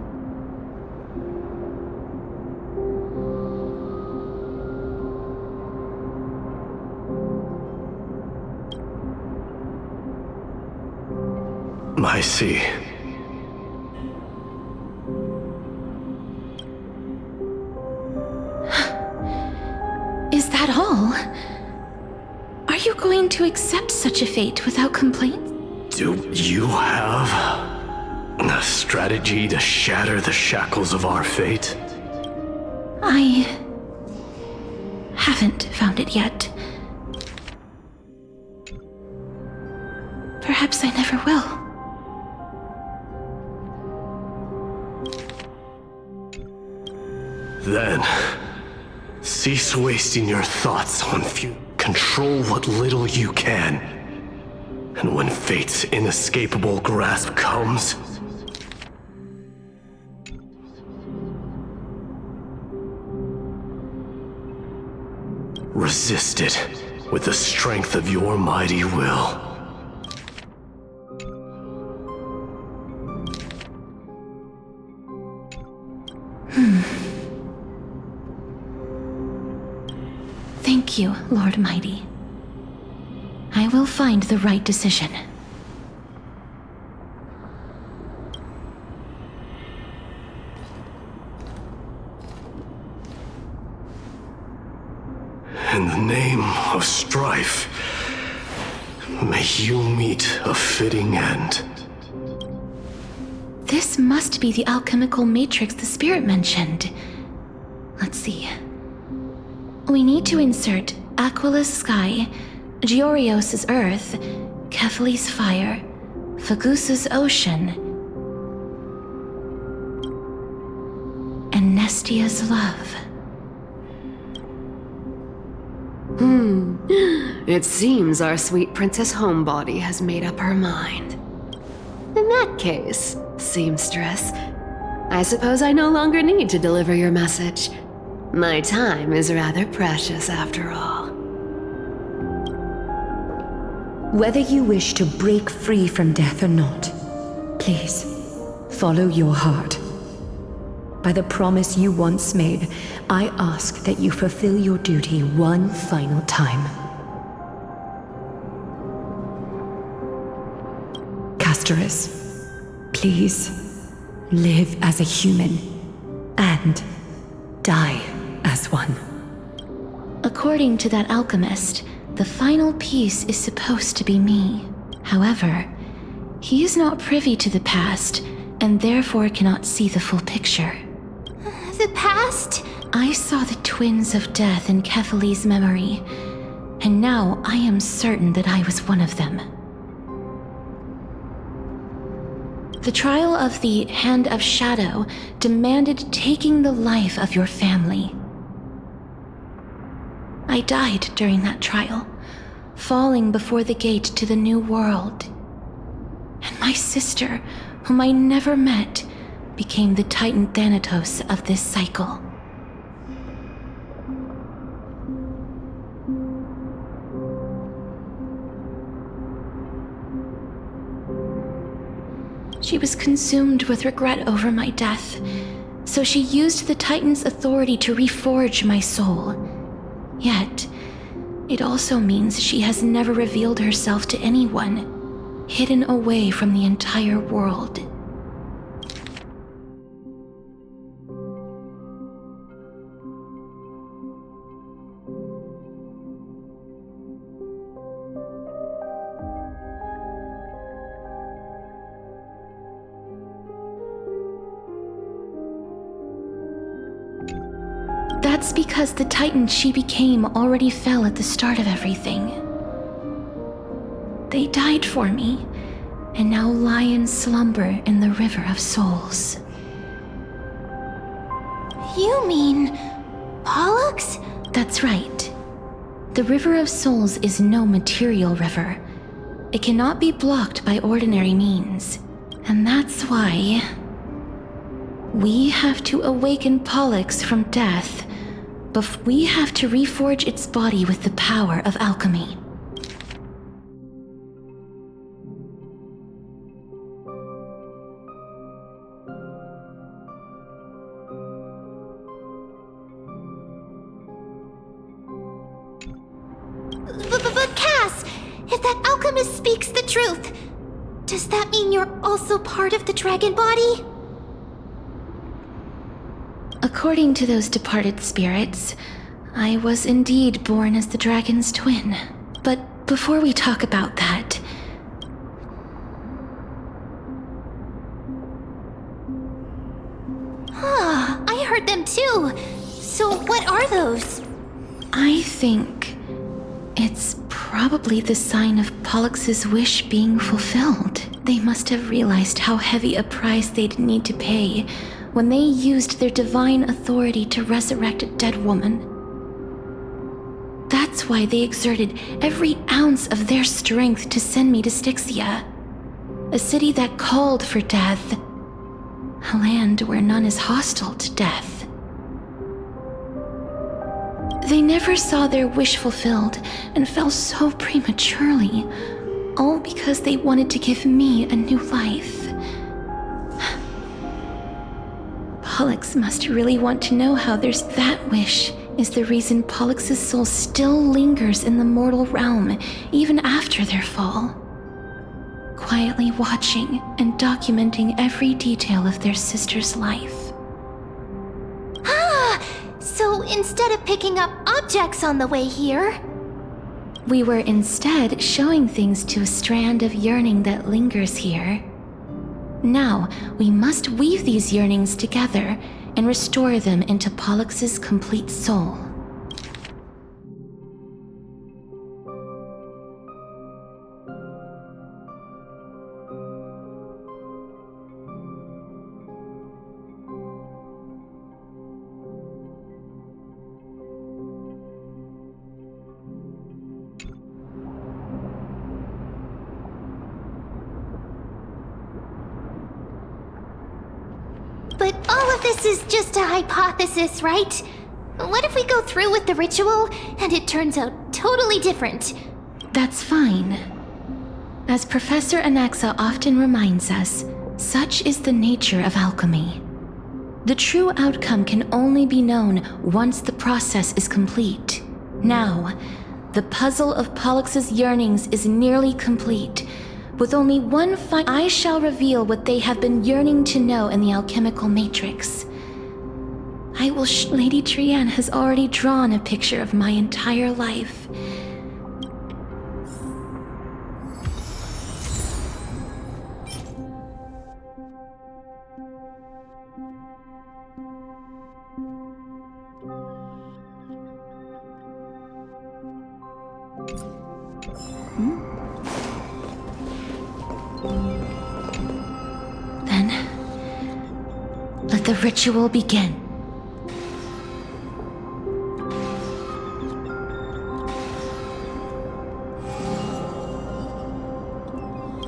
[SPEAKER 21] I see.
[SPEAKER 5] Is that all? Are you going to accept such a fate without complaint?
[SPEAKER 21] Do you have a strategy to shatter the shackles of our fate?
[SPEAKER 5] I haven't found it yet. Perhaps I never will.
[SPEAKER 21] Then, cease wasting your thoughts on control what little you can. And when fate's inescapable grasp comes, resist it with the strength of your mighty will.
[SPEAKER 5] Thank you, Lord Mighty. I will find the right decision.
[SPEAKER 21] In the name of strife, may you meet a fitting end.
[SPEAKER 5] This must be the alchemical matrix the spirit mentioned. Let's see. We need to insert Aquila's sky, Giorios' earth, Kephali's fire, Fagusa's ocean, and Nestia's love.
[SPEAKER 18] It seems our sweet Princess Homebody has made up her mind. In that case, seamstress, I suppose I no longer need to deliver your message. My time is rather precious after all.
[SPEAKER 8] Whether you wish to break free from death or not, please, follow your heart. By the promise you once made, I ask that you fulfill your duty one final time. Castoris, please, live as a human, and die as one.
[SPEAKER 5] According to that alchemist, the final piece is supposed to be me. However, he is not privy to the past, and therefore cannot see the full picture.
[SPEAKER 9] The past?
[SPEAKER 5] I saw the twins of death in Kephali's memory, and now I am certain that I was one of them. The trial of the Hand of Shadow demanded taking the life of your family. I died during that trial, falling before the gate to the new world. And my sister, whom I never met, became the Titan Thanatos of this cycle. She was consumed with regret over my death, so she used the Titan's authority to reforge my soul. Yet, it also means she has never revealed herself to anyone, hidden away from the entire world. That's because the Titan she became already fell at the start of everything. They died for me, and now lie in slumber in the River of Souls.
[SPEAKER 9] You mean Pollux?
[SPEAKER 5] That's right. The River of Souls is no material river. It cannot be blocked by ordinary means. And that's why we have to awaken Pollux from death, but we have to reforge its body with the power of alchemy.
[SPEAKER 9] But Cass, if that alchemist speaks the truth, Does that mean you're also part of the dragon body? According to those departed spirits, I was indeed born as the dragon's twin. But before we talk about that... I heard them too. So what are those? I think it's probably the sign of Pollux's wish being fulfilled. They must have realized how heavy a price they'd need to pay when they used their divine authority to resurrect a dead woman. That's why they exerted every ounce of their strength to send me to Styxia, a city that called for death, a land where none is hostile to death. They never saw their wish fulfilled and fell so prematurely, all because they wanted to give me a new life. Pollux must really want to know how there's that wish is the reason Pollux's soul still lingers in the mortal realm even after their fall, quietly watching and documenting every detail of their sister's life. So instead of picking up objects on the way here, we were instead showing things to a strand of yearning that lingers here. Now, we must weave these yearnings together and restore them into Pollux's complete soul. But all of this is just a hypothesis, right? What if we go through with the ritual and it turns out totally different? That's fine. As Professor Anaxa often reminds us, such is the nature of alchemy. The true outcome can only be known once the process is complete. Now, the puzzle of Pollux's yearnings is nearly complete. With only one I shall reveal what they have been yearning to know in the alchemical matrix. Lady Trianne has already drawn a picture of my entire life. Then, let the ritual begin.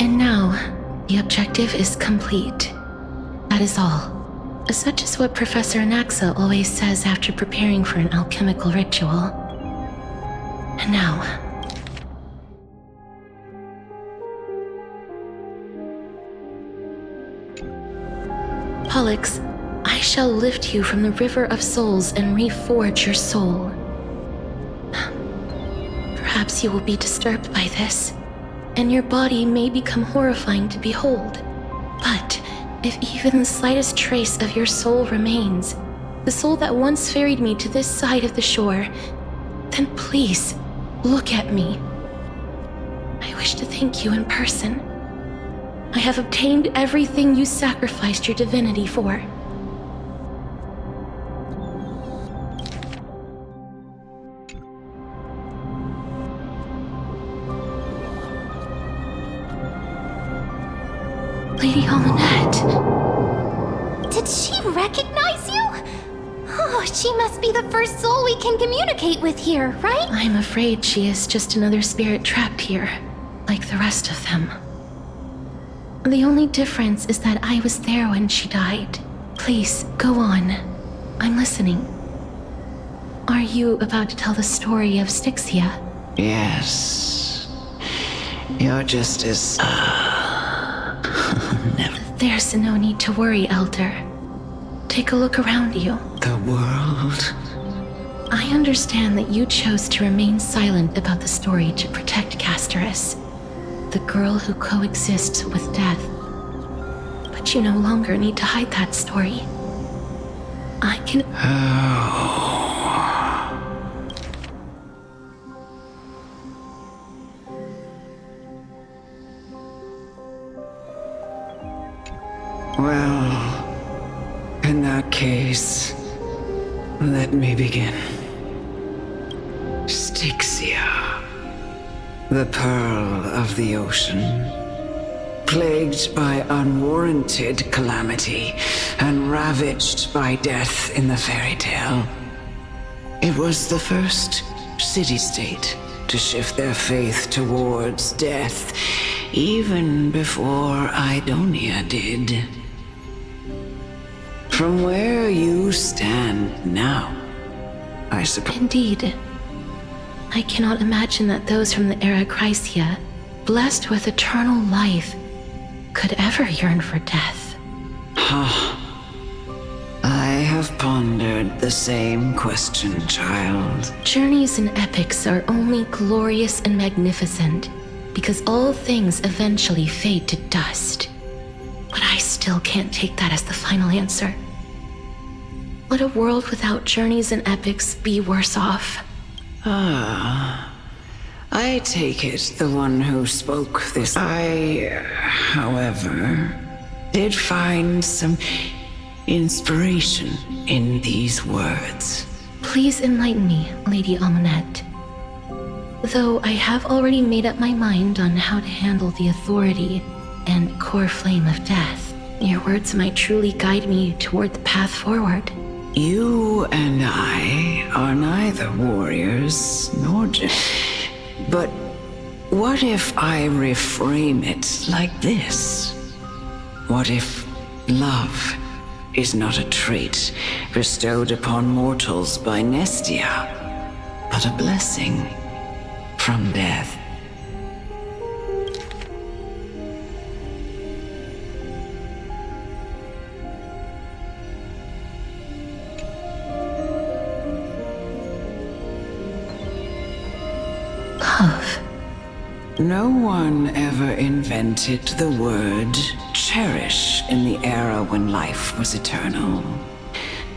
[SPEAKER 9] And now, the objective is complete. That is all. Such is what Professor Anaxa always says after preparing for an alchemical ritual. And now... Pollux, I shall lift you from the river of souls and reforge your soul. Perhaps you will be disturbed by this, and your body may become horrifying to behold. But if even the slightest trace of your soul remains, the soul that once ferried me to this side of the shore, then please, look at me. I wish to thank you in person. I have obtained everything you sacrificed your divinity for. Lady Almanette. Did she recognize you? Oh, she must be the first soul we can communicate with here, right? I'm afraid she is just another spirit trapped here, like the rest of them. The only difference is that I was there when she died. Please, go on. I'm listening. Are you about to tell the story of Styxia?
[SPEAKER 12] Yes. You're just as...
[SPEAKER 9] There's no need to worry, Elder. Take a look around you.
[SPEAKER 12] The world?
[SPEAKER 9] I understand that you chose to remain silent about the story to protect Casterus.
[SPEAKER 5] the girl who coexists with death. But you no longer need to hide that story. I can...
[SPEAKER 12] Well, in that case, let me begin. Styxia, the pearl of the ocean, plagued by unwarranted calamity and ravaged by death in the fairy tale. It was the first city-state to shift their faith towards death, even before Idonia did. From where you stand now, I suppose.
[SPEAKER 5] Indeed. I cannot imagine that those from the Era Chrysia, blessed with eternal life, could ever yearn for death.
[SPEAKER 12] I have pondered the same question, child.
[SPEAKER 5] Journeys and epics are only glorious and magnificent because all things eventually fade to dust. But I still can't take that as the final answer. Would a world without journeys and epics be worse off?
[SPEAKER 12] I take it the one who spoke this. However, did find some inspiration in these words.
[SPEAKER 5] Please enlighten me, Lady Amunet. Though I have already made up my mind on how to handle the authority and core flame of death, your words might truly guide me toward the path forward.
[SPEAKER 12] You and I are neither warriors nor but what if I reframe it like this? What if love is not a trait bestowed upon mortals by Nestia, but a blessing from death?
[SPEAKER 5] Love.
[SPEAKER 12] No one ever invented the word cherish in the era when life was eternal.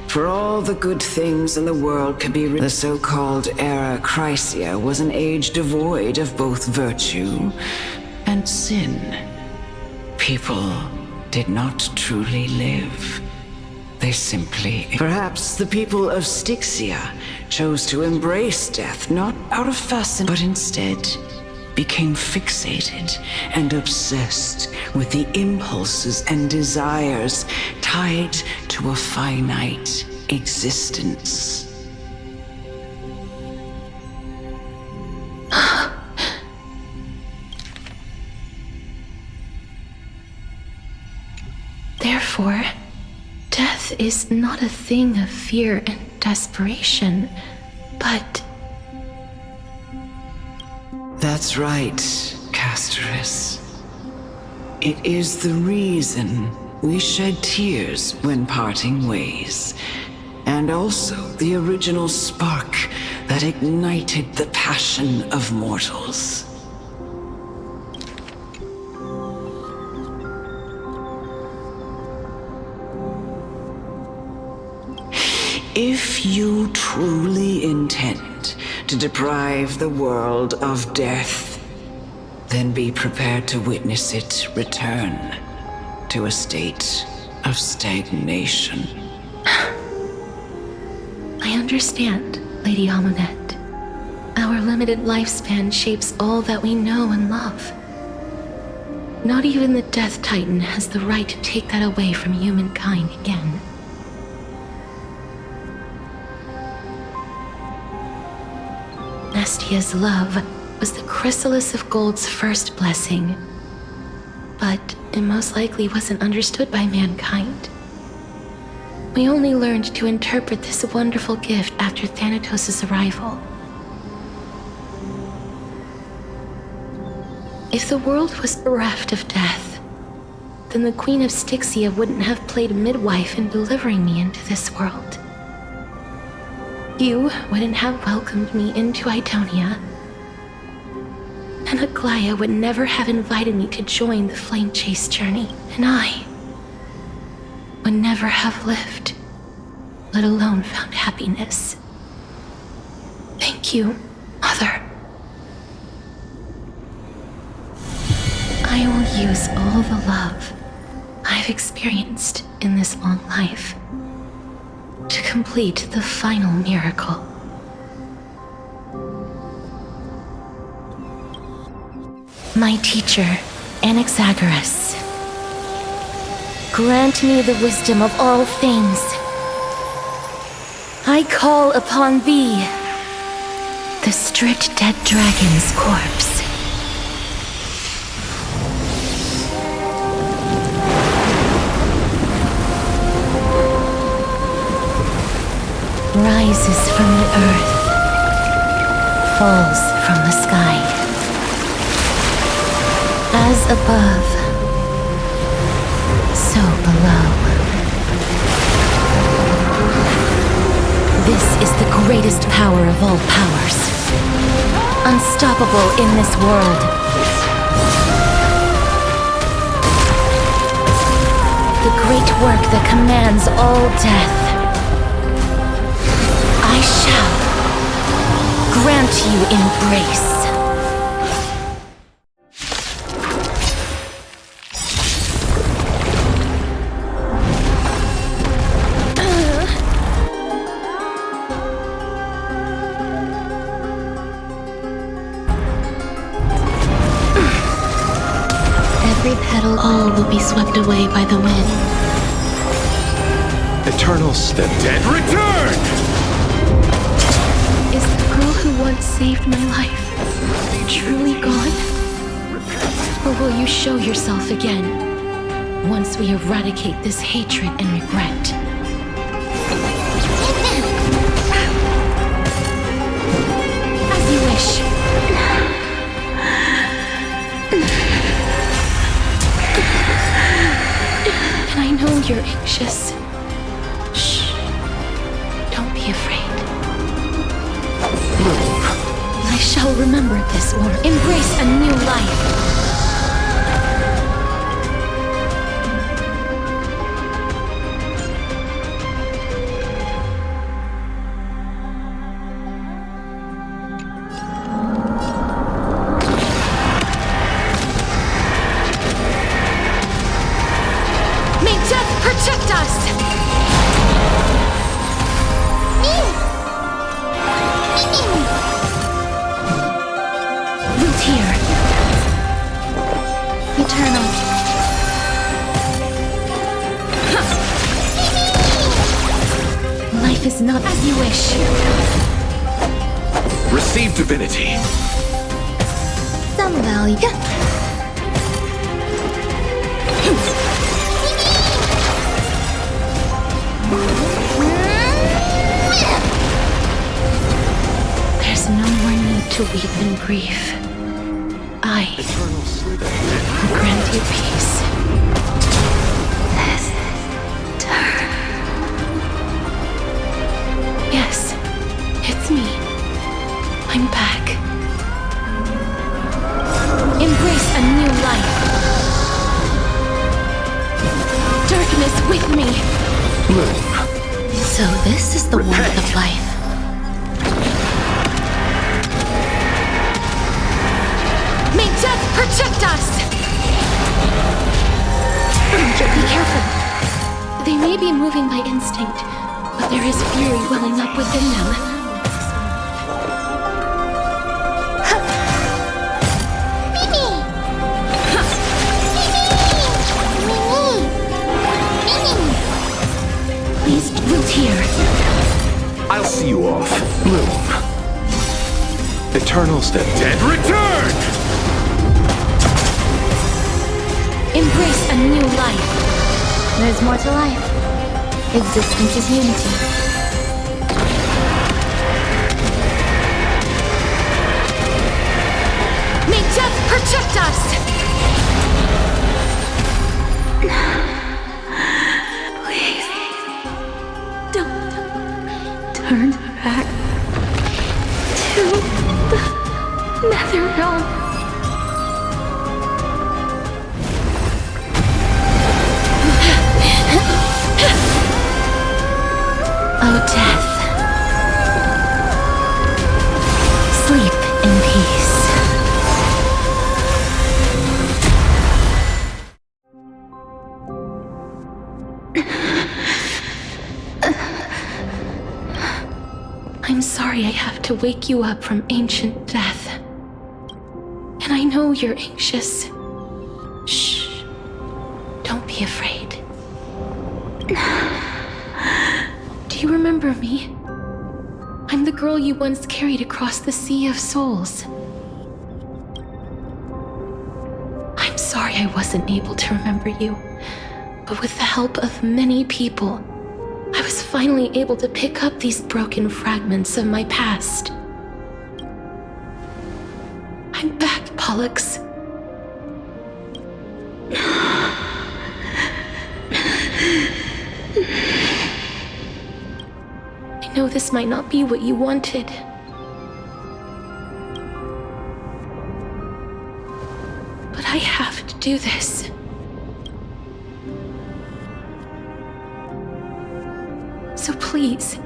[SPEAKER 12] For all the good things in the world could be the so-called Era Chrysia was an age devoid of both virtue and sin. People did not truly live. They simply... Perhaps the people of Styxia chose to embrace death, not out of fascination, but instead became fixated and obsessed with the impulses and desires tied to a finite existence.
[SPEAKER 5] Therefore, death is not a thing of fear and desperation, but...
[SPEAKER 12] That's right, Casterus. It is the reason we shed tears when parting ways, and also the original spark that ignited the passion of mortals. If you truly intend to deprive the world of death, then be prepared to witness it return to a state of stagnation.
[SPEAKER 5] I understand, Lady Amunet. Our limited lifespan shapes all that we know and love. Not even the Death Titan has the right to take that away from humankind again. Nestia's love was the chrysalis of Gold's first blessing, but it most likely wasn't understood by mankind. We only learned to interpret this wonderful gift after Thanatos' arrival. If the world was bereft of death, then the Queen of Styxia wouldn't have played midwife in delivering me into this world. You wouldn't have welcomed me into Idonia, And Aglaya would never have invited me to join the flame chase journey. And I would never have lived, let alone found happiness. Thank you, Mother. I will use all the love I've experienced in this long life to complete the final miracle. My teacher, Anaxagoras, grant me the wisdom of all things. I call upon thee, the stripped dead dragon's corpse. Rises from the earth, falls from the sky. As above, so below. This is the greatest power of all powers, unstoppable in this world. The great work that commands all death. I shall grant you embrace. Every petal, all will be swept away by the wind.
[SPEAKER 19] Eternal step. Dead return!
[SPEAKER 5] Is the girl who once saved my life truly gone? Or will you show yourself again once we eradicate this hatred and regret? As you wish. And I know you're anxious. Shh. Don't be afraid. I shall remember this or embrace a new life. May death protect us! Eternal. Life is not as you wish.
[SPEAKER 19] Receive divinity.
[SPEAKER 9] Some value.
[SPEAKER 5] There's no more need to weep and grieve. I will grant you peace. This Terra. Yes, it's me. I'm back. Embrace a new life. Darkness with me.
[SPEAKER 19] Bloom.
[SPEAKER 5] So this is the warmth of life. May death protect us! Be careful. They may be moving by instinct, but there is fury welling up within them. Please root here.
[SPEAKER 19] I'll see you off. Bloom. Eternal step. Dead return!
[SPEAKER 5] Embrace a new life.
[SPEAKER 9] There's more to life. Existence is unity.
[SPEAKER 5] May death protect us! Please, don't turn back to the Nether Realm.
[SPEAKER 2] I'm sorry I have to wake you up from ancient death. And I know you're anxious. Shh. Don't be afraid. Do you remember me? I'm the girl you once carried across the Sea of Souls. I'm sorry I wasn't able to remember you, but with the help of many people, I was finally able to pick up these broken fragments of my past. I'm back, Pollux. I know this might not be what you wanted. But I have to do this. So please,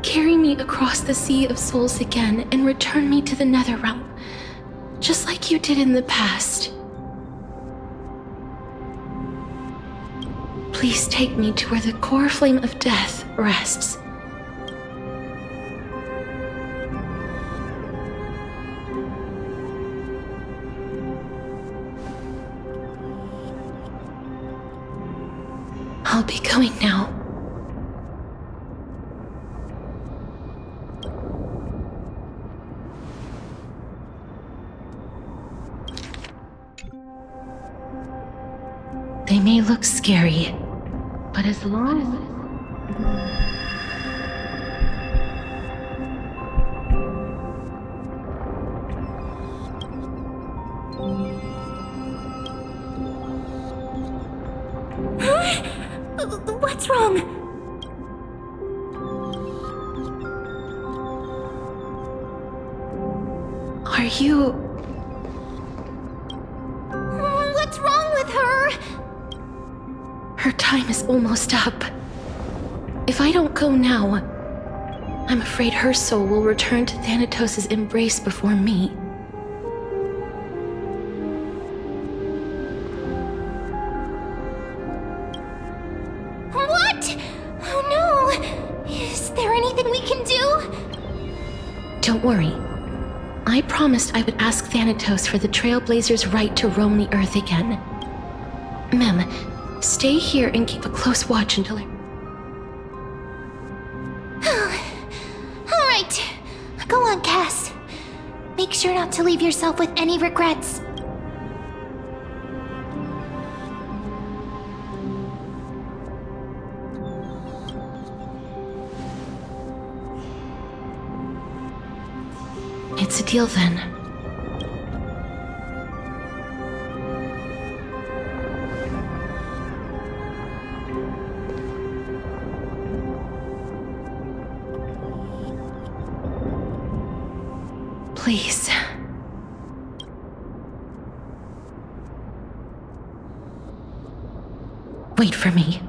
[SPEAKER 2] carry me across the Sea of Souls again and return me to the Netherrealm, just like you did in the past. Please take me to where the core flame of death rests. I'll be going now. They may look scary, but as long as...
[SPEAKER 9] What's wrong?
[SPEAKER 2] Are you...
[SPEAKER 9] What's wrong with her?
[SPEAKER 2] Her time is almost up. If I don't go now, I'm afraid her soul will return to Thanatos' embrace before me.
[SPEAKER 9] What? Oh no! Is there anything we can do?
[SPEAKER 2] Don't worry. I promised I would ask Thanatos for the Trailblazers' right to roam the Earth again. Mem, stay here and keep a close watch until I...
[SPEAKER 9] All right. Go on, Cass. Make sure not to leave yourself with any regrets.
[SPEAKER 2] It's a deal then. Please. Wait for me.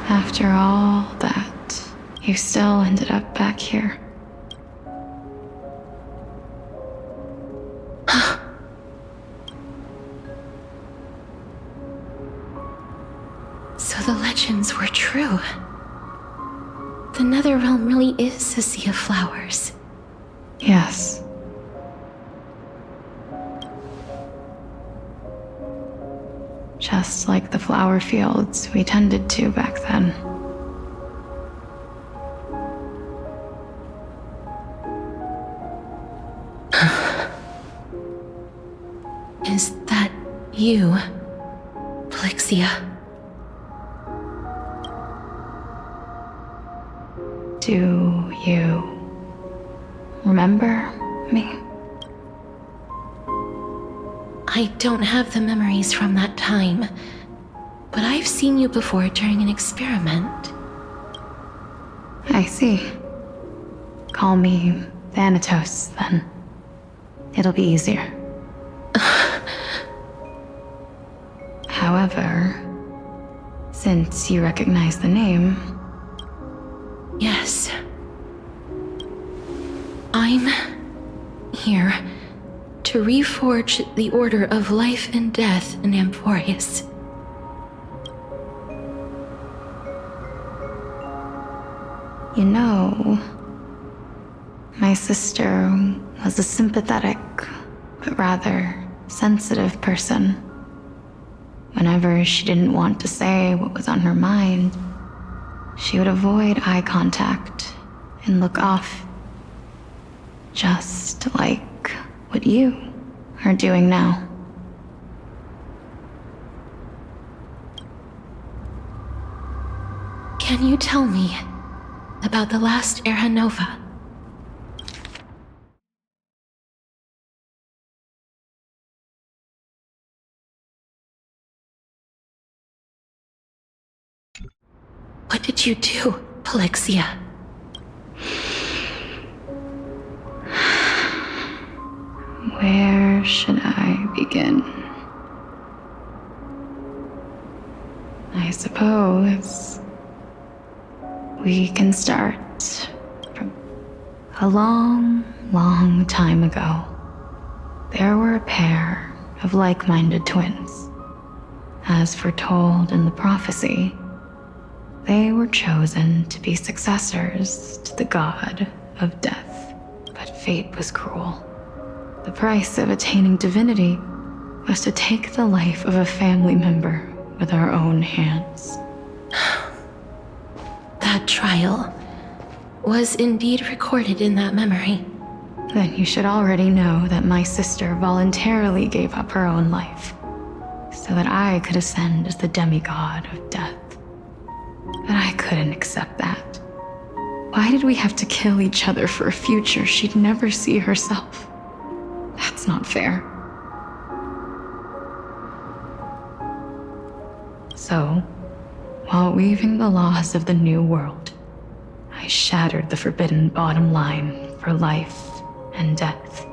[SPEAKER 2] After all that, you still ended up back here. So the legends were true. The Netherrealm really is a sea of flowers. Yes. Just like the flower fields we tended to back then. Is that you, Plixia? Do you remember me? I don't have the memories from that time, but I've seen you before during an experiment. I see. Call me Thanatos, then. It'll be easier. However, since you recognize the name... Yes. I'm here to reforge the order of life and death in Amphorius. You know, my sister was a sympathetic, but rather sensitive person. Whenever she didn't want to say what was on her mind, she would avoid eye contact and look off. Just like what you are doing now. Can you tell me about the last Era Nova? What did you do, Polixia? Where should I begin? I suppose we can start from a long, long time ago. There were a pair of like-minded twins. As foretold in the prophecy, they were chosen to be successors to the god of death. But fate was cruel. The price of attaining divinity was to take the life of a family member with our own hands. That trial was indeed recorded in that memory. Then you should already know that my sister voluntarily gave up her own life so that I could ascend as the demigod of death. But I couldn't accept that. Why did we have to kill each other for a future she'd never see herself? That's not fair. So, while weaving the laws of the new world, I shattered the forbidden bottom line for life and death.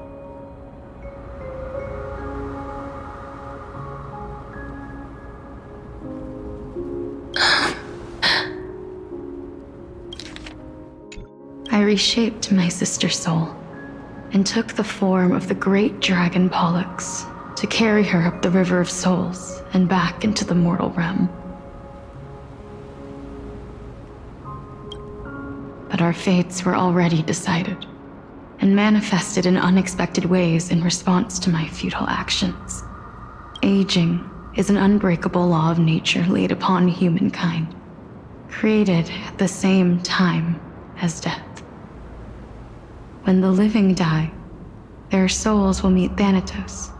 [SPEAKER 2] I reshaped my sister's soul and took the form of the great dragon Pollux to carry her up the River of Souls and back into the mortal realm. But our fates were already decided and manifested in unexpected ways in response to my futile actions. Aging is an unbreakable law of nature laid upon humankind, created at the same time as death. When the living die, their souls will meet Thanatos,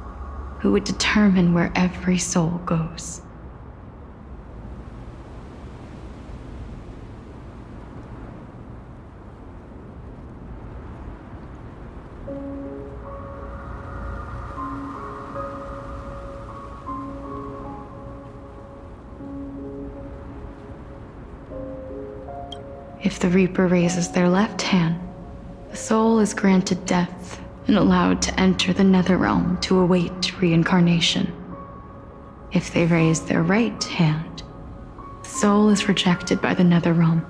[SPEAKER 2] who would determine where every soul goes. If the Reaper raises their left hand, the soul is granted death and allowed to enter the Netherrealm to await reincarnation. If they raise their right hand, the soul is rejected by the Netherrealm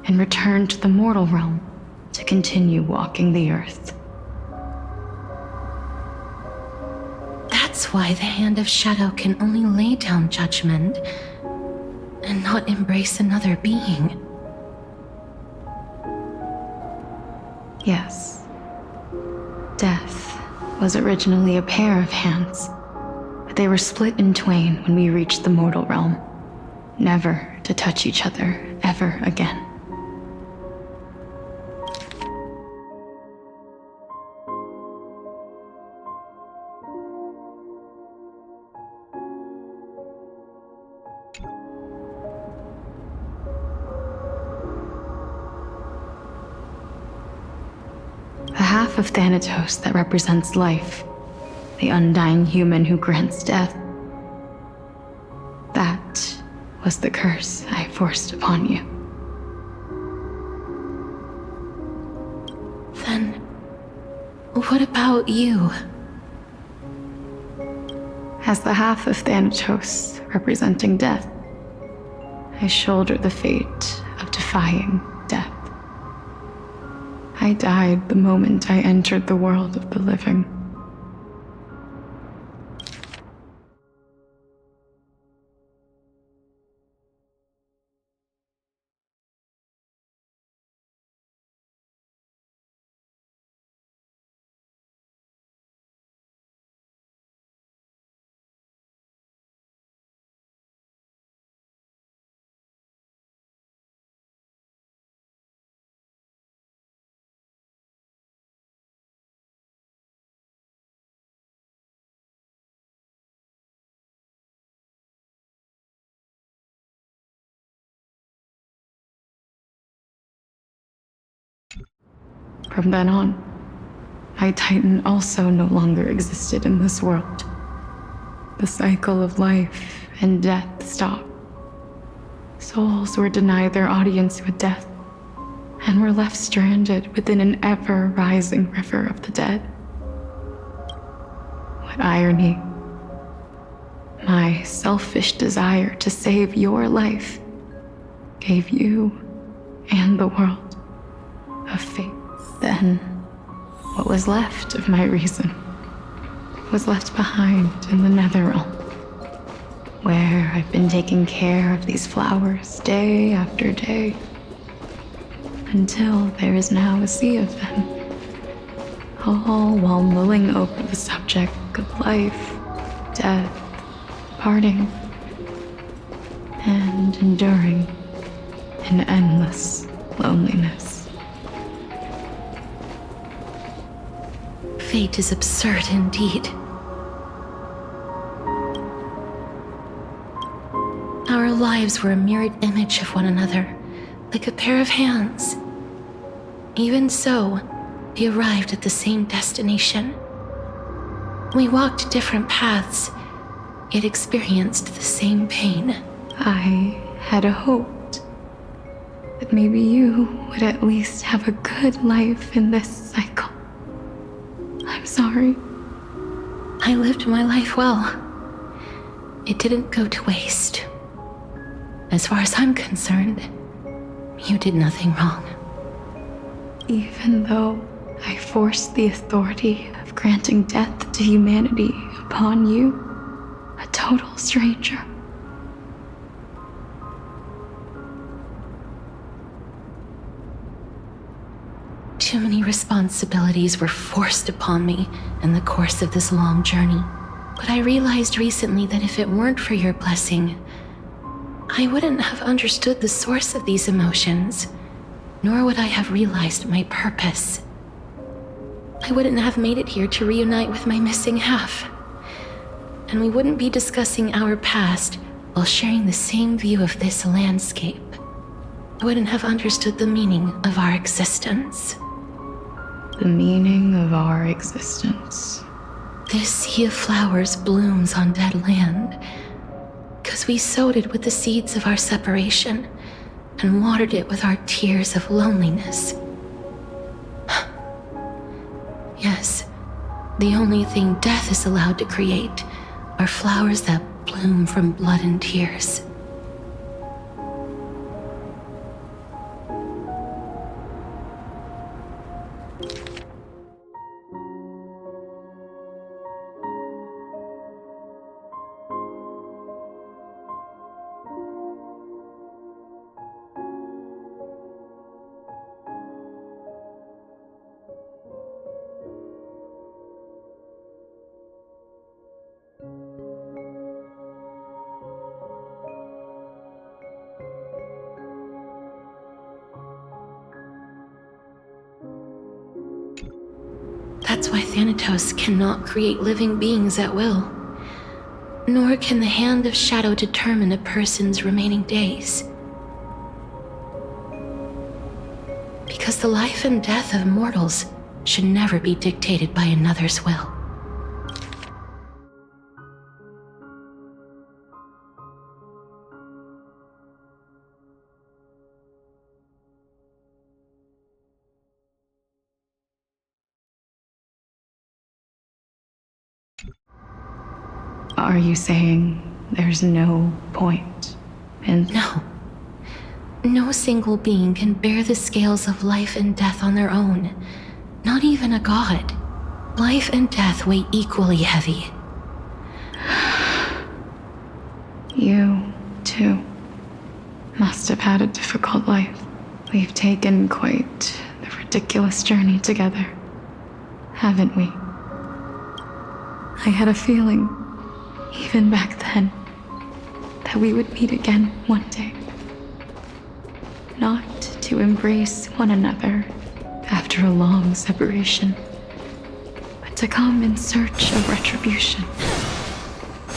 [SPEAKER 2] and returned to the mortal realm to continue walking the earth. That's why the Hand of Shadow can only lay down judgment and not embrace another being. Yes. Death was originally a pair of hands, but they were split in twain when we reached the mortal realm, never to touch each other ever again. The half of Thanatos that represents life, the undying human who grants death. That was the curse I forced upon you. Then, what about you? As the half of Thanatos representing death, I shoulder the fate of defying death. I died the moment I entered the world of the living. From then on, my Titan also no longer existed in this world. The cycle of life and death stopped. Souls were denied their audience with death, and were left stranded within an ever-rising river of the dead. What irony. My selfish desire to save your life gave you and the world a fate. Then, what was left of my reason was left behind in the Netherrealm, where I've been taking care of these flowers day after day, until there is now a sea of them, all while mulling over the subject of life, death, parting, and enduring in endless loneliness.
[SPEAKER 5] Fate is absurd indeed. Our lives were a mirrored image of one another, like a pair of hands. Even so, we arrived at the same destination. We walked different paths, yet experienced the same pain.
[SPEAKER 2] I had hoped that maybe you would at least have a good life in this cycle. I'm sorry.
[SPEAKER 5] I lived my life well. It didn't go to waste. As far as I'm concerned, you did nothing wrong.
[SPEAKER 2] Even though I forced the authority of granting death to humanity upon you, a total stranger.
[SPEAKER 5] Too many responsibilities were forced upon me in the course of this long journey. But I realized recently that if it weren't for your blessing, I wouldn't have understood the source of these emotions, nor would I have realized my purpose. I wouldn't have made it here to reunite with my missing half. And we wouldn't be discussing our past while sharing the same view of this landscape. I wouldn't have understood the meaning of our existence.
[SPEAKER 2] The meaning of our existence.
[SPEAKER 5] This sea of flowers blooms on dead land, because we sowed it with the seeds of our separation and watered it with our tears of loneliness. Yes, the only thing death is allowed to create are flowers that bloom from blood and tears. That's why Thanatos cannot create living beings at will. Nor can the Hand of Shadow determine a person's remaining days. Because the life and death of mortals should never be dictated by another's will.
[SPEAKER 2] Are you saying there's no point in...
[SPEAKER 5] No. no single being can bear the scales of life and death on their own. Not even a god. Life and death weigh equally heavy.
[SPEAKER 2] You, too, must have had a difficult life. We've taken quite the ridiculous journey together, haven't we? I had a feeling, even back then, that we would meet again one day. Not to embrace one another after a long separation, but to come in search of retribution.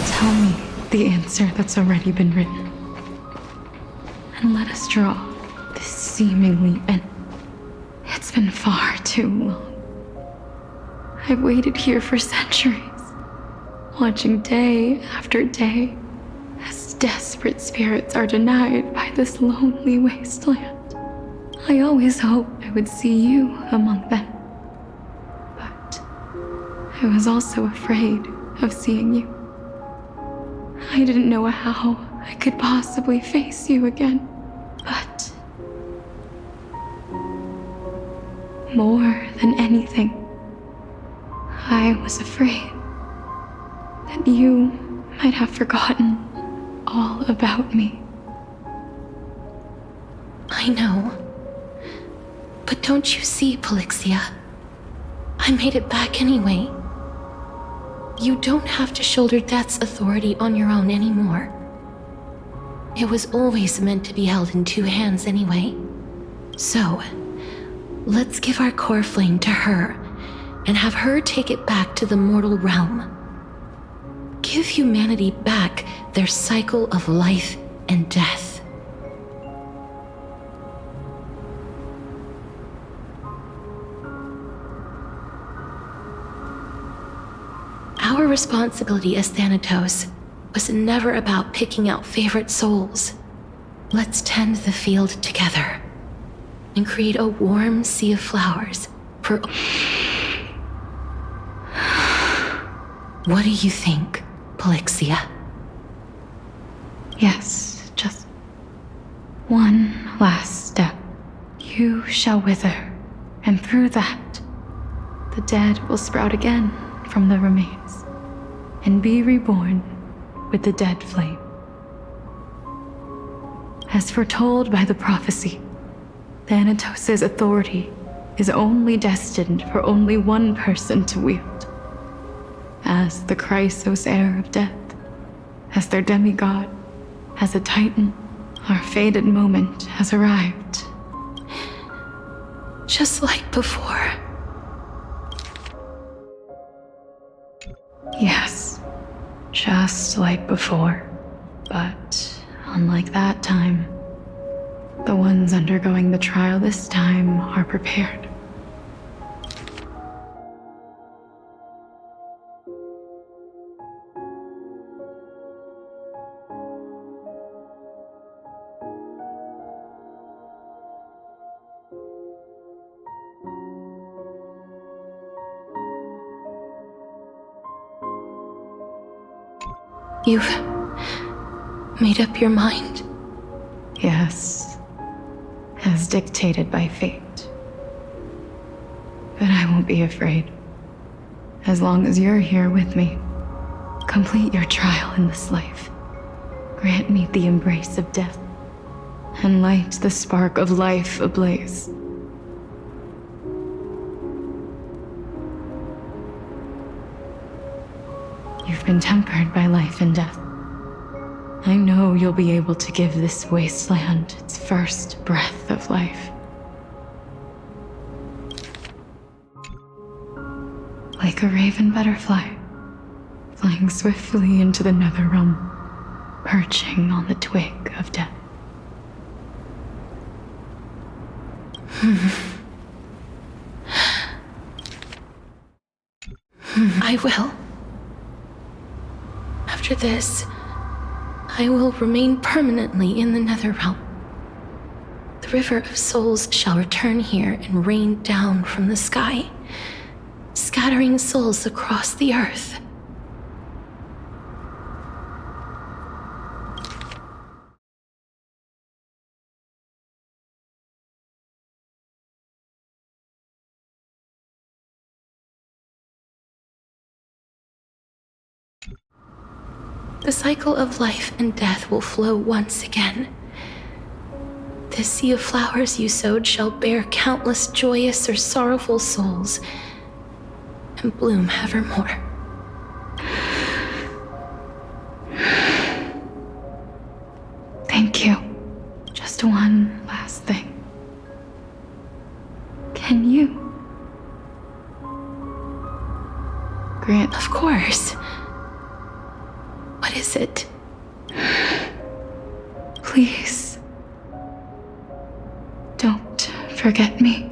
[SPEAKER 2] Tell me the answer that's already been written, and let us draw this seemingly end. It's been far too long. I've waited here for centuries, watching day after day as desperate spirits are denied by this lonely wasteland. I always hoped I would see you among them, but I was also afraid of seeing you. I didn't know how I could possibly face you again, but more than anything, I was afraid that you might have forgotten all about me.
[SPEAKER 5] I know. But don't you see, Polixia? I made it back anyway. You don't have to shoulder death's authority on your own anymore. It was always meant to be held in two hands anyway. So, let's give our core flame to her and have her take it back to the mortal realm. Give humanity back their cycle of life and death. Our responsibility as Thanatos was never about picking out favorite souls. Let's tend the field together and create a warm sea of flowers for... What do you think, Polixia?
[SPEAKER 2] Yes, just one last step. You shall wither, and through that, the dead will sprout again from the remains, and be reborn with the dead flame. As foretold by the prophecy, Thanatos' authority is only destined for only one person to wield. As the Chrysos heir of death, as their demigod, as a titan, our fated moment has arrived.
[SPEAKER 5] Just like before.
[SPEAKER 2] Yes, just like before. But unlike that time, the ones undergoing the trial this time are prepared.
[SPEAKER 5] You've made up your mind?
[SPEAKER 2] Yes, as dictated by fate. But I won't be afraid. As long as you're here with me, complete your trial in this life. Grant me the embrace of death, and light the spark of life ablaze. You've been tempered by life and death. I know you'll be able to give this wasteland its first breath of life. Like a raven butterfly, flying swiftly into the nether realm, perching on the twig of death.
[SPEAKER 5] I will. After this, I will remain permanently in the Netherrealm. The River of Souls shall return here and rain down from the sky, scattering souls across the earth.
[SPEAKER 2] the cycle of life and death will flow once again. This sea of flowers you sowed shall bear countless joyous or sorrowful souls, and bloom evermore. Thank you. Just one last thing. Can you grant? Of course. What is it? Please. Don't forget me.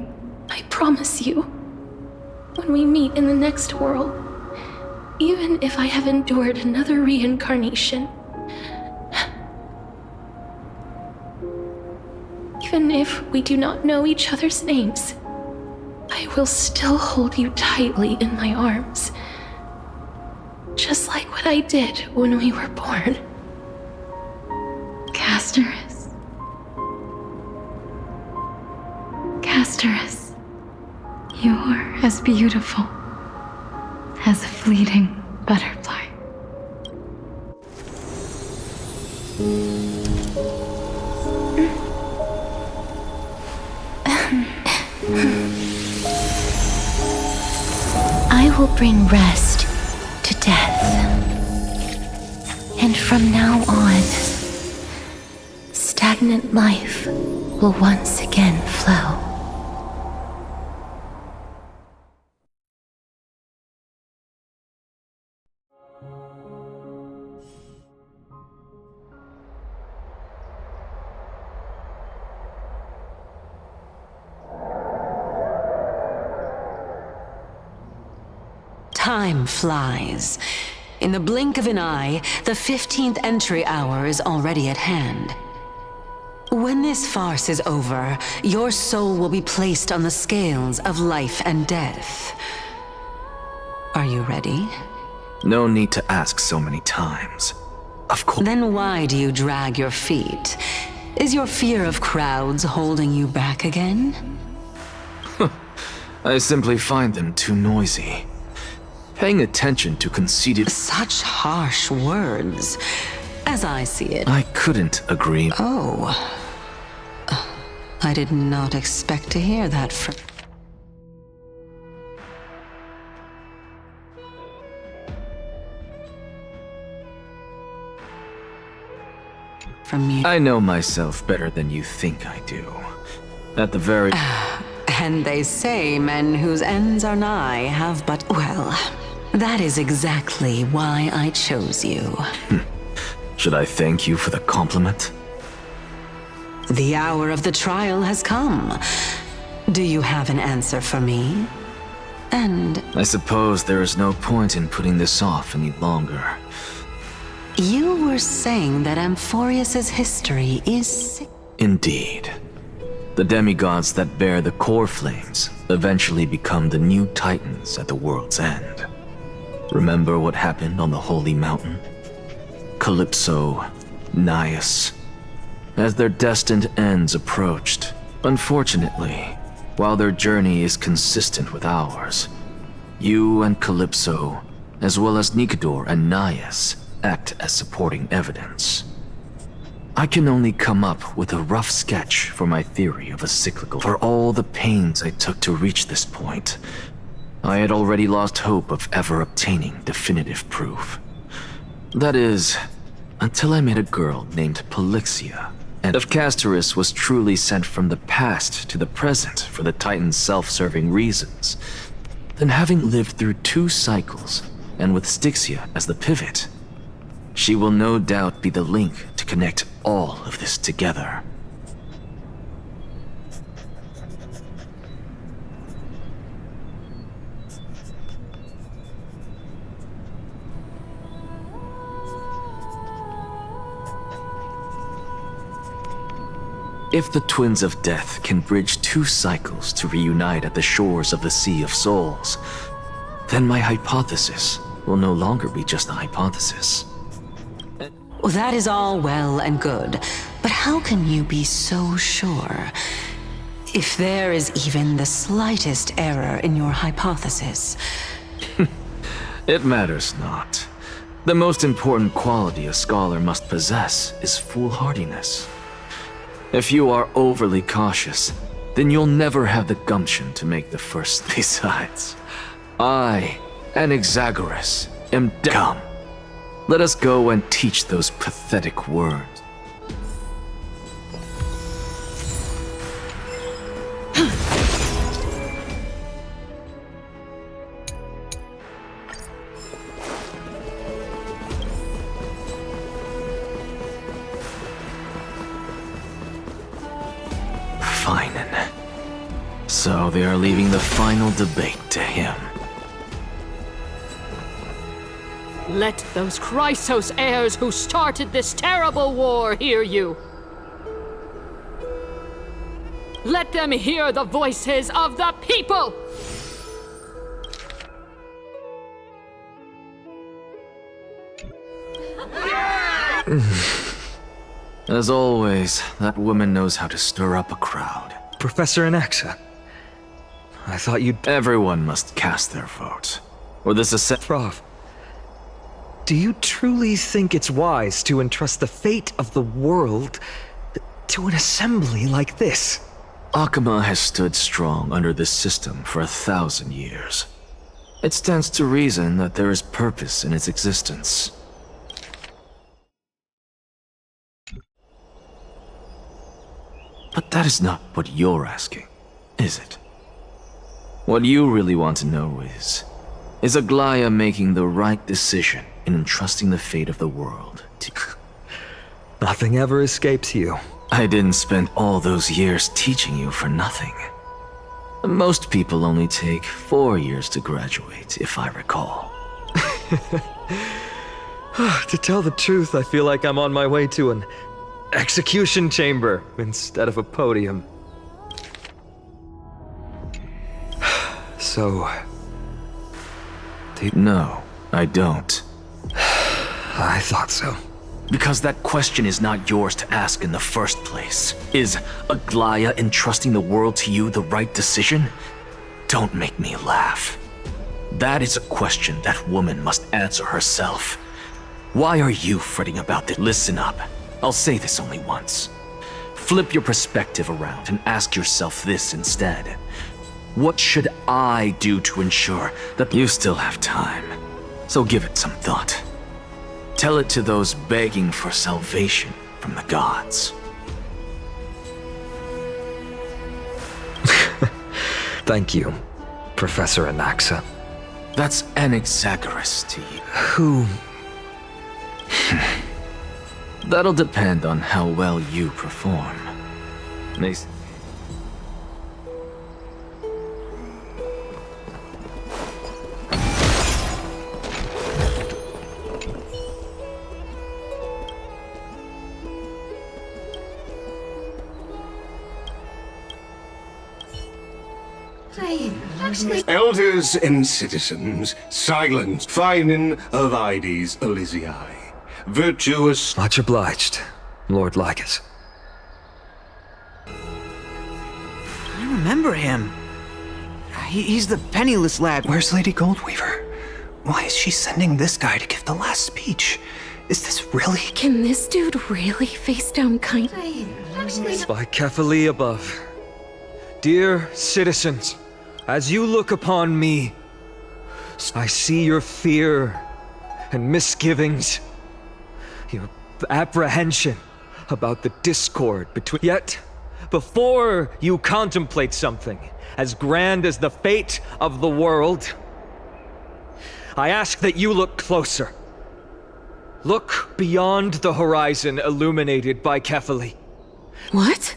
[SPEAKER 2] I promise you. When we meet in the next world, even if I have endured another reincarnation, even if we do not know each other's names, I will still hold you tightly in my arms. Just like what I did when we were born. Casterus. Casterus, you're as beautiful as a fleeting butterfly.
[SPEAKER 5] I will bring rest to death. And from now on, stagnant life will once again flow.
[SPEAKER 1] Time flies. In the blink of an eye, the 15th entry hour is already at hand. When this farce is over, your soul will be placed on the scales of life and death. Are you ready?
[SPEAKER 6] No need to ask so many times. Of course.
[SPEAKER 1] Then why do you drag your feet? Is your fear of crowds holding you back again?
[SPEAKER 6] I simply find them too noisy. Paying attention to conceited...
[SPEAKER 1] Such harsh words. As I see it...
[SPEAKER 6] I couldn't agree.
[SPEAKER 1] Oh. I did not expect to hear that from you.
[SPEAKER 6] I know myself better than you think I do. At the very...
[SPEAKER 1] And they say men whose ends are nigh have but... Well, that is exactly why I chose you.
[SPEAKER 6] Should I thank you for the compliment?
[SPEAKER 1] The hour of the trial has come. Do you have an answer for me? And...
[SPEAKER 6] I suppose there is no point in putting this off any longer.
[SPEAKER 1] You were saying that Amphorius's history is...
[SPEAKER 6] Indeed. The demigods that bear the core flames eventually become the new titans at the world's end. Remember what happened on the Holy Mountain? Calypso, Naias. As their destined ends approached, unfortunately, while their journey is consistent with ours, you and Calypso, as well as Nicodor and Naias, act as supporting evidence. I can only come up with a rough sketch for my theory of a cyclical. For all the pains I took to reach this point, I had already lost hope of ever obtaining definitive proof. That is, until I met a girl named Polixia, and if Casterus was truly sent from the past to the present for the Titan's self-serving reasons, then having lived through 2 cycles, and with Styxia as the pivot, she will no doubt be the link to connect all of this together. If the Twins of Death can bridge 2 cycles to reunite at the shores of the Sea of Souls, then my hypothesis will no longer be just a hypothesis.
[SPEAKER 1] That is all well and good, but how can you be so sure? If there is even the slightest error in your hypothesis...
[SPEAKER 6] It matters not. The most important quality a scholar must possess is foolhardiness. If you are overly cautious, then you'll never have the gumption to make the first. Besides, I, Anaxagoras, am dumb. Let us go and teach those pathetic words. So they are leaving the final debate to him.
[SPEAKER 4] Let those Chrysos heirs who started this terrible war hear you. Let them hear the voices of the people!
[SPEAKER 6] As always, that woman knows how to stir up a crowd.
[SPEAKER 7] Professor Anaxa, I thought you'd...
[SPEAKER 6] Everyone must cast their vote. Or this is
[SPEAKER 7] Prof, do you truly think it's wise to entrust the fate of the world to an assembly like this?
[SPEAKER 6] Akama has stood strong under this system for 1,000 years. It stands to reason that there is purpose in its existence. But that is not what you're asking, is it? What you really want to know is Aglaya making the right decision in entrusting the fate of the world to...
[SPEAKER 7] Nothing ever escapes you.
[SPEAKER 6] I didn't spend all those years teaching you for nothing. Most people only take 4 years to graduate, if I recall.
[SPEAKER 7] To tell the truth, I feel like I'm on my way to an execution chamber instead of a podium. So...
[SPEAKER 6] No, I don't.
[SPEAKER 7] I thought so.
[SPEAKER 6] Because that question is not yours to ask in the first place. Is Aglaya entrusting the world to you the right decision? Don't make me laugh. That is a question that woman must answer herself. Why are you fretting about this? Listen up. I'll say this only once. Flip your perspective around and ask yourself this instead. What should I do to ensure that you still have time? So give it some thought. Tell it to those begging for salvation from the gods.
[SPEAKER 7] Thank you, Professor Anaxa.
[SPEAKER 6] That's Anaxagoras to you.
[SPEAKER 7] Who?
[SPEAKER 6] That'll depend on how well you perform. Mason.
[SPEAKER 22] Elders and citizens, silence. Finin of Ides Elysiae. Virtuous.
[SPEAKER 7] Much obliged, Lord Lycus.
[SPEAKER 23] I remember him. He's the penniless lad.
[SPEAKER 24] Where's Lady Goldweaver? Why is she sending this guy to give the last speech? Is this really...
[SPEAKER 2] Can this dude really face down kindly?
[SPEAKER 7] By Kefali above. Dear citizens, as you look upon me, I see your fear and misgivings, your apprehension about the discord between... Yet, before you contemplate something as grand as the fate of the world, I ask that you look closer. Look beyond the horizon illuminated by Kefali.
[SPEAKER 2] What?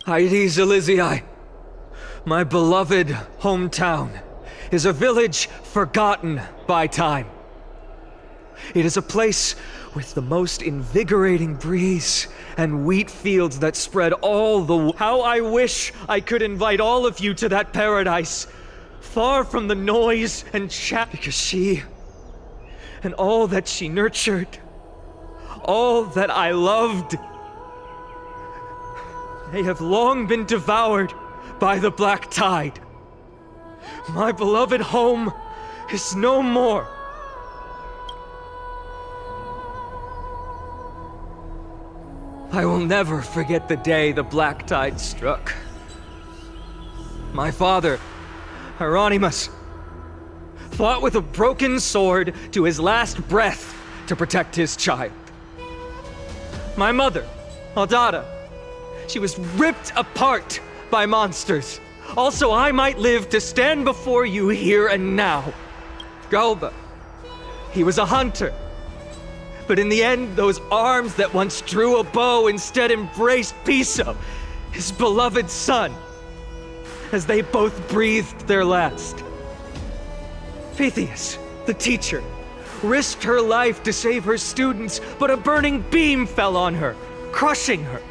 [SPEAKER 7] Ides Elysiae, my beloved hometown, is a village forgotten by time. It is a place with the most invigorating breeze and wheat fields that spread all the... How I wish I could invite all of you to that paradise, far from the noise and chat, because she and all that she nurtured, all that I loved, they have long been devoured by the black tide. My beloved home is no more. I will never forget the day the black tide struck. My father, Hieronymus, fought with a broken sword to his last breath to protect his child. My mother, Aldada, she was ripped apart by monsters. Also, I might live to stand before you here and now. Galba, he was a hunter. But in the end, those arms that once drew a bow instead embraced Piso, his beloved son, as they both breathed their last. Pythias, the teacher, risked her life to save her students, but a burning beam fell on her, crushing her.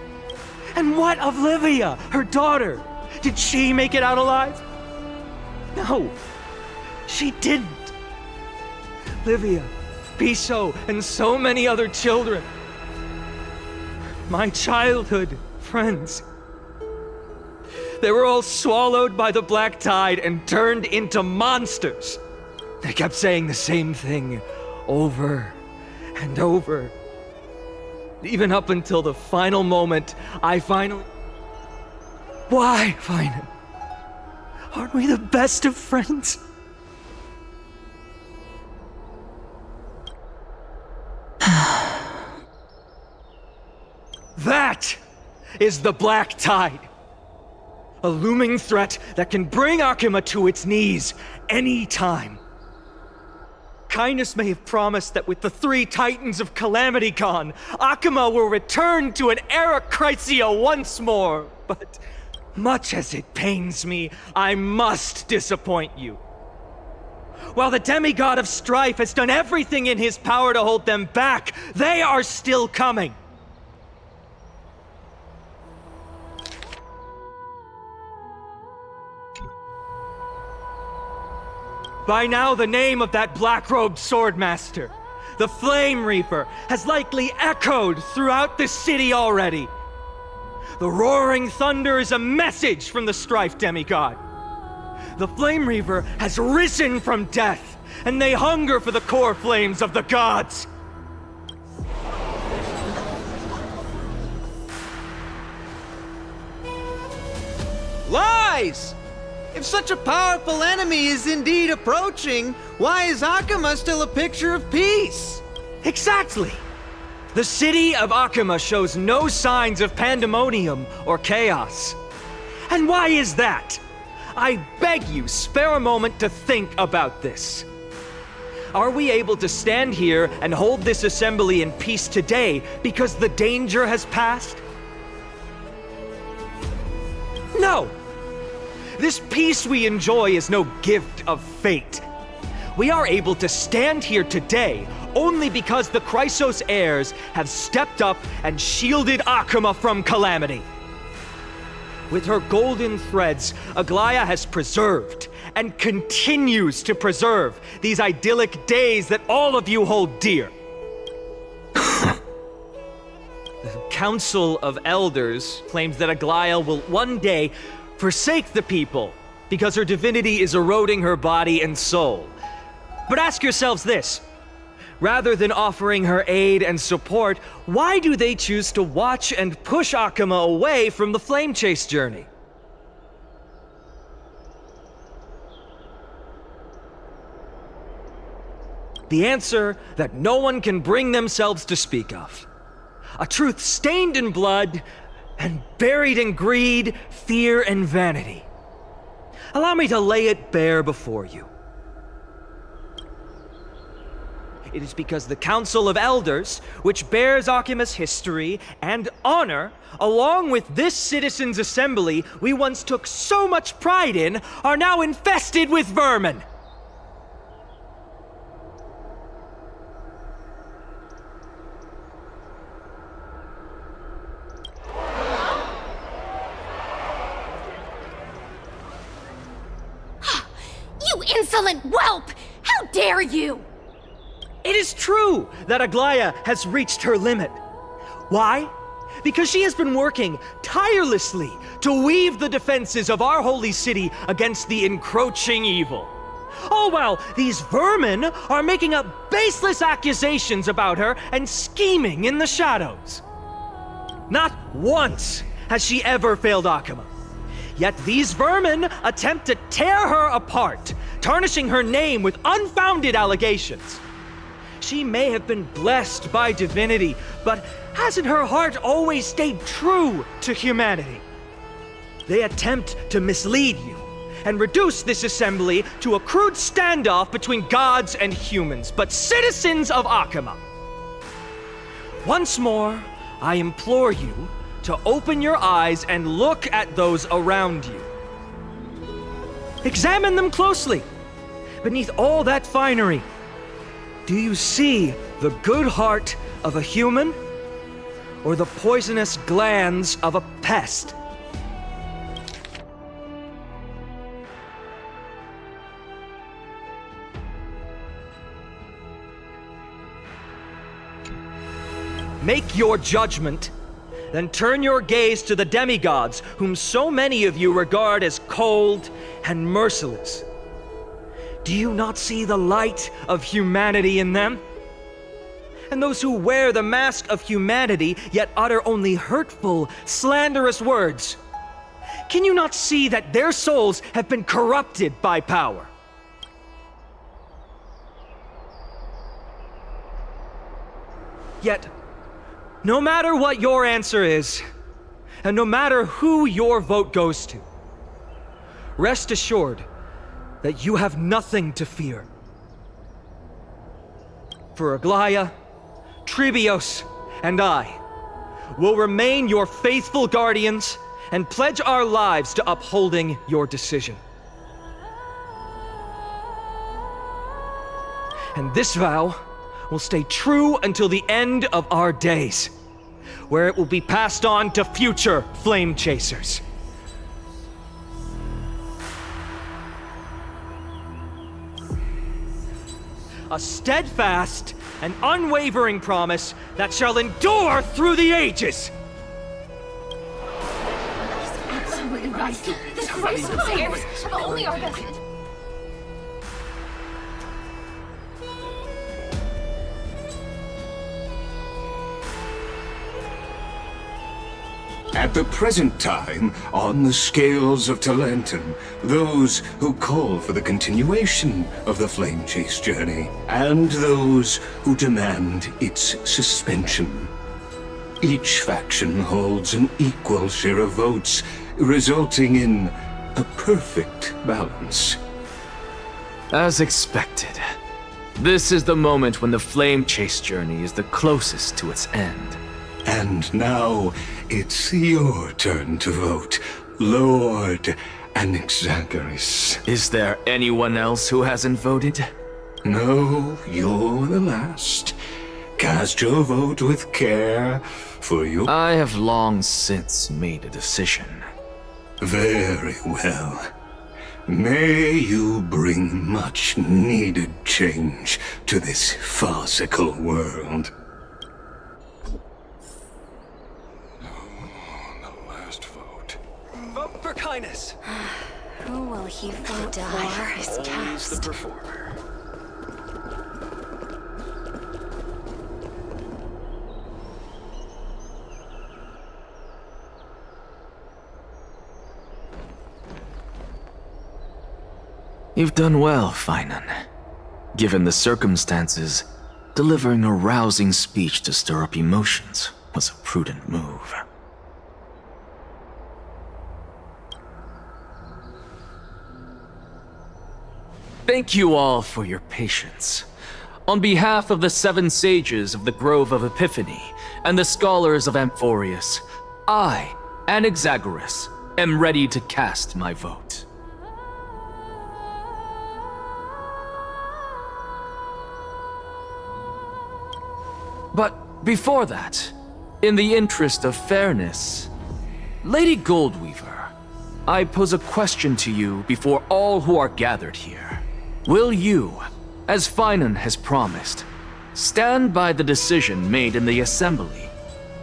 [SPEAKER 7] And what of Livia, her daughter? Did she make it out alive? No, she didn't. Livia, Piso, and so many other children. My childhood friends. They were all swallowed by the black tide and turned into monsters. They kept saying the same thing over and over. Even up until the final moment, I finally... Why, Finan? Aren't we the best of friends? That is the black tide. A looming threat that can bring Akuma to its knees any time. Kindness may have promised that with the 3 Titans of Calamity gone, Akuma will return to an era Chrysia once more. But much as it pains me, I must disappoint you. While the demigod of strife has done everything in his power to hold them back, they are still coming. By now, the name of that black-robed swordmaster, the Flame Reaper, has likely echoed throughout the city already. The roaring thunder is a message from the strife demigod. The Flame Reaper has risen from death, and they hunger for the core flames of the gods.
[SPEAKER 3] Lies! If such a powerful enemy is indeed approaching, why is Akuma still a picture of peace?
[SPEAKER 7] Exactly! The city of Akuma shows no signs of pandemonium or chaos. And why is that? I beg you, spare a moment to think about this. Are we able to stand here and hold this assembly in peace today because the danger has passed? No! This peace we enjoy is no gift of fate. We are able to stand here today only because the Chrysos heirs have stepped up and shielded Akuma from calamity. With her golden threads, Aglaya has preserved and continues to preserve these idyllic days that all of you hold dear. The Council of Elders claims that Aglaya will one day forsake the people because her divinity is eroding her body and soul. But ask yourselves this. Rather than offering her aid and support, why do they choose to watch and push Akuma away from the Flame Chase journey? The answer that no one can bring themselves to speak of. A truth stained in blood and buried in greed, fear, and vanity. Allow me to lay it bare before you. It is because the Council of Elders, which bears Akuma's history and honor, along with this citizens' assembly we once took so much pride in, are now infested with vermin.
[SPEAKER 17] You insolent whelp! How dare you!
[SPEAKER 7] It is true that Aglaya has reached her limit. Why? because she has been working tirelessly to weave the defenses of our holy city against the encroaching evil. All while these vermin are making up baseless accusations about her and scheming in the shadows. Not once has she ever failed Akuma. Yet these vermin attempt to tear her apart, tarnishing her name with unfounded allegations. She may have been blessed by divinity, but hasn't her heart always stayed true to humanity? They attempt to mislead you and reduce this assembly to a crude standoff between gods and humans, but citizens of Akuma. Once more, I implore you to open your eyes and look at those around you. Examine them closely. Beneath all that finery, do you see the good heart of a human or the poisonous glands of a pest? Make your judgment, then turn your gaze to the demigods, whom so many of you regard as cold and merciless. Do you not see the light of humanity in them? And those who wear the mask of humanity yet utter only hurtful, slanderous words? Can you not see that their souls have been corrupted by power? Yet, no matter what your answer is, and no matter who your vote goes to, rest assured that you have nothing to fear. For Aglaya, Tribios, and I will remain your faithful guardians and pledge our lives to upholding your decision. And this vow will stay true until the end of our days, where it will be passed on to future flame chasers. A steadfast and unwavering promise that shall endure through the ages.
[SPEAKER 13] Absolutely right. The Christ players have only our best.
[SPEAKER 22] At the present time, on the scales of Talentum, those who call for the continuation of the Flame Chase journey, and those who demand its suspension. Each faction holds an equal share of votes, resulting in a perfect balance.
[SPEAKER 6] As expected, this is the moment when the Flame Chase journey is the closest to its end.
[SPEAKER 22] And now, it's your turn to vote, Lord Anaxagoras.
[SPEAKER 6] Is there anyone else who hasn't voted?
[SPEAKER 22] No, you're the last. Cast your vote with care, for you.
[SPEAKER 6] I have long since made a decision.
[SPEAKER 22] Very well. May you bring much needed change to this farcical world.
[SPEAKER 7] Vote for kindness.
[SPEAKER 13] Who will he vote for? Is cast.
[SPEAKER 21] The performer.
[SPEAKER 6] You've done well, Finan. Given the circumstances, delivering a rousing speech to stir up emotions was a prudent move. Thank you all for your patience. On behalf of the 7 sages of the Grove of Epiphany and the scholars of Amphorius, I, Anaxagoras, am ready to cast my vote. But before that, in the interest of fairness, Lady Goldweaver, I pose a question to you before all who are gathered here. Will you, as Finan has promised, stand by the decision made in the assembly,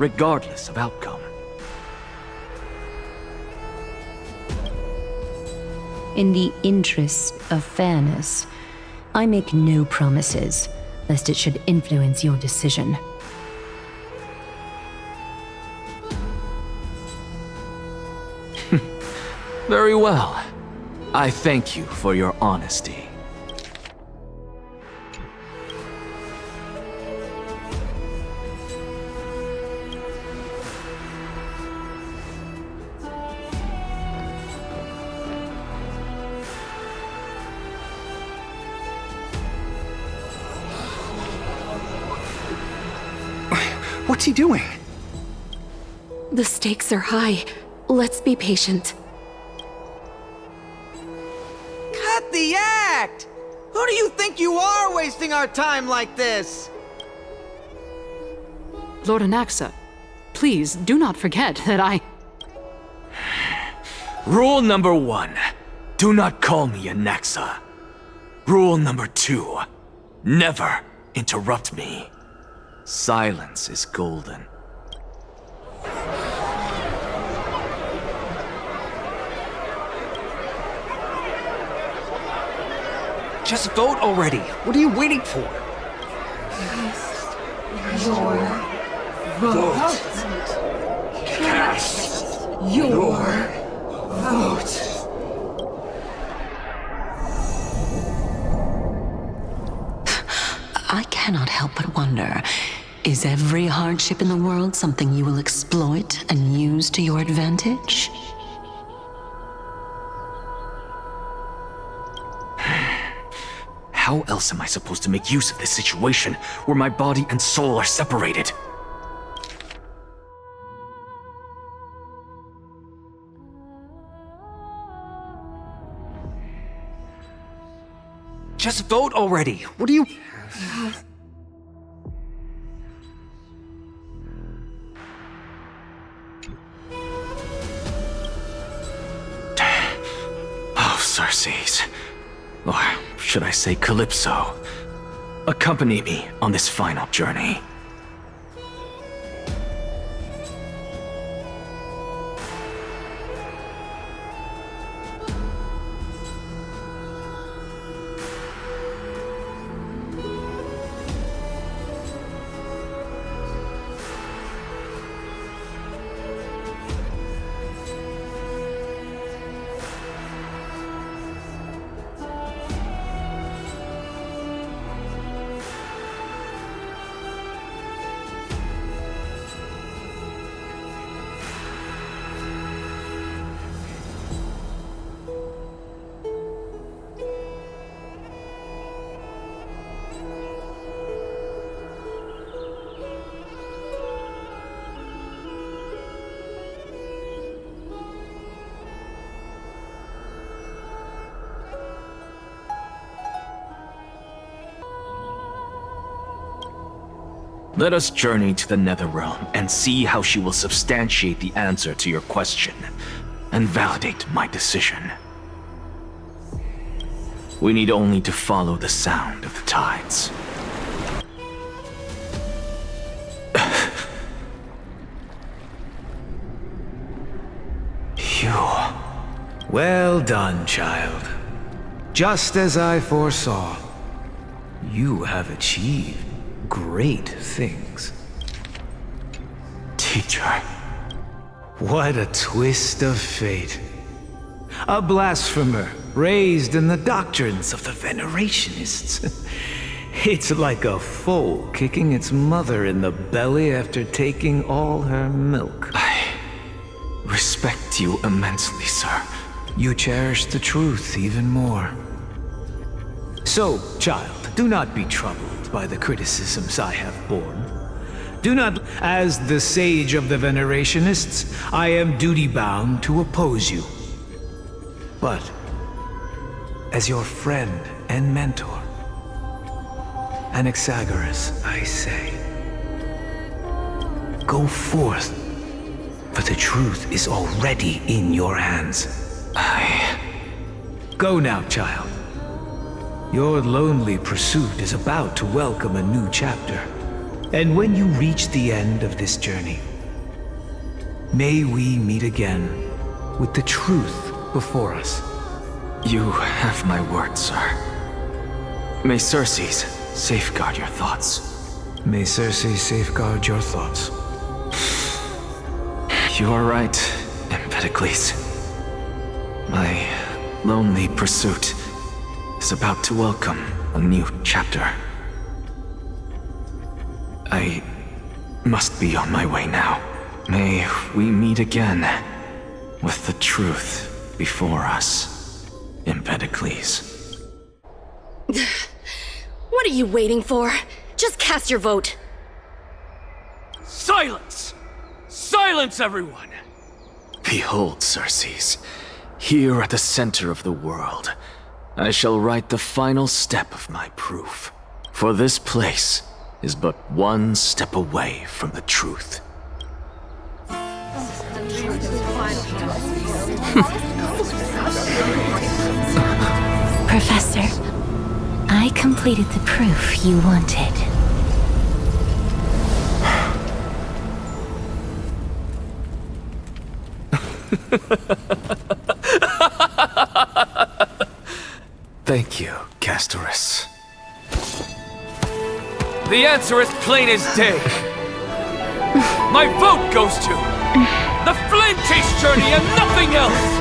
[SPEAKER 6] regardless of outcome.
[SPEAKER 8] In the interest of fairness, I make no promises, lest it should influence your decision.
[SPEAKER 6] Very well. I thank you for your honesty.
[SPEAKER 24] What's he doing?
[SPEAKER 2] The stakes are high. Let's be patient.
[SPEAKER 3] Cut the act! Who do you think you are wasting our time like this?
[SPEAKER 4] Lord Anaxa, please do not forget that I...
[SPEAKER 6] Rule number 1. Do not call me Anaxa. Rule number 2. Never interrupt me. Silence is golden.
[SPEAKER 24] Just vote already. What are you waiting for?
[SPEAKER 13] Your vote. Cast your vote.
[SPEAKER 1] I cannot help but wonder, is every hardship in the world something you will exploit and use to your advantage?
[SPEAKER 6] How else am I supposed to make use of this situation where my body and soul are separated?
[SPEAKER 24] Just vote already. What are you...
[SPEAKER 6] Oh, Circes. Or should I say Calypso? Accompany me on this final journey. Let us journey to the Netherrealm and see how she will substantiate the answer to your question and validate my decision. We need only to follow the sound of the tides.
[SPEAKER 24] Phew. Well done, child. Just as I foresaw, you have achieved great things.
[SPEAKER 6] Teacher.
[SPEAKER 24] What a twist of fate. A blasphemer raised in the doctrines of the Venerationists. It's like a foal kicking its mother in the belly after taking all her milk.
[SPEAKER 6] I respect you immensely, sir.
[SPEAKER 24] You cherish the truth even more. So, child, do not be troubled by the criticisms I have borne. Do not, as the sage of the Venerationists, I am duty-bound to oppose you. But, as your friend and mentor, Anaxagoras, I say, go forth, for the truth is already in your hands. Go now, child. Your lonely pursuit is about to welcome a new chapter. And when you reach the end of this journey, May we meet again with the truth before us.
[SPEAKER 6] You have my word, sir. May Circes safeguard your thoughts.
[SPEAKER 24] May Circe safeguard your thoughts.
[SPEAKER 6] You are right, Empedocles. My lonely pursuit is about to welcome a new chapter. I must be on my way now. May we meet again with the truth before us, Empedocles.
[SPEAKER 17] What are you waiting for? Just cast your vote.
[SPEAKER 10] Silence! Silence, everyone!
[SPEAKER 6] Behold, Circes, here at the center of the world, I shall write the final step of my proof. For this place is but one step away from the truth.
[SPEAKER 5] Professor, I completed the proof you wanted.
[SPEAKER 6] Thank you, Castorus.
[SPEAKER 10] The answer is plain as day. My vote goes to the Flame Chase Journey and nothing else!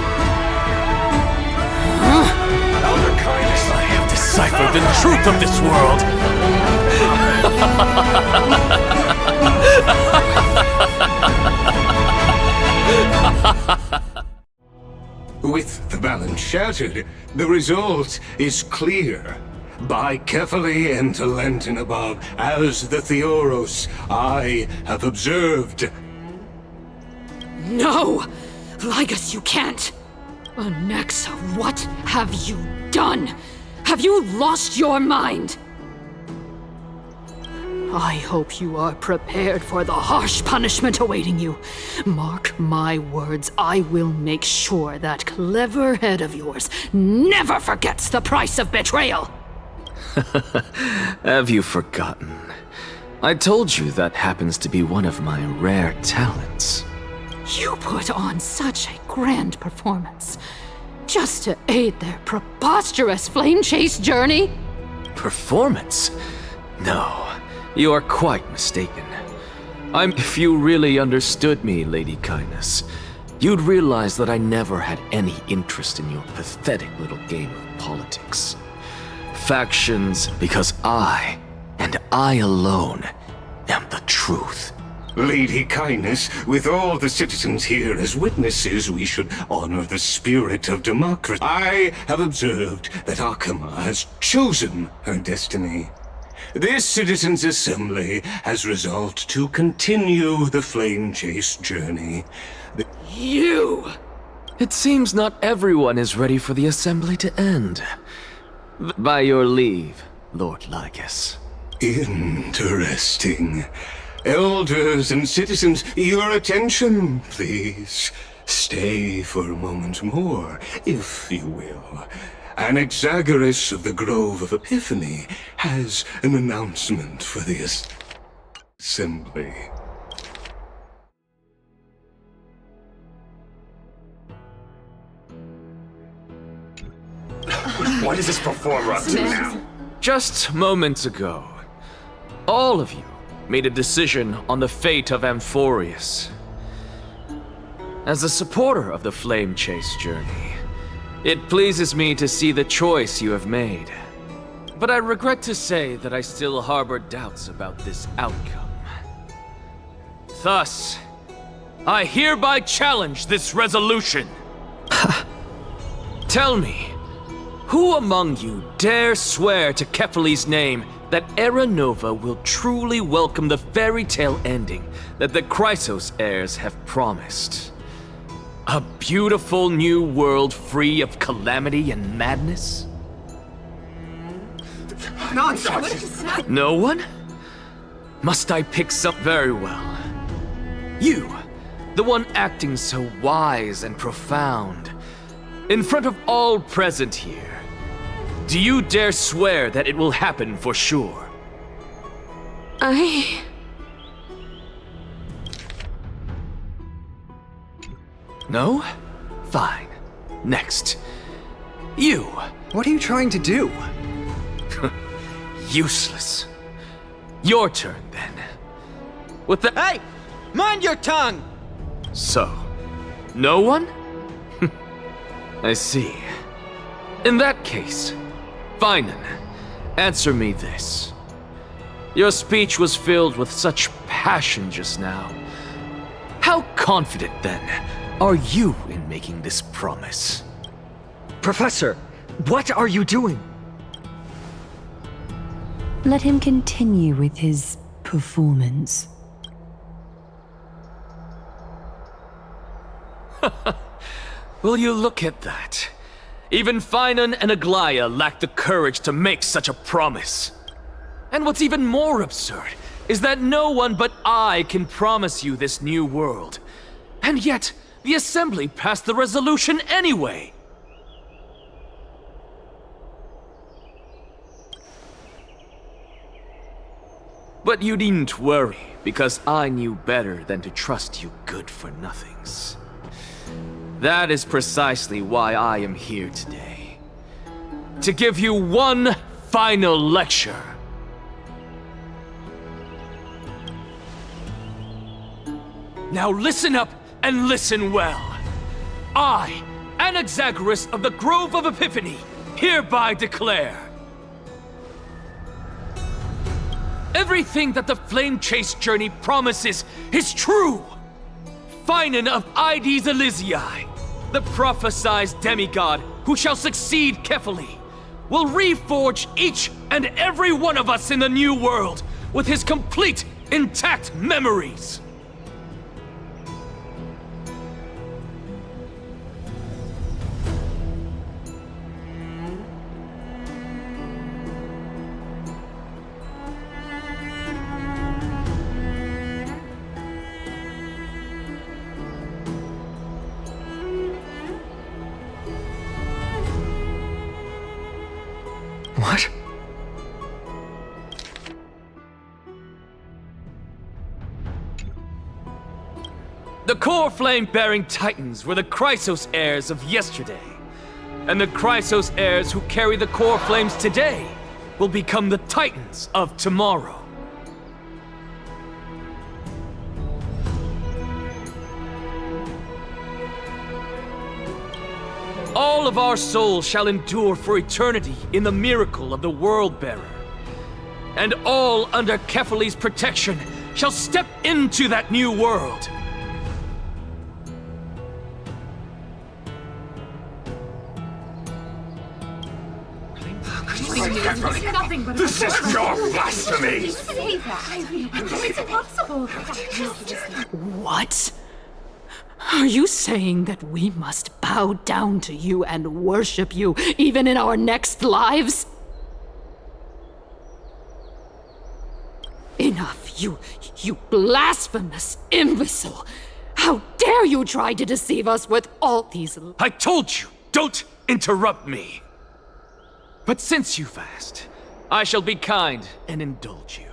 [SPEAKER 21] Elder Kindness, I have deciphered the truth of this world!
[SPEAKER 22] With the balance shattered, the result is clear. By carefully enter Lenten above, as the Theoros I have observed.
[SPEAKER 4] No! Ligus, you can't! Anaxa, what have you done? Have you lost your mind? I hope you are prepared for the harsh punishment awaiting you. Mark my words, I will make sure that clever head of yours never forgets the price of betrayal!
[SPEAKER 6] Have you forgotten? I told you that happens to be one of my rare talents.
[SPEAKER 4] You put on such a grand performance, just to aid their preposterous flame chase journey?
[SPEAKER 6] Performance? No, you are quite mistaken. If you really understood me, Lady Kindness, you'd realize that I never had any interest in your pathetic little game of politics. Factions, because I, and I alone, am the truth.
[SPEAKER 22] Lady Kindness, with all the citizens here as witnesses, we should honor the spirit of democracy. I have observed that Akama has chosen her destiny. This citizens' assembly has resolved to continue the flame chase journey.
[SPEAKER 4] You!
[SPEAKER 6] It seems not everyone is ready for the assembly to end. By your leave, Lord Ligus.
[SPEAKER 22] Interesting. Elders and citizens, your attention, please. Stay for a moment more, if you will. Anaxagoras of the Grove of Epiphany has an announcement for the assembly.
[SPEAKER 21] What is this performer up to now?
[SPEAKER 6] Just moments ago, all of you made a decision on the fate of Amphorius. As a supporter of the Flame Chase journey, it pleases me to see the choice you have made. But I regret to say that I still harbor doubts about this outcome. Thus, I hereby challenge this resolution. Tell me, who among you dare swear to Kephales's name that Era Nova will truly welcome the fairy tale ending that the Chrysos heirs have promised? A beautiful new world free of calamity and madness?
[SPEAKER 23] Nonsense!
[SPEAKER 6] No one? Must I pick some? Very well. You, the one acting so wise and profound, in front of all present here, do you dare swear that it will happen for sure? No? Fine. Next. You.
[SPEAKER 7] What are you trying to do?
[SPEAKER 6] Useless. Your turn, then. With the—
[SPEAKER 3] Hey! Mind your tongue!
[SPEAKER 6] So, no one? I see. In that case, fine then. Answer me this. Your speech was filled with such passion just now. How confident, then, are you in making this promise?
[SPEAKER 7] Professor, what are you doing?
[SPEAKER 8] Let him continue with his performance.
[SPEAKER 6] Will you look at that? Even Finan and Aglaya lack the courage to make such a promise. And what's even more absurd is that no one but I can promise you this new world. And yet, the Assembly passed the resolution anyway. But you needn't worry, because I knew better than to trust you good-for-nothings. That is precisely why I am here today. To give you one final lecture. Now listen up and listen well. I, Anaxagoras of the Grove of Epiphany, hereby declare everything that the Flame Chase journey promises is true! Finan of Ides Elysiae, the prophesized demigod who shall succeed Kefali, will reforge each and every one of us in the new world with his complete, intact memories.
[SPEAKER 7] What?
[SPEAKER 6] The core flame-bearing titans were the Chrysos heirs of yesterday. And the Chrysos heirs who carry the core flames today will become the titans of tomorrow. All of our souls shall endure for eternity in the miracle of the World-Bearer. And all under Kefali's protection shall step into that new world.
[SPEAKER 10] This is pure blasphemy!
[SPEAKER 13] It's impossible.
[SPEAKER 4] What? Are you saying that we must bow down to you and worship you even in our next lives? Enough, you blasphemous imbecile! How dare you try to deceive us with all these—
[SPEAKER 6] I told you, don't interrupt me! But since you've asked, I shall be kind and indulge you.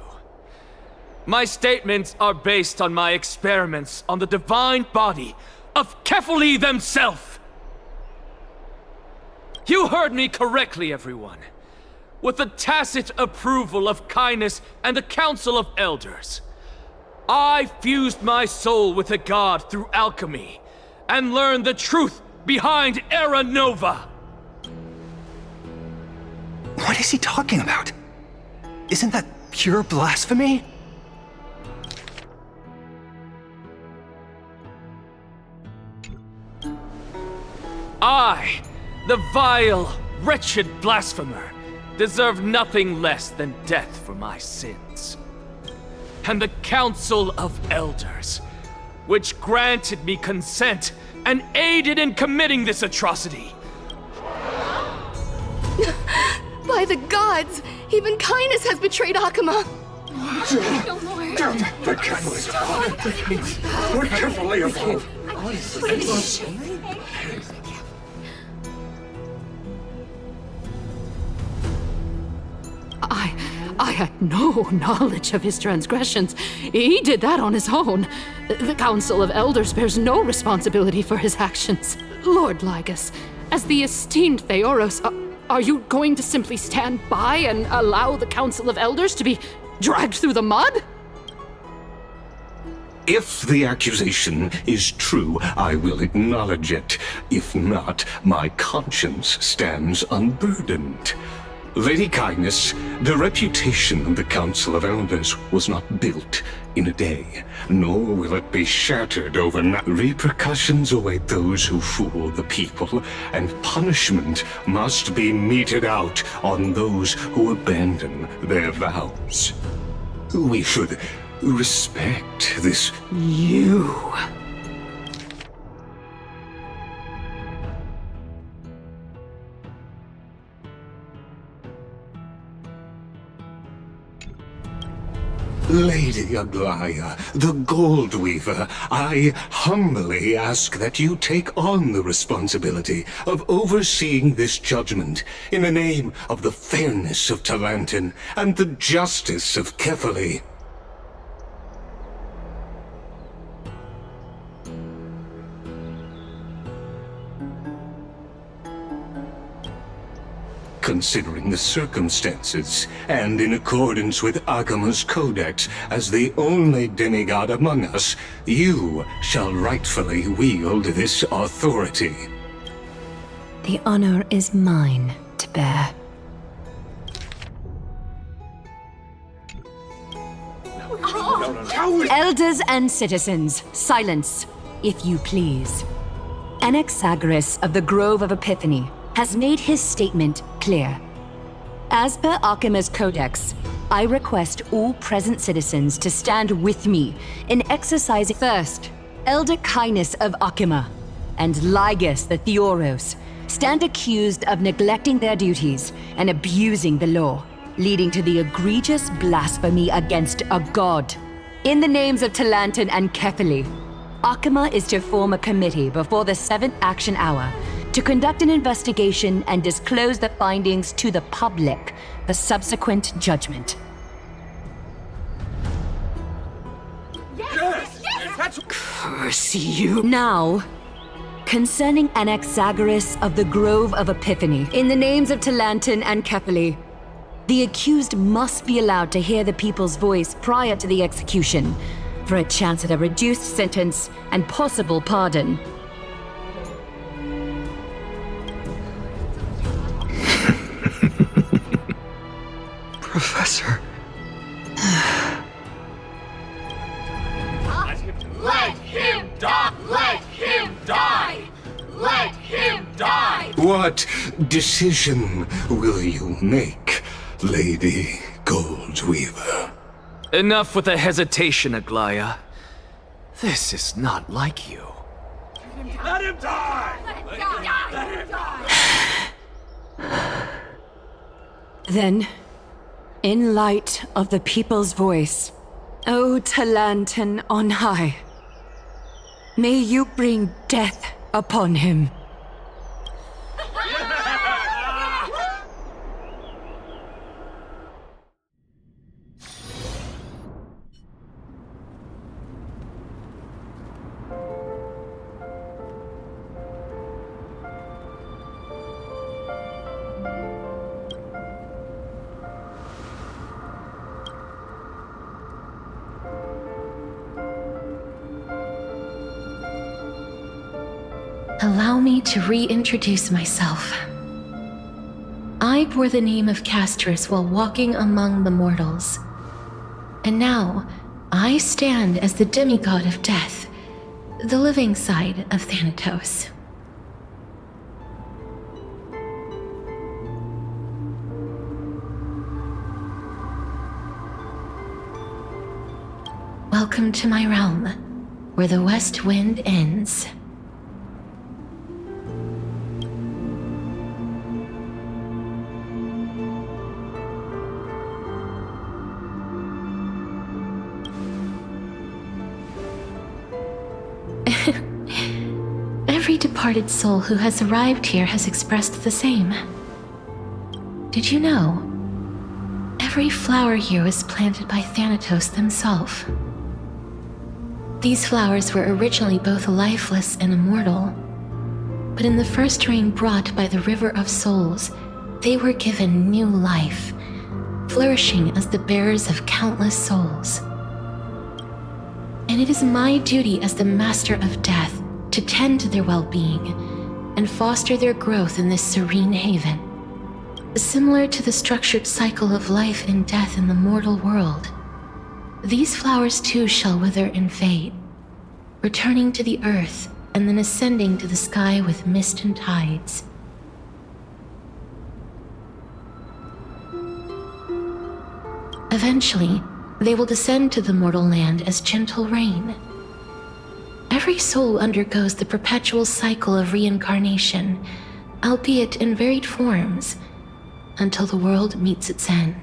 [SPEAKER 6] My statements are based on my experiments on the divine body of Kefali themselves. You heard me correctly, everyone. With the tacit approval of kindness and the Council of Elders, I fused my soul with a god through alchemy and learned the truth behind Era Nova.
[SPEAKER 7] What is he talking about? Isn't that pure blasphemy?
[SPEAKER 6] I, the vile, wretched blasphemer, deserve nothing less than death for my sins. And the Council of Elders, which granted me consent and aided in committing this atrocity.
[SPEAKER 13] By the gods, even kindness has betrayed Akuma. No more.
[SPEAKER 10] The catalyst. We're carefully evolved.
[SPEAKER 4] I had no knowledge of his transgressions. He did that on his own. The Council of Elders bears no responsibility for his actions. Lord Lygus, as the esteemed Theoros, are you going to simply stand by and allow the Council of Elders to be dragged through the mud?
[SPEAKER 22] If the accusation is true, I will acknowledge it. If not, my conscience stands unburdened. Lady Kindness, the reputation of the Council of Elders was not built in a day, nor will it be shattered overnight. Repercussions await those who fool the people, and punishment must be meted out on those who abandon their vows. We should respect this.
[SPEAKER 4] You.
[SPEAKER 22] Lady Aglaya, the Gold Weaver, I humbly ask that you take on the responsibility of overseeing this judgment in the name of the fairness of Talantin and the justice of Kefali. Considering the circumstances, and in accordance with Akima's codex, as the only demigod among us, you shall rightfully wield this authority.
[SPEAKER 8] The honor is mine to bear. Elders and citizens, silence, if you please. Anaxagoras of the Grove of Epiphany has made his statement clear. As per Akima's codex, I request all present citizens to stand with me in exercising first. Elder Kindness of Akima and Lygus the Theoros stand accused of neglecting their duties and abusing the law, leading to the egregious blasphemy against a god. In the names of Talantin and Kefali, Akima is to form a committee before the 7th action hour to conduct an investigation and disclose the findings to the public for subsequent judgment.
[SPEAKER 4] Yes! Curse you!
[SPEAKER 8] Now, concerning Anaxagoras of the Grove of Epiphany, in the names of Talantin and Kefali, the accused must be allowed to hear the people's voice prior to the execution, for a chance at a reduced sentence and possible pardon.
[SPEAKER 7] Professor.
[SPEAKER 10] Let him die! Let him die! Let him die!
[SPEAKER 22] What decision will you make, Lady Goldweaver?
[SPEAKER 6] Enough with the hesitation, Aglaya. This is not like you.
[SPEAKER 10] Let him die! Let him die!
[SPEAKER 8] Then, in light of the people's voice, O Talantin on high, may you bring death upon him.
[SPEAKER 5] Allow me to reintroduce myself. I bore the name of Castris while walking among the mortals. And now, I stand as the demigod of death, the living side of Thanatos. Welcome to my realm, where the west wind ends. Every departed soul who has arrived here has expressed the same. Did you know? Every flower here was planted by Thanatos himself. These flowers were originally both lifeless and immortal, but in the first rain brought by the River of Souls, they were given new life, flourishing as the bearers of countless souls. And it is my duty as the Master of Death to tend to their well-being and foster their growth in this serene haven. Similar to the structured cycle of life and death in the mortal world, these flowers too shall wither and fade, returning to the earth and then ascending to the sky with mist and tides. Eventually, they will descend to the mortal land as gentle rain. Every soul undergoes the perpetual cycle of reincarnation, albeit in varied forms, until the world meets its end.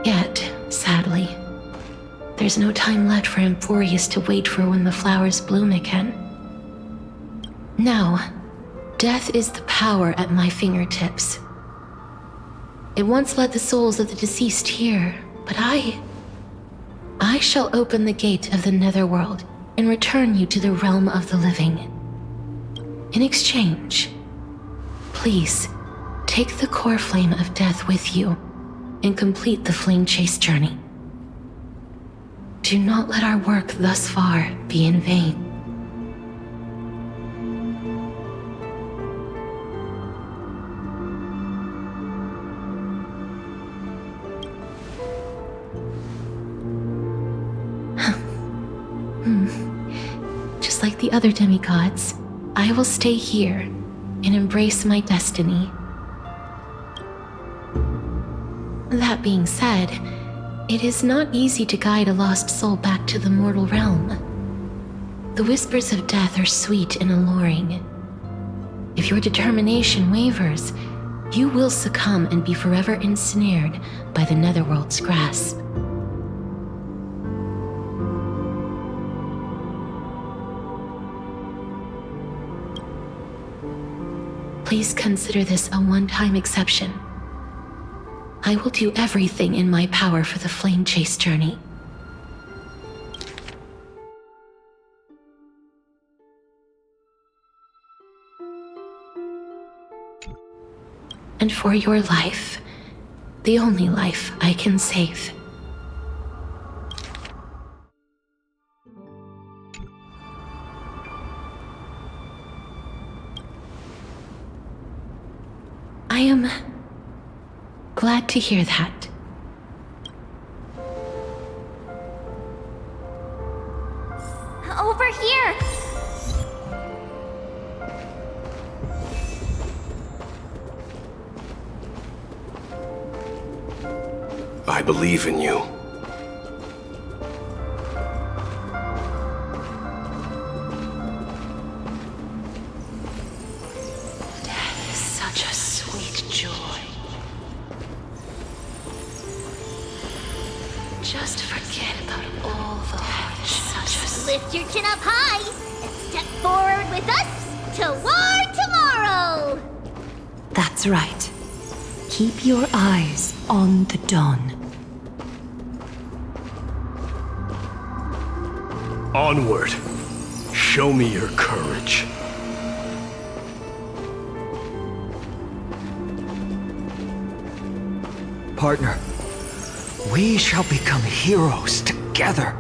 [SPEAKER 5] Yet, sadly, there's no time left for Emphorius to wait for when the flowers bloom again. Now, death is the power at my fingertips. It once led the souls of the deceased here, but I shall open the gate of the netherworld and return you to the realm of the living. In exchange, please take the core flame of death with you and complete the flame chase journey. Do not let our work thus far be in vain. Just like the other demigods, I will stay here and embrace my destiny. That being said, it is not easy to guide a lost soul back to the mortal realm. The whispers of death are sweet and alluring. If your determination wavers, you will succumb and be forever ensnared by the netherworld's grasp. Please consider this a one-time exception. I will do everything in my power for the flame chase journey. And for your life, the only life I can save. I am glad to hear that.
[SPEAKER 9] Over here!
[SPEAKER 21] I believe in you.
[SPEAKER 5] Death is such a sweet joy. Just forget about all the hardships.
[SPEAKER 9] Lift your chin up high and step forward with us toward tomorrow!
[SPEAKER 8] That's right. Keep your eyes on the dawn.
[SPEAKER 21] Onward. Show me your courage.
[SPEAKER 7] Partner, we shall become heroes together.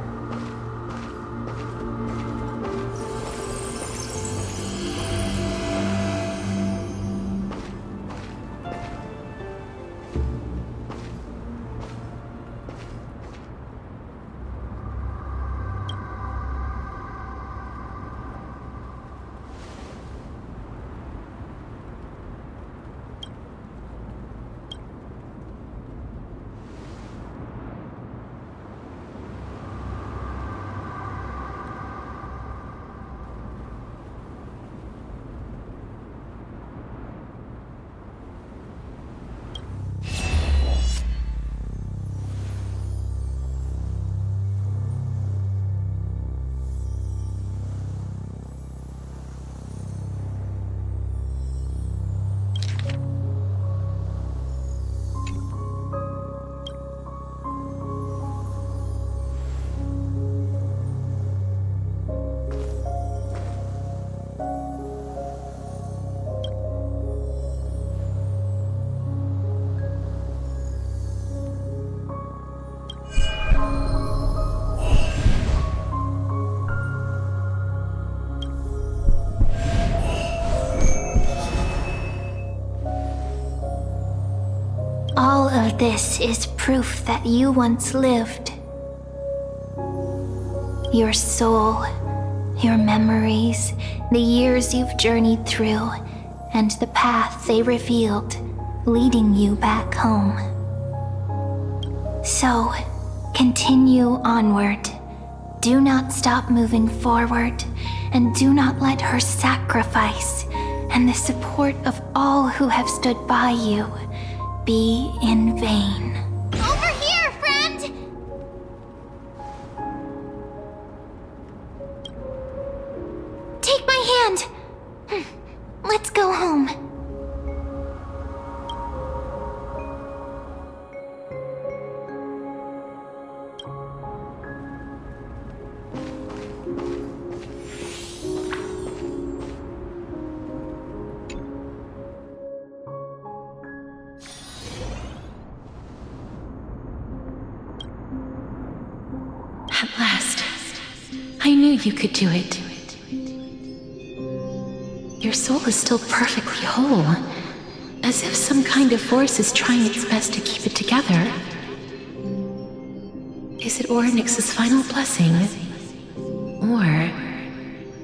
[SPEAKER 9] All of this is proof that you once lived. Your soul, your memories, the years you've journeyed through, and the path they revealed, leading you back home. So, continue onward. Do not stop moving forward, and do not let her sacrifice and the support of all who have stood by you be in vain.
[SPEAKER 11] Over here, friend!
[SPEAKER 9] Take my hand! Let's go home.
[SPEAKER 5] At last, I knew you could do it. Your soul is still perfectly whole, as if some kind of force is trying its best to keep it together. Is it Ornyx's final blessing? Or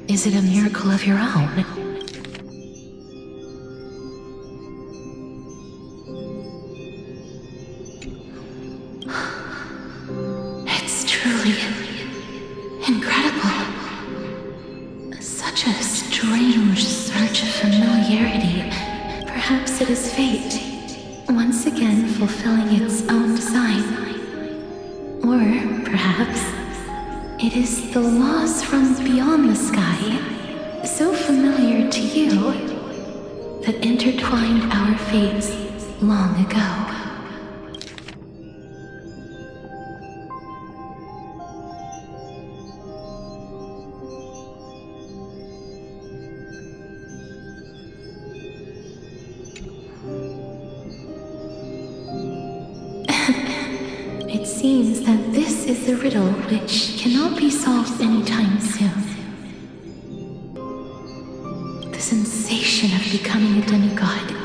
[SPEAKER 5] is it a miracle of your own? It's truly incredible. Such a strange surge of familiarity. Perhaps it is fate, once again fulfilling its own design. Or perhaps it is the laws from beyond the sky, so familiar to you, that intertwined our fates long ago. It seems that this is the riddle which cannot be solved anytime soon. The sensation of becoming a demigod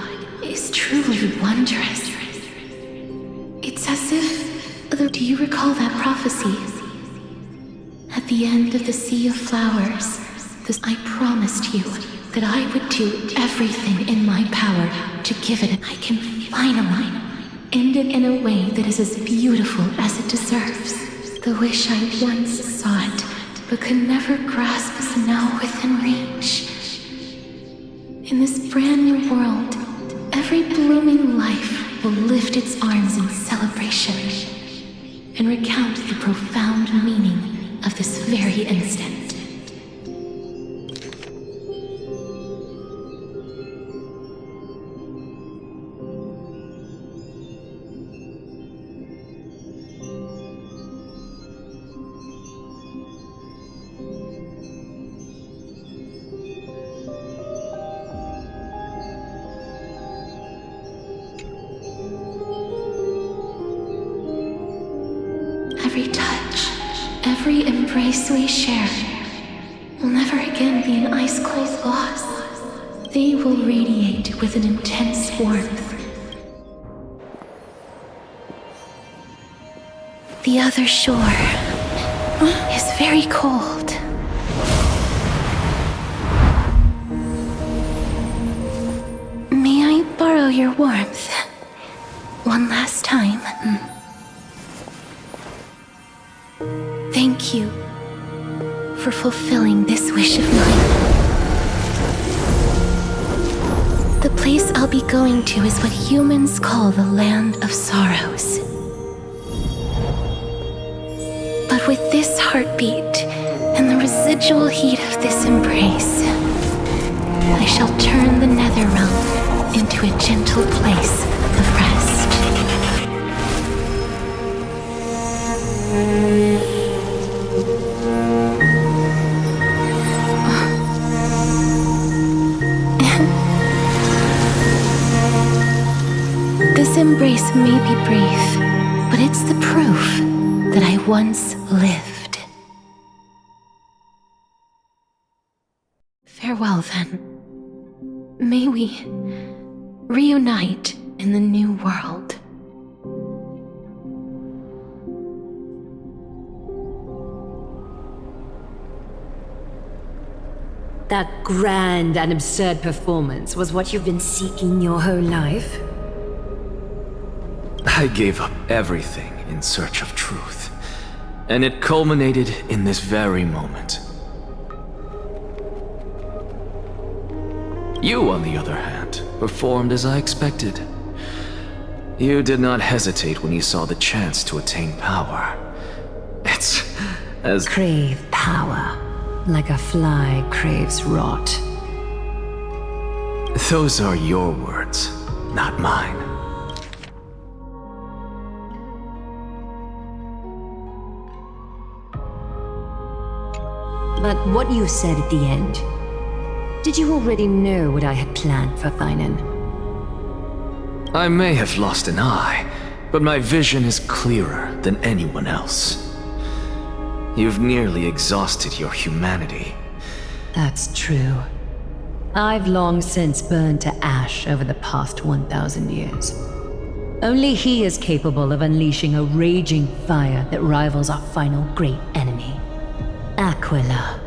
[SPEAKER 5] is truly wondrous. It's as if... Do you recall that prophecy? At the end of the Sea of Flowers, I promised you that I would do everything in my power to give it, and I can finally end it in a way that is as beautiful as it deserves. The wish I once sought, but could never grasp, is now within reach. In this brand new world, every blooming life will lift its arms in celebration and recount the profound meaning of this very instant. Every touch, every embrace we share will never again be an ice-cold loss. They will radiate with an intense warmth. The other shore is very cold. May I borrow your warmth one last time? Thank you for fulfilling this wish of mine. The place I'll be going to is what humans call the Land of Sorrows. But with this heartbeat and the residual heat of this embrace, I shall turn the nether realm into a gentle place of rest. This embrace may be brief, but it's the proof that I once lived. Farewell, then. May we reunite in the new world.
[SPEAKER 8] That grand and absurd performance was what you've been seeking your whole life?
[SPEAKER 6] I gave up everything in search of truth, and it culminated in this very moment. You, on the other hand, performed as I expected. You did not hesitate when you saw the chance to attain power. It's as...
[SPEAKER 8] Crave power, like a fly craves rot.
[SPEAKER 6] Those are your words, not mine.
[SPEAKER 8] But what you said at the end, did you already know what I had planned for Finan?
[SPEAKER 6] I may have lost an eye, but my vision is clearer than anyone else. You've nearly exhausted your humanity.
[SPEAKER 8] That's true. I've long since burned to ash over the past 1,000 years. Only he is capable of unleashing a raging fire that rivals our final great enemy, Aquila.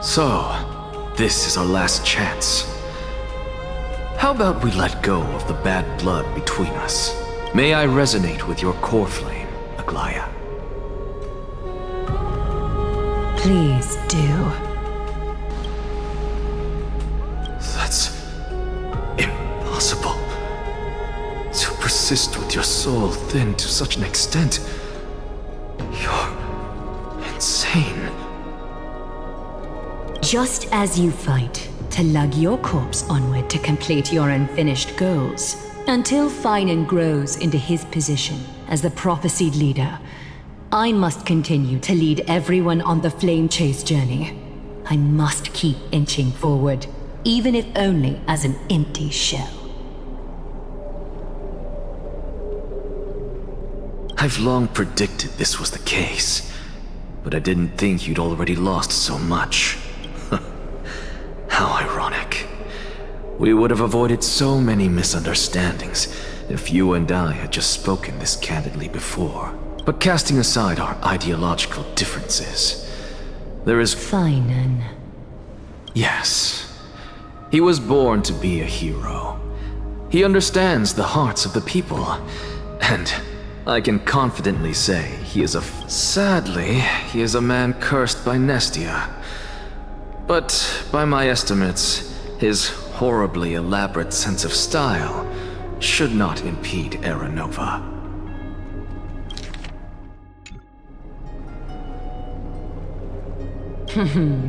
[SPEAKER 6] So, this is our last chance. How about we let go of the bad blood between us? May I resonate with your core flame, Aglaya?
[SPEAKER 8] Please do.
[SPEAKER 6] That's impossible. To persist with your soul thinned to such an extent. You're insane.
[SPEAKER 8] Just as you fight to lug your corpse onward to complete your unfinished goals, until Finan grows into his position as the prophesied leader, I must continue to lead everyone on the flame chase journey. I must keep inching forward, even if only as an empty shell.
[SPEAKER 6] I've long predicted this was the case, but I didn't think you'd already lost so much. How ironic. We would have avoided so many misunderstandings if you and I had just spoken this candidly before. But casting aside our ideological differences, there is...
[SPEAKER 8] Finan.
[SPEAKER 6] Yes. He was born to be a hero. He understands the hearts of the people, and I can confidently say he is a... Sadly, he is a man cursed by Nestia. But by my estimates, his horribly elaborate sense of style should not impede Era Nova.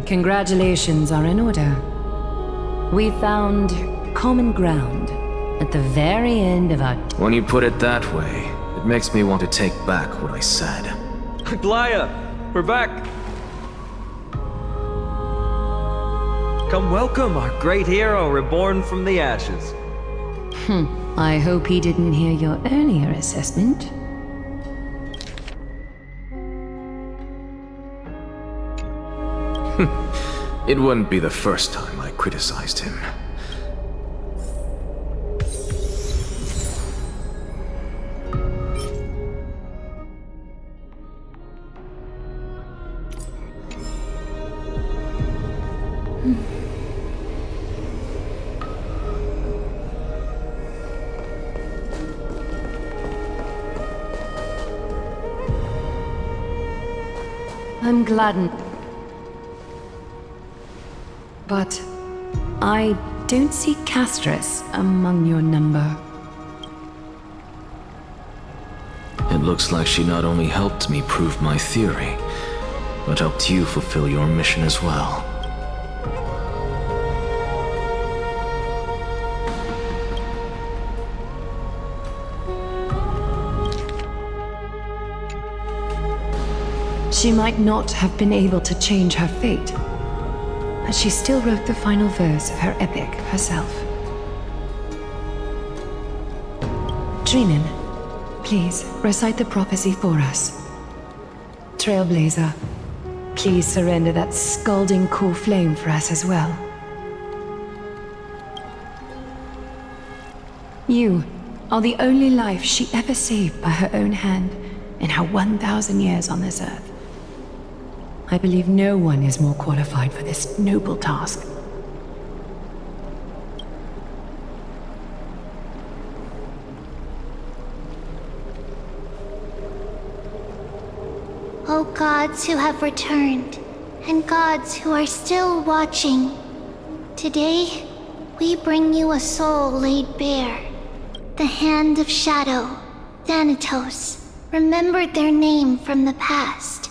[SPEAKER 8] Congratulations are in order. We found common ground at the very end of our...
[SPEAKER 6] When you put it that way, it makes me want to take back what I said.
[SPEAKER 7] Aglaya, we're back. Come welcome our great hero reborn from the ashes.
[SPEAKER 8] I hope he didn't hear your earlier assessment.
[SPEAKER 6] It wouldn't be the first time I criticized him.
[SPEAKER 8] I'm gladdened. But I don't see Castris among your number.
[SPEAKER 6] It looks like she not only helped me prove my theory, but helped you fulfill your mission as well.
[SPEAKER 8] She might not have been able to change her fate, but she still wrote the final verse of her epic herself. Dreamin'. Please, recite the prophecy for us. Trailblazer, please surrender that scalding cool flame for us as well. You are the only life she ever saved by her own hand in her 1,000 years on this earth. I believe no one is more qualified for this noble task.
[SPEAKER 9] O gods who have returned, and gods who are still watching, today we bring you a soul laid bare. The Hand of Shadow, Thanatos, remembered their name from the past.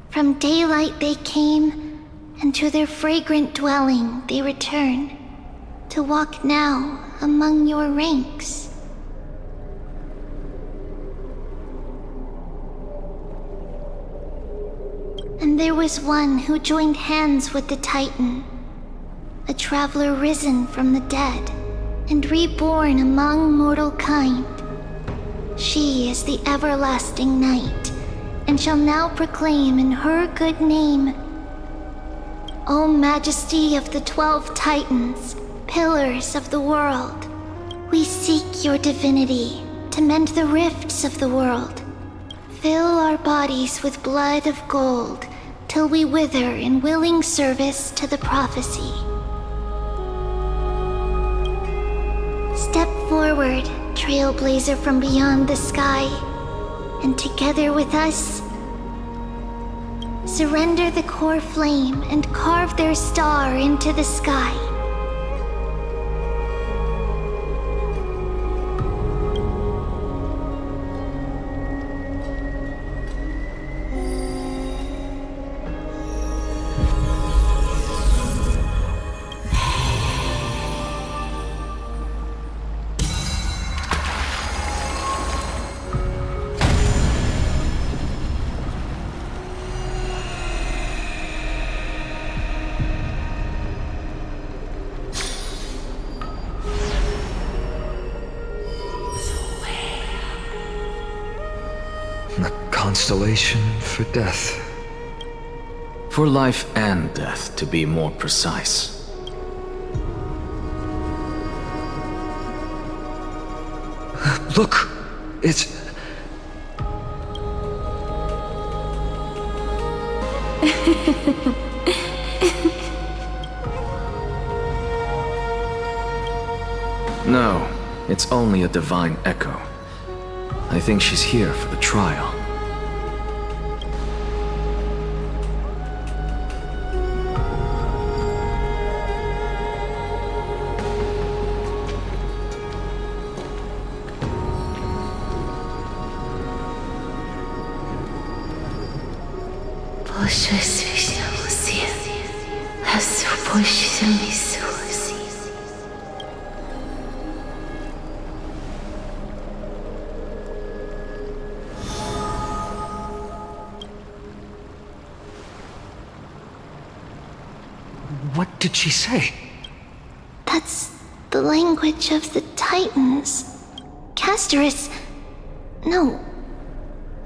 [SPEAKER 9] From daylight they came, and to their fragrant dwelling they return, to walk now among your ranks. And there was one who joined hands with the Titan, a traveler risen from the dead and reborn among mortal kind. She is the everlasting night, and shall now proclaim in her good name, O Majesty of the 12 Titans, pillars of the world, we seek your divinity to mend the rifts of the world. Fill our bodies with blood of gold, till we wither in willing service to the prophecy. Step forward, trailblazer from beyond the sky, and together with us, surrender the core flame and carve their star into the sky.
[SPEAKER 7] Constellation for death.
[SPEAKER 6] For life and death, to be more precise.
[SPEAKER 7] Look! It's...
[SPEAKER 6] No, it's only a divine echo. I think she's here for the trial.
[SPEAKER 7] What did she say?
[SPEAKER 9] That's the language of the Titans. Castorus... No.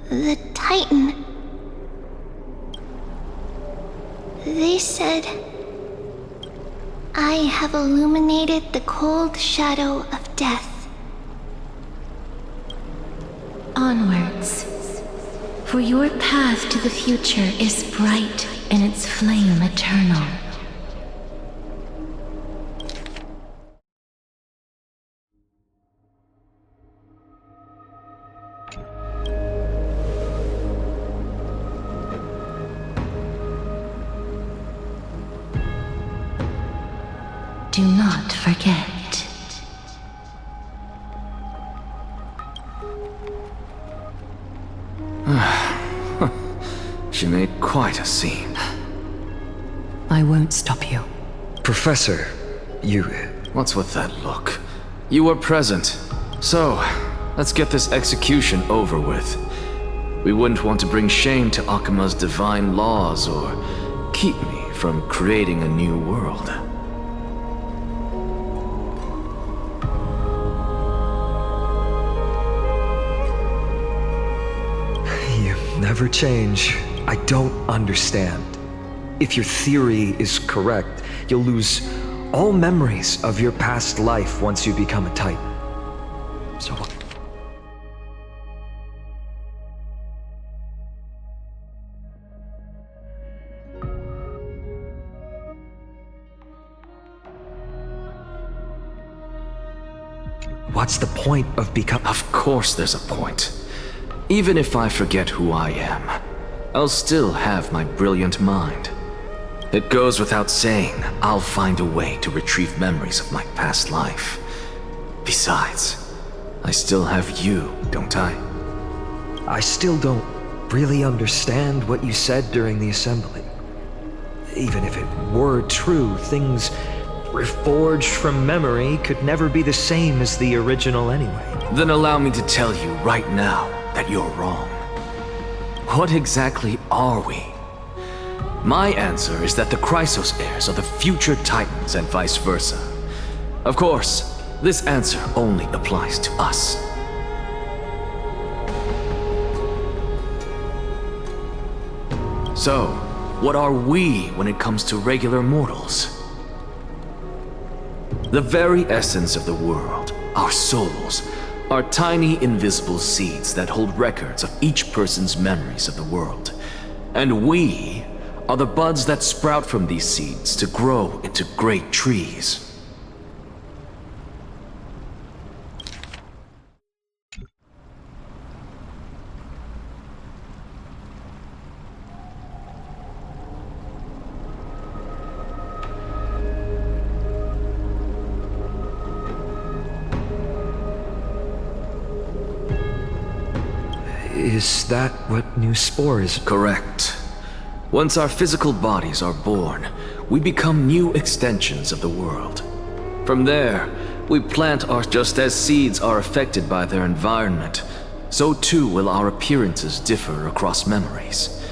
[SPEAKER 9] The Titan. They said... I have illuminated the cold shadow of death.
[SPEAKER 5] Onwards. For your path to the future is bright and its flame eternal. Do not forget.
[SPEAKER 6] She made quite a scene.
[SPEAKER 8] I won't stop you.
[SPEAKER 7] Professor, you...
[SPEAKER 6] What's with that look? You were present. So, let's get this execution over with. We wouldn't want to bring shame to Akima's divine laws or keep me from creating a new world.
[SPEAKER 7] never change. I don't understand. If your theory is correct, you'll lose all memories of your past life once you become a Titan. So what's the point of becoming...
[SPEAKER 6] Of course there's a point. Even if I forget who I am, I'll still have my brilliant mind. It goes without saying, I'll find a way to retrieve memories of my past life. Besides, I still have you, don't I?
[SPEAKER 7] I still don't really understand what you said during the assembly. Even if it were true, things reforged from memory could never be the same as the original anyway.
[SPEAKER 6] Then allow me to tell you right now that you're wrong. What exactly are we? My answer is that the Chrysos heirs are the future Titans and vice versa. Of course, this answer only applies to us. So, what are we when it comes to regular mortals? The very essence of the world, our souls, are tiny invisible seeds that hold records of each person's memories of the world. And we are the buds that sprout from these seeds to grow into great trees.
[SPEAKER 7] Is that what new spore is?
[SPEAKER 6] Correct. Once our physical bodies are born, we become new extensions of the world. From there, we plant our... Just as seeds are affected by their environment, so too will our appearances differ across memories.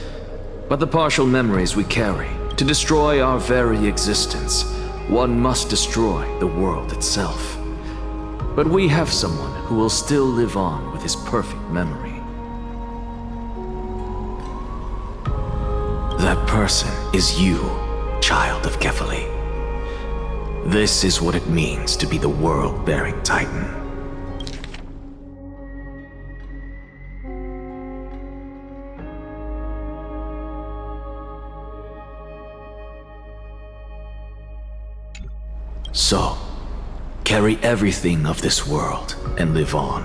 [SPEAKER 6] But the partial memories we carry, to destroy our very existence, one must destroy the world itself. But we have someone who will still live on with his perfect memory. That person is you, child of Kefali. This is what it means to be the world-bearing Titan. So, carry everything of this world and live on.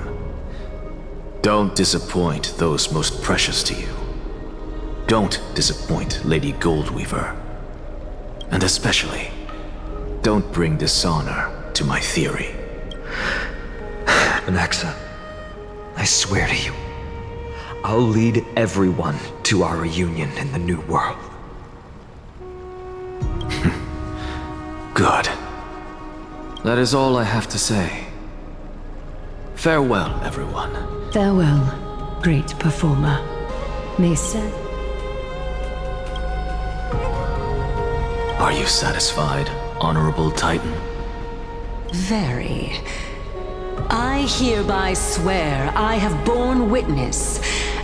[SPEAKER 6] Don't disappoint those most precious to you. Don't disappoint Lady Goldweaver. And especially, don't bring dishonor to my theory.
[SPEAKER 7] Anaxa, I swear to you, I'll lead everyone to our reunion in the new world.
[SPEAKER 6] Good. That is all I have to say. Farewell, everyone.
[SPEAKER 8] Farewell, great performer. Mesa.
[SPEAKER 6] Are you satisfied, Honorable Titan?
[SPEAKER 1] Very. I hereby swear I have borne witness.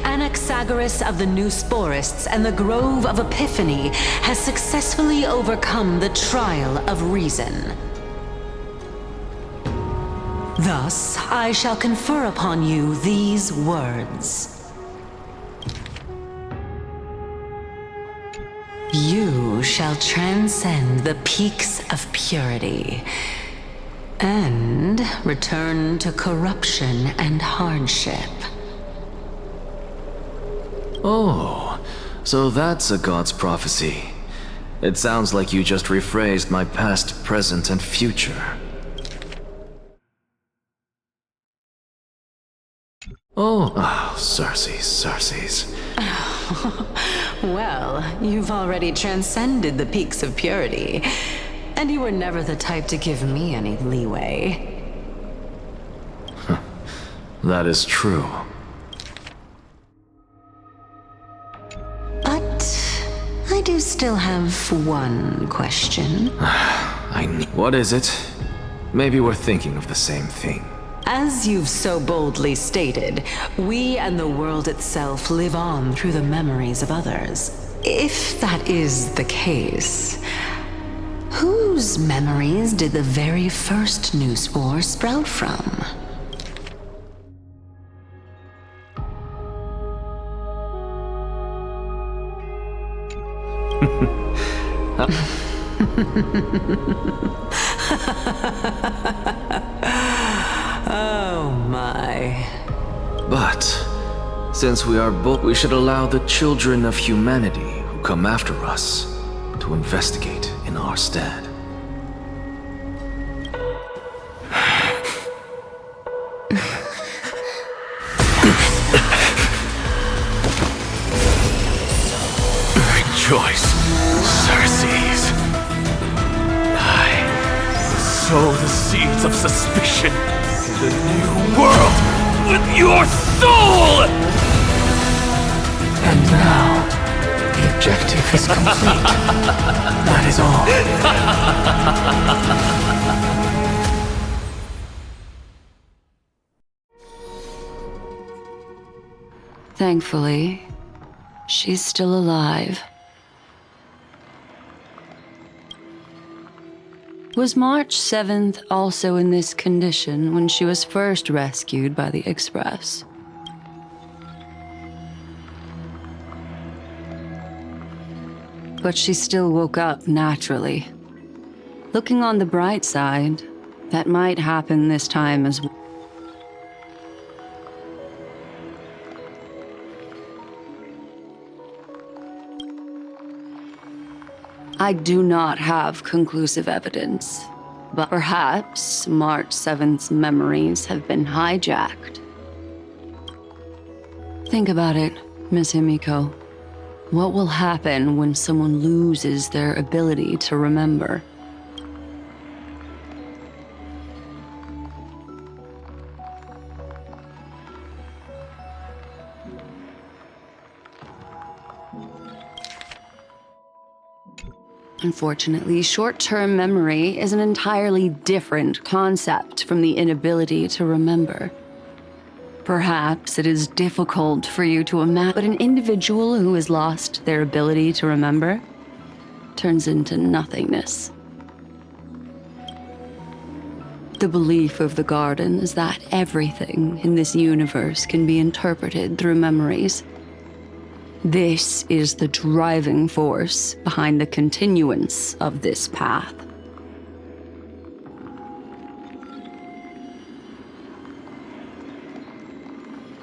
[SPEAKER 1] Anaxagoras of the New Sporists and the Grove of Epiphany has successfully overcome the trial of reason. Thus, I shall confer upon you these words. You shall transcend the peaks of purity and return to corruption and hardship.
[SPEAKER 6] Oh, so that's a god's prophecy. It sounds like you just rephrased my past, present, and future. Oh, Circes.
[SPEAKER 1] Well, you've already transcended the peaks of purity, and you were never the type to give me any leeway.
[SPEAKER 6] That is true.
[SPEAKER 1] But I do still have one question.
[SPEAKER 6] What is it? Maybe we're thinking of the same thing.
[SPEAKER 1] As you've so boldly stated, we and the world itself live on through the memories of others. If that is the case, whose memories did the very first new spore sprout from? Oh my.
[SPEAKER 6] But since we are both, we should allow the children of humanity who come after us to investigate in our stead.
[SPEAKER 21] Rejoice, Circes. I sow the seeds of suspicion in the new world with your soul!
[SPEAKER 14] And now, the objective is complete. That is all.
[SPEAKER 18] Thankfully, she's still alive. Was March 7th also in this condition when she was first rescued by the Express? But she still woke up naturally. Looking on the bright side, that might happen this time as well. I do not have conclusive evidence, but perhaps March 7th's memories have been hijacked. Think about it, Miss Himiko. What will happen when someone loses their ability to remember? Unfortunately, short-term memory is an entirely different concept from the inability to remember. Perhaps it is difficult for you to imagine, but an individual who has lost their ability to remember turns into nothingness. The belief of the Garden is that everything in this universe can be interpreted through memories. This is the driving force behind the continuance of this path.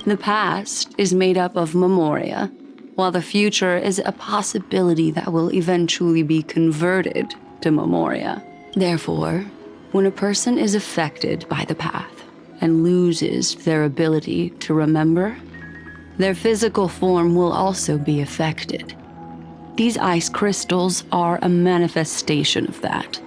[SPEAKER 18] The past is made up of memoria, while the future is a possibility that will eventually be converted to memoria. Therefore, when a person is affected by the path and loses their ability to remember, their physical form will also be affected. These ice crystals are a manifestation of that.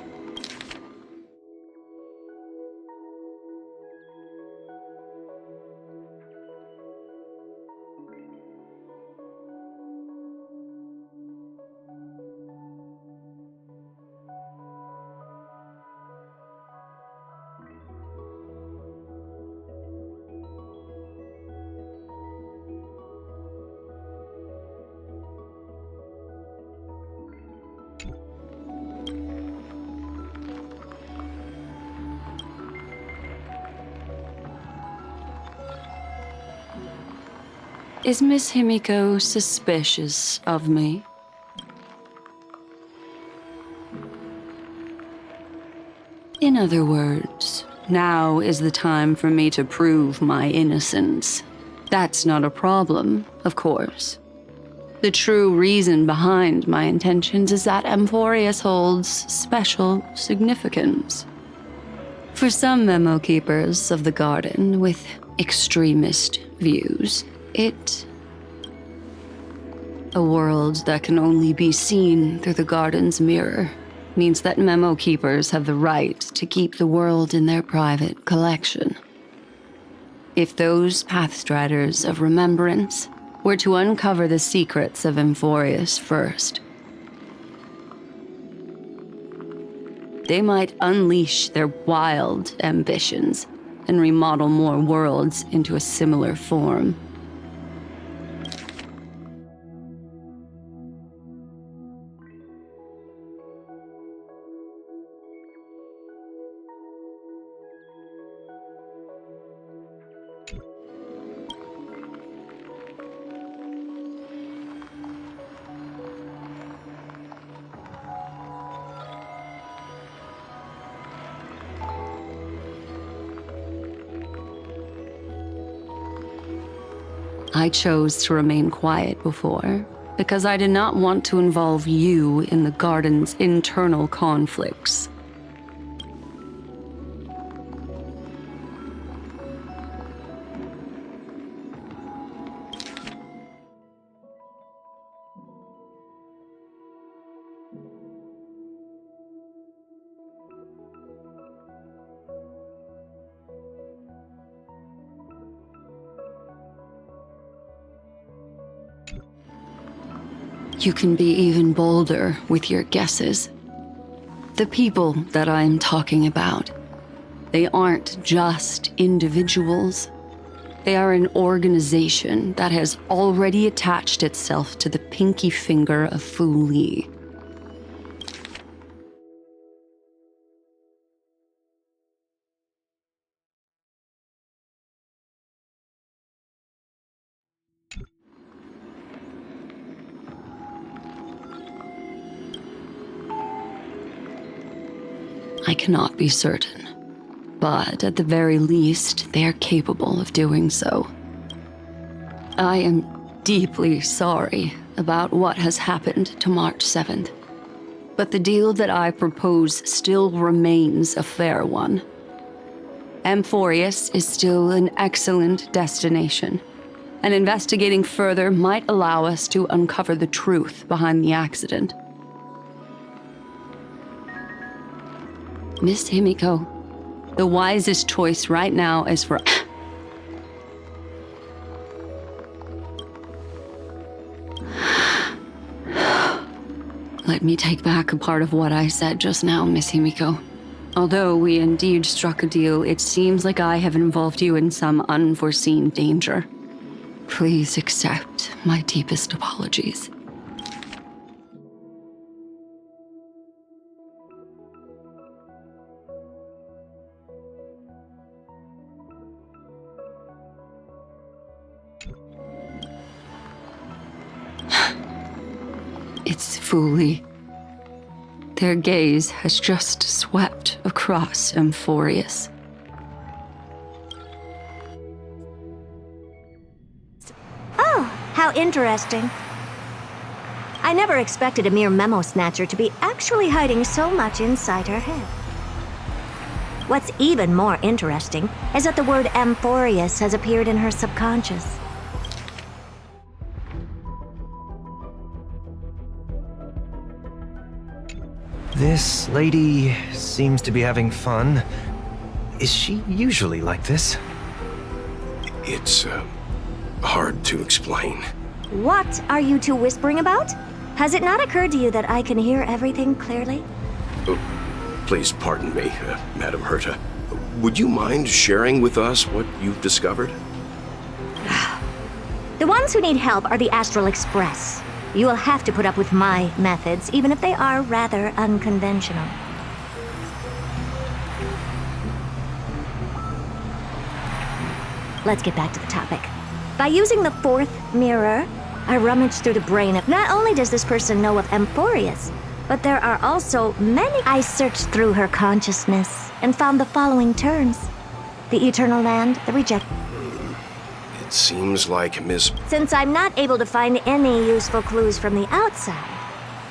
[SPEAKER 18] Is Miss Himiko suspicious of me? In other words, now is the time for me to prove my innocence. That's not a problem, of course. The true reason behind my intentions is that Amphorius holds special significance. For some memo keepers of the Garden with extremist views, a world that can only be seen through the Garden's mirror means that memo keepers have the right to keep the world in their private collection. If those pathstriders of remembrance were to uncover the secrets of Amphorius first, they might unleash their wild ambitions
[SPEAKER 1] and remodel more worlds into a similar form. I chose to remain quiet before, because I did not want to involve you in the Garden's internal conflicts. You can be even bolder with your guesses. The people that I'm talking about, they aren't just individuals. They are an organization that has already attached itself to the pinky finger of Fu Li. I cannot be certain, but at the very least, they are capable of doing so. I am deeply sorry about what has happened to March 7th, but the deal that I propose still remains a fair one. Amphorius is still an excellent destination, and investigating further might allow us to uncover the truth behind the accident. Miss Himiko, the wisest choice right now is for... Let me take back a part of what I said just now, Miss Himiko. Although we indeed struck a deal, it seems like I have involved you in some unforeseen danger. Please accept my deepest apologies. It's Fu Li. Their gaze has just swept across Amphorius.
[SPEAKER 12] Oh, how interesting. I never expected a mere memo snatcher to be actually hiding so much inside her head. What's even more interesting is that the word Amphorius has appeared in her subconscious.
[SPEAKER 7] This lady seems to be having fun. Is she usually like this?
[SPEAKER 19] It's, hard to explain.
[SPEAKER 12] What are you two whispering about? Has it not occurred to you that I can hear everything clearly?
[SPEAKER 19] Oh, please pardon me, Madam Herta. Would you mind sharing with us what you've discovered?
[SPEAKER 12] The ones who need help are the Astral Express. You will have to put up with my methods, even if they are rather unconventional. Let's get back to the topic. By using the fourth mirror, I rummaged through the brain of... Not only does this person know of Amphorius, but there are also many... I searched through her consciousness and found the following terms. The Eternal Land, the Rejected.
[SPEAKER 19] It seems like Miss...
[SPEAKER 12] Since I'm not able to find any useful clues from the outside,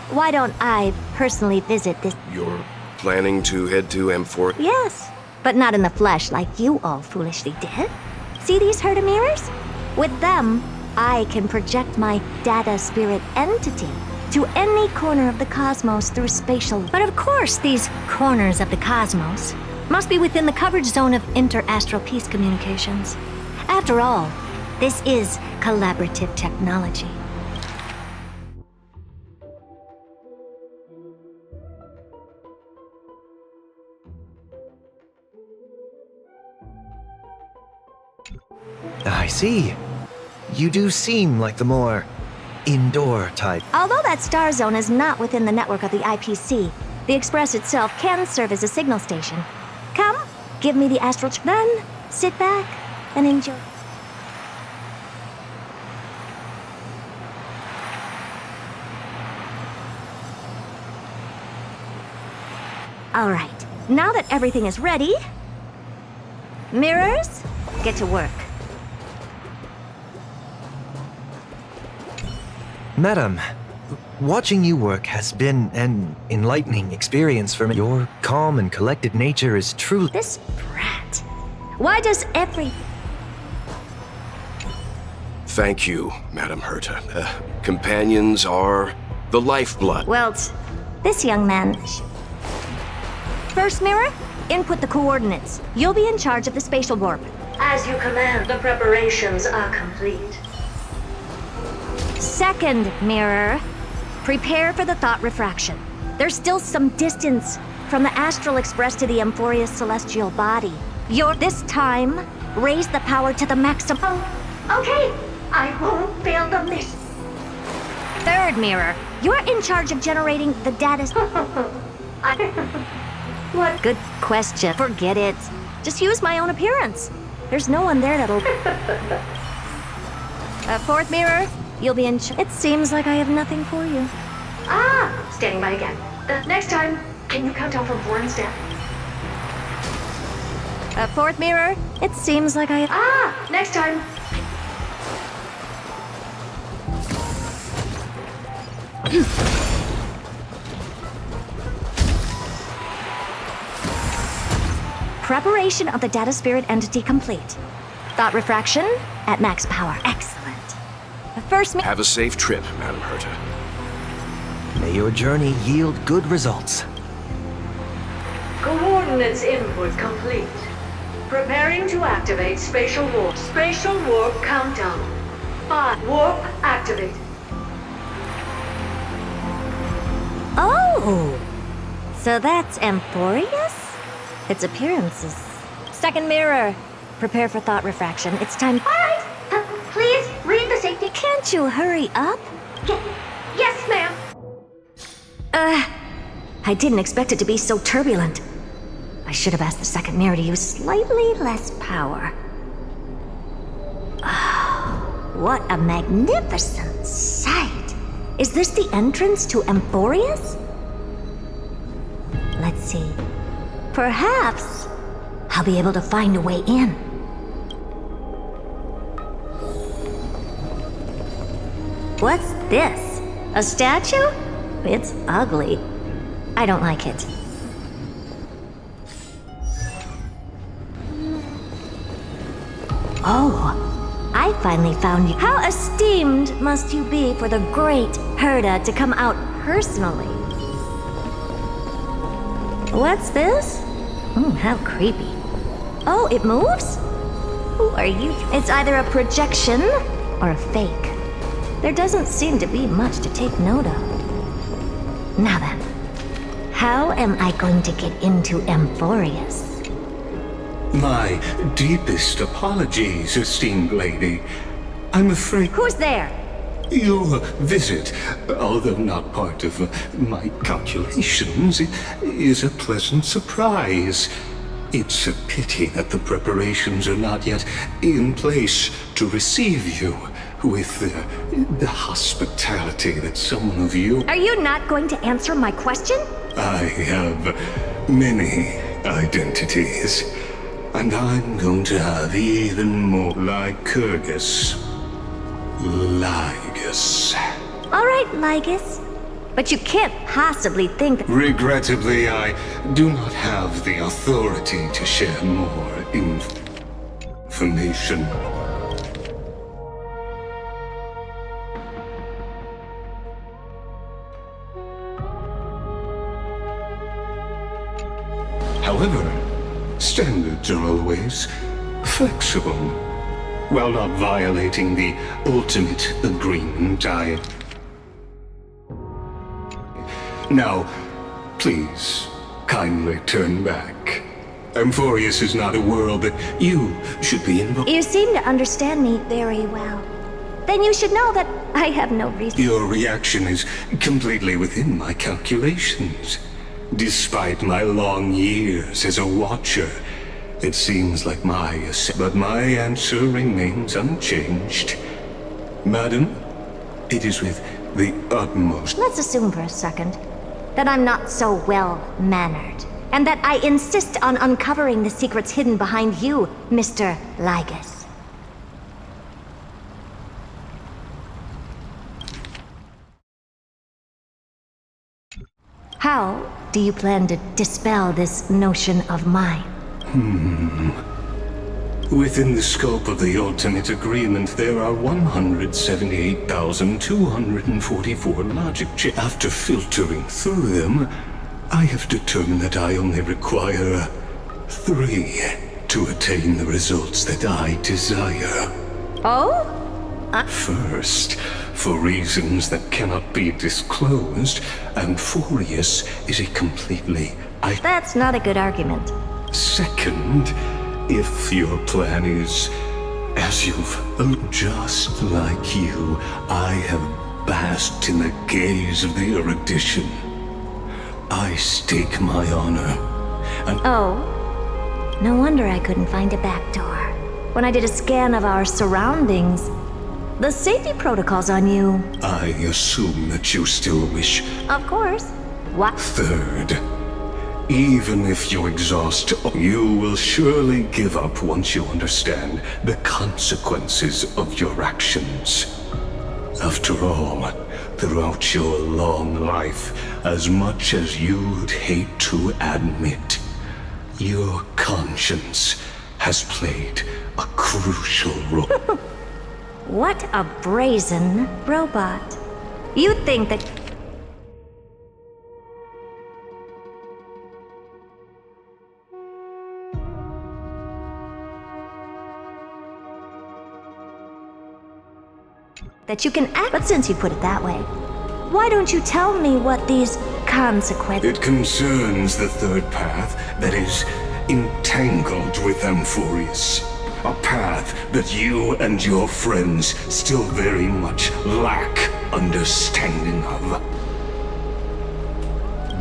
[SPEAKER 12] why don't I personally visit this...
[SPEAKER 19] You're planning to head to Amphorius?
[SPEAKER 12] Yes, but not in the flesh like you all foolishly did. See these Herta mirrors? With them, I can project my data spirit entity to any corner of the cosmos through spatial... But of course, these corners of the cosmos must be within the coverage zone of inter-astral peace communications. After all, this is collaborative technology.
[SPEAKER 2] I see. You do seem like the more indoor type.
[SPEAKER 12] Although that star zone is not within the network of the IPC, the Express itself can serve as a signal station. Come, give me the astral then sit back and enjoy. All right, now that everything is ready, mirrors, get to work.
[SPEAKER 2] Madam, watching you work has been an enlightening experience for me. Your calm and collected nature is truly...
[SPEAKER 12] This brat. Why does every...
[SPEAKER 15] Thank you, Madam Herta. Companions are the lifeblood.
[SPEAKER 12] Well, this young man... First mirror, input the coordinates. You'll be in charge of the spatial warp.
[SPEAKER 16] As you command, the preparations are complete.
[SPEAKER 12] Second mirror, prepare for the thought refraction. There's still some distance from the Astral Express to the Amphorius celestial body. This time, raise the power to the maximum.
[SPEAKER 16] Oh, okay. I won't fail the mission.
[SPEAKER 12] Third mirror, you're in charge of generating the data. What? Good question. Forget it. Just use my own appearance. There's no one there that'll... Fourth mirror, you'll be in It seems like I have nothing for you.
[SPEAKER 16] Standing by again. Next time, can you count down from 4 instead?
[SPEAKER 12] Fourth mirror, it seems like I have...
[SPEAKER 16] Next time.
[SPEAKER 12] Preparation of the data spirit entity complete. Thought refraction at max power. Excellent. First
[SPEAKER 15] Have a safe trip, Madam Herta.
[SPEAKER 2] May your journey yield good results.
[SPEAKER 16] Coordinates input complete. Preparing to activate spatial warp. Spatial warp countdown. 5. Warp activate.
[SPEAKER 12] Oh! So that's Amphorius? Its appearances. Second mirror. Prepare for thought refraction. It's time.
[SPEAKER 16] All right. Please read the safety.
[SPEAKER 12] Can't you hurry up?
[SPEAKER 16] Yes, ma'am.
[SPEAKER 12] I didn't expect it to be so turbulent. I should have asked the second mirror to use slightly less power. Oh, what a magnificent sight. Is this the entrance to Amphorius? Let's see. Perhaps I'll be able to find a way in. What's this? A statue? It's ugly. I don't like it. Oh, I finally found you. How esteemed must you be for the great Herta to come out personally? What's this? How creepy. Oh, it moves? Who are you? It's either a projection or a fake. There doesn't seem to be much to take note of. Now then, how am I going to get into Amphorius?
[SPEAKER 22] My deepest apologies, esteemed lady. I'm afraid...
[SPEAKER 12] Who's there?
[SPEAKER 22] Your visit, although not part of my calculations, is a pleasant surprise. It's a pity that the preparations are not yet in place to receive you with the hospitality that someone of you...
[SPEAKER 12] Are you not going to answer my question?
[SPEAKER 22] I have many identities, and I'm going to have even more Lycurgus. Lygus.
[SPEAKER 12] All right, Lygus. But you can't possibly think that...
[SPEAKER 22] Regrettably, I do not have the authority to share more information. However, standards are always flexible. While not violating the ultimate agreement, Now, please, kindly turn back. Amphorius is not a world that you should be involved.
[SPEAKER 12] You seem to understand me very well. Then you should know that I have no reason.
[SPEAKER 22] Your reaction is completely within my calculations. Despite my long years as a watcher, it seems like but my answer remains unchanged. Madam, it is with the utmost.
[SPEAKER 12] Let's assume for a second that I'm not so well-mannered, and that I insist on uncovering the secrets hidden behind you, Mr. Lygus. How do you plan to dispel this notion of mine?
[SPEAKER 22] Within the scope of the ultimate agreement, there are 178,244 logic checks. After filtering through them, I have determined that I only require 3 to attain the results that I desire.
[SPEAKER 12] Oh?
[SPEAKER 22] First, for reasons that cannot be disclosed, Amphorius is a completely...
[SPEAKER 12] That's not a good argument.
[SPEAKER 22] Second, if your plan is as just like you, I have basked in the gaze of the erudition. I stake my honor. And
[SPEAKER 12] oh, no wonder I couldn't find a back door. When I did a scan of our surroundings, the safety protocols on you.
[SPEAKER 22] I assume that you still wish.
[SPEAKER 12] Of course. What?
[SPEAKER 22] Third, even if you exhaust, you will surely give up once you understand the consequences of your actions. After all, throughout your long life, as much as you'd hate to admit, your conscience has played a crucial role.
[SPEAKER 12] What a brazen robot. You'd think that... that you can act, but since you put it that way, why don't you tell me what these consequences...
[SPEAKER 22] It concerns the third path that is entangled with Amphorius. A path that you and your friends still very much lack understanding of.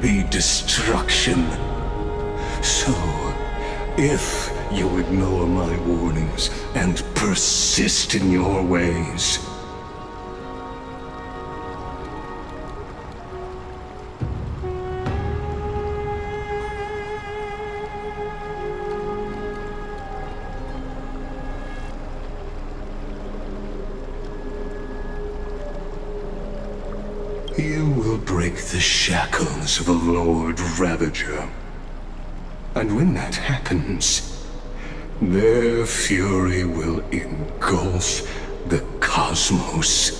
[SPEAKER 22] The destruction. So, if you ignore my warnings and persist in your ways, you will break the shackles of a Lord Ravager. And when that happens, their fury will engulf the cosmos.